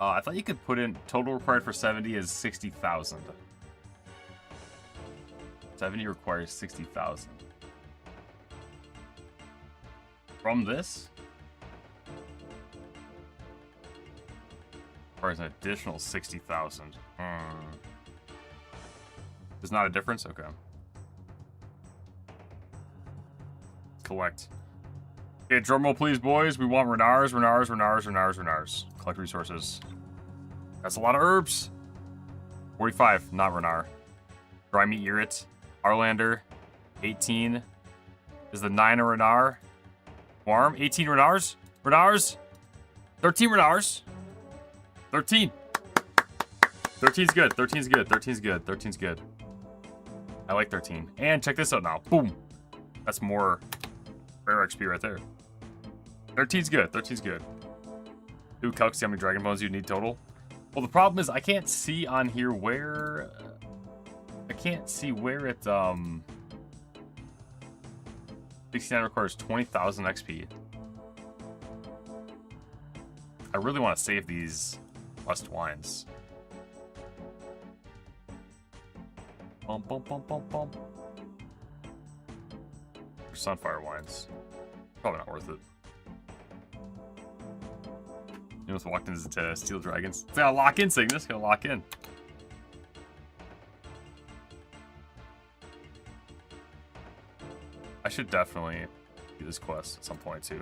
I thought you could put in total required for 70 is 60,000. 70 requires 60,000. From this? Requires an additional 60,000. There's not a difference? Okay. Collect. Okay, drumroll please, boys. We want Renars. Collect resources. That's a lot of herbs. 45, not Renar. Dry meat Urit. Arlander. 18. Is the 9 a Renar? Warm. 18 Renars. 13 Renars. 13. 13's good. 13's good. I like 13. And check this out now. Boom. That's more rare XP right there. 13's good. 2 calcs, how many dragon bones you need total? Well, the problem is I can't see on here where... I can't see where it, 69 requires 20,000 XP. I really want to save these West Wines. Bum, bum, bum, bum, bum. Sunfire Wines. Probably not worth it. You almost walked into Steel Dragons. It's gotta lock in, Cygnus. Gotta lock in. I should definitely do this quest at some point, too.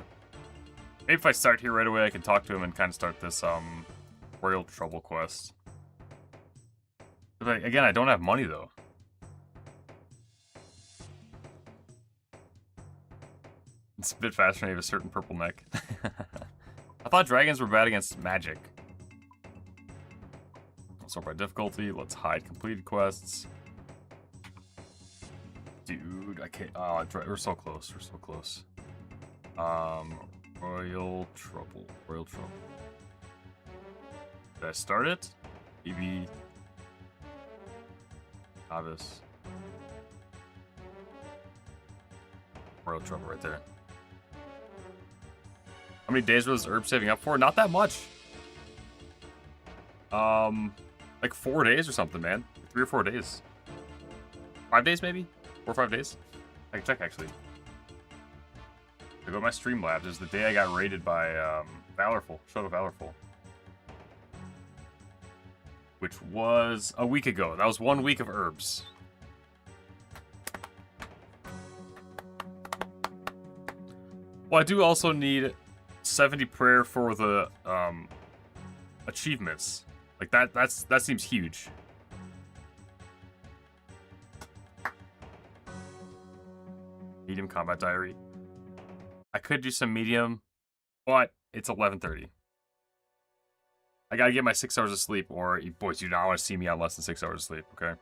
Maybe if I start here right away, I can talk to him and kind of start this, Royal Trouble quest. But again, I don't have money, though. It's a bit faster when you have a certain purple neck. I thought dragons were bad against magic. Sort by difficulty. Let's hide completed quests. Dude, I can't. Oh, we're so close. We're so close. Royal Trouble. Royal Trouble. Did I start it? Maybe. Novice. Royal Trouble right there. How many days was herb saving up for? Not that much. Like 4 days or something, man. 3 or 4 days. 5 days, maybe? 4 or 5 days? I can check, actually. I go to my Streamlabs. It was the day I got raided by, Valorful. Shadow Valorful. Which was a week ago. That was 1 week of herbs. Well, I do also need 70 prayer for the achievements. Like that seems huge. Medium combat diary. I could do some medium, but it's 11:30. I gotta get my 6 hours of sleep, or you boys, you do not want to see me on less than 6 hours of sleep, okay?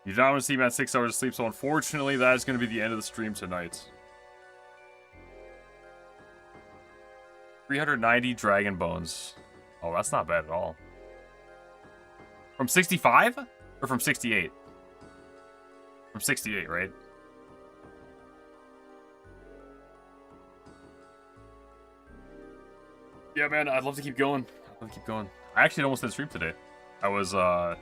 You do not want to see me on 6 hours of sleep, so unfortunately that is going to be the end of the stream tonight. 390 dragon bones. Oh, that's not bad at all. From 65? Or from 68? From 68, right? Yeah, man, I'd love to keep going. I'd love to keep going. I actually almost did stream today. I was, I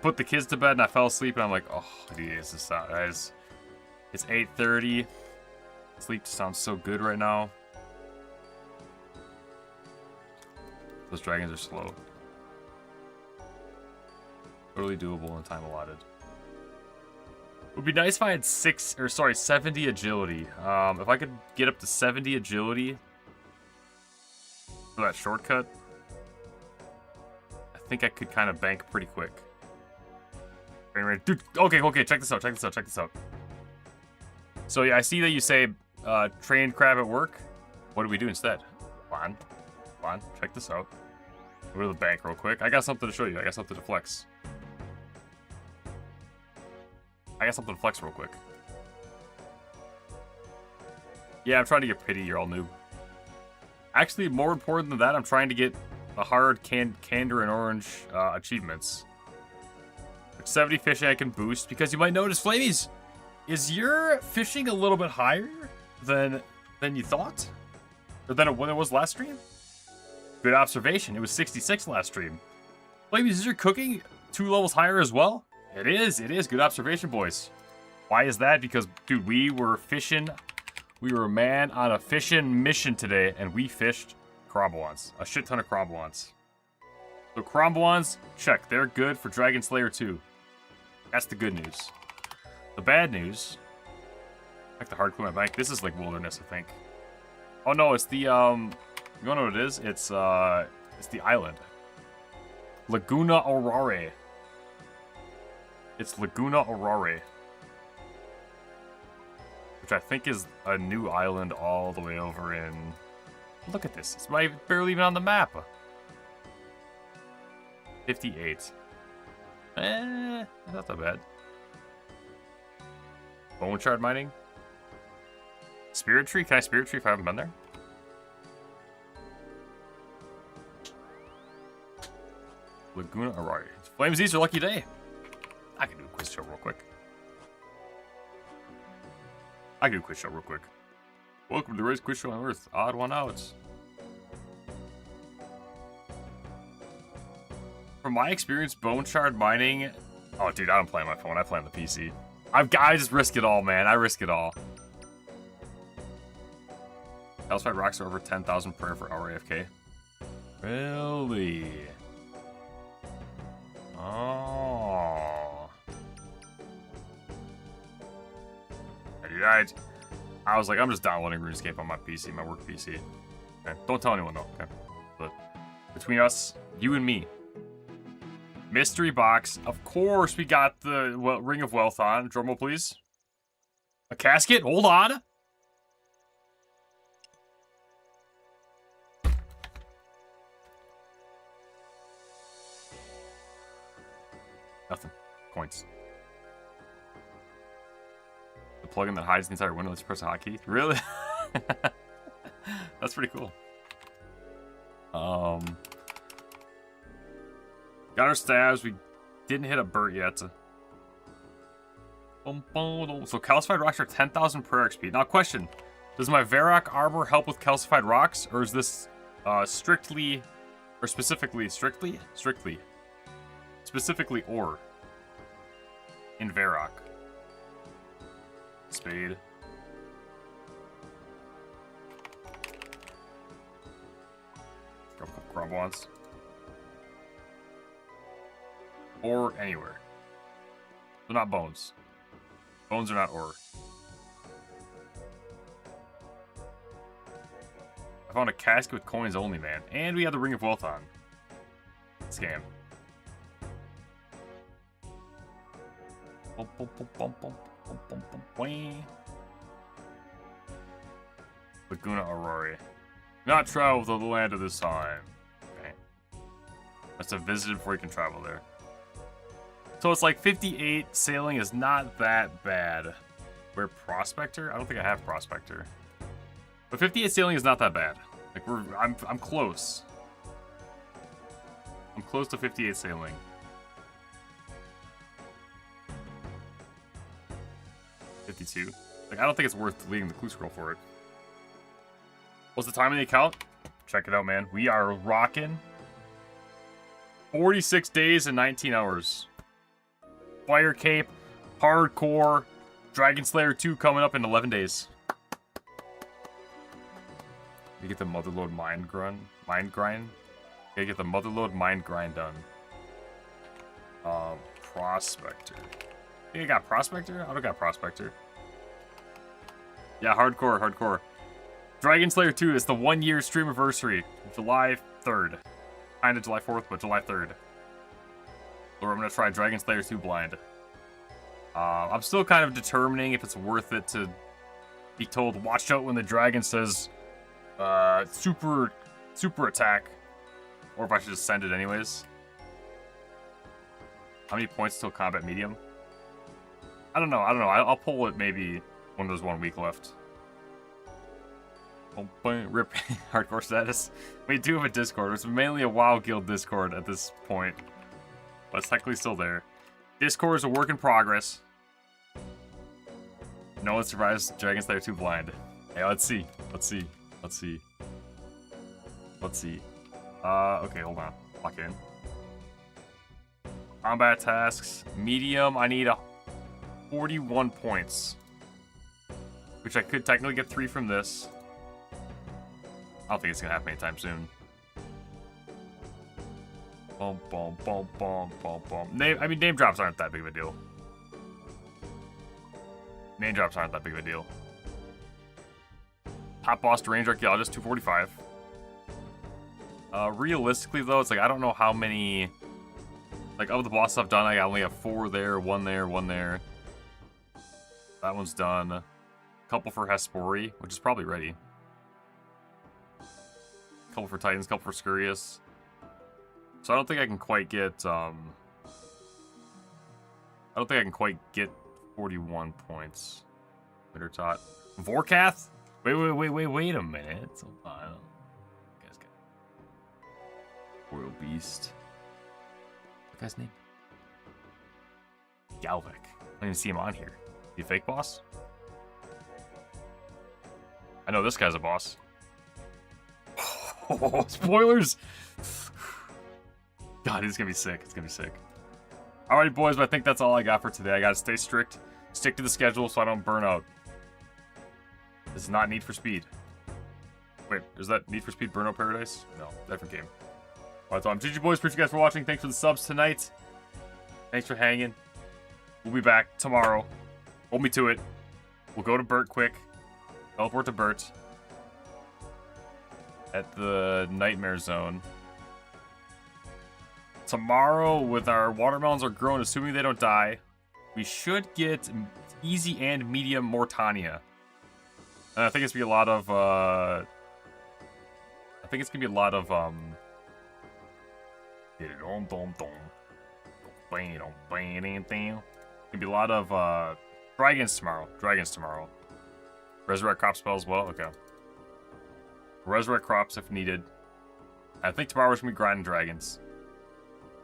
put the kids to bed and I fell asleep and I'm like, oh, dude, it's 8:30. Sleep sounds so good right now. Those dragons are slow. Totally doable in time allotted. It would be nice if I had 70 agility. If I could get up to 70 agility for that shortcut, I think I could kind of bank pretty quick. Dude, okay, check this out. So yeah, I see that you say trained crab at work. What do we do instead? Come on, check this out. Go to the bank real quick. I got something to show you. I got something to flex. Real quick. Yeah, I'm trying to get pity. You're all noob. Actually, more important than that, I'm trying to get the hard candor and orange achievements. 70 fishing I can boost, because you might notice, Flamies, is your fishing a little bit higher than you thought? Or than it was last stream? Good observation. It was 66 last stream. Flamies, is your cooking 2 levels higher as well? It is. Good observation, boys. Why is that? Because, dude, we were fishing. We were, man, on a fishing mission today, and we fished Cromboans. A shit ton of Cromboans. So Cromboans, check. They're good for Dragon Slayer 2. That's the good news. The bad news, like the hard clue in my bank. This is like wilderness, I think. Oh no, it's the you wanna know what it is? It's the island. Laguna Aurora. It's Laguna Aurora, which I think is a new island all the way over in. Look at this. It's barely even on the map. 58. Not that bad. Bone shard mining. Spirit tree? Can I spirit tree if I haven't been there? Laguna Aurora. Flames, these are lucky day. I can do a quiz show real quick. Welcome to the greatest quiz show on Earth. Odd one out. From my experience, bone shard mining. Oh, dude, I don't play on my phone. I play on the PC. I just risk it all, man. I risk it all. Calcified rocks are over 10,000 per hour AFK. Really? Oh. Dude, I was like, I'm just downloading Runescape on my PC, my work PC. Okay. Don't tell anyone though. Okay. But between us, you and me. Mystery box. Of course, we got the Ring of Wealth on. Drumroll, please. A casket? Hold on. Nothing. Coins. The plugin that hides the entire window lets you press a hotkey. Really? That's pretty cool. Got our stabs. We didn't hit a Burt yet. So calcified rocks are 10,000 per XP. Now question. Does my Varrock armor help with calcified rocks? Or is this strictly ore in Varrock? Spade. Grub wants. Or anywhere. They're not bones. Bones are not ore. I found a casket with coins only, man. And we have the Ring of Wealth on. Scam. Laguna Aurora. Not travel to the land of this time. Okay. That's a visit before you can travel there. So it's like 58 sailing is not that bad. We're Prospector? I don't think I have Prospector. But 58 sailing is not that bad. Like I'm close. I'm close to 58 sailing. $52. Like I don't think it's worth leaving the clue scroll for it. What's the time on the account? Check it out, man. We are rocking 46 days and 19 hours. Fire Cape, Hardcore, Dragon Slayer 2 coming up in 11 days. You get the Motherlode Mind Grind. You get the Motherlode Mind Grind done. Prospector. I think I got Prospector? I don't got Prospector. Yeah, Hardcore. Dragon Slayer 2 is the 1 year stream anniversary. July 3rd. Kinda July 4th, but July 3rd. Or I'm gonna try Dragon Slayer 2 blind. I'm still kind of determining if it's worth it to be told, watch out when the dragon says super attack. Or if I should just send it anyways. How many points till combat medium? I don't know. I'll pull it maybe when there's 1 week left. Rip hardcore status. We do have a Discord. It's mainly a WoW Guild Discord at this point. But it's technically still there. Discord is a work in progress. No one survives Dragon Slayer 2 blind. Hey, let's see. Okay, hold on. Lock in. Combat tasks. Medium, I need 41 points. Which I could technically get 3 from this. I don't think it's gonna happen anytime soon. Name drops aren't that big of a deal. Top boss to range archaeologist, 245. Realistically though, it's like I don't know how many. Like of the bosses I've done, I only have 4 there, 1 there, 1 there. That one's done. A couple for Hespori, which is probably ready. Couple for Titans, couple for Scurious. So I don't think I can quite get, 41 points. Bittertot. Vorkath? Wait a minute. Hold on. Guys got Royal Beast. What guy's name? Galvik. I don't even see him on here. Is he a fake boss? I know this guy's a boss. Oh, spoilers! God, it's gonna be sick. It's gonna be sick. Alrighty, boys, but I think that's all I got for today. I gotta stay strict, stick to the schedule so I don't burn out. This is not Need for Speed. Wait, is that Need for Speed Burnout Paradise? No, different game. Alright, so I'm GG, boys. Appreciate you guys for watching. Thanks for the subs tonight. Thanks for hanging. We'll be back tomorrow. Hold me to it. We'll go to Bert quick. Teleport to Bert. At the Nightmare Zone. Tomorrow, with our watermelons are grown, assuming they don't die, we should get easy and medium Moritanya. And I think it's gonna be a lot of, It's gonna be a lot of dragons tomorrow. Resurrect crop spell as well. Okay. Resurrect crops if needed. I think tomorrow we're gonna be grinding dragons.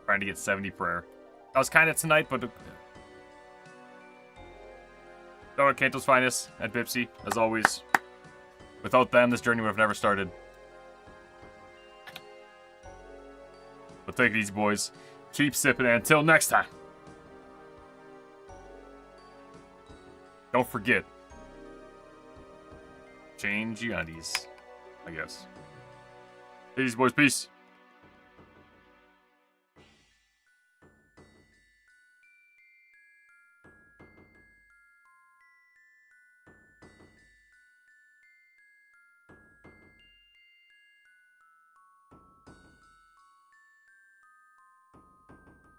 Trying to get 70 prayer. That was kind of tonight, but shout out Kanto's Finest and Bipsy, as always. Without them, this journey would have never started. But take it easy, boys. Keep sipping, and until next time. Don't forget. Change your undies, I guess. Peace, boys. Peace.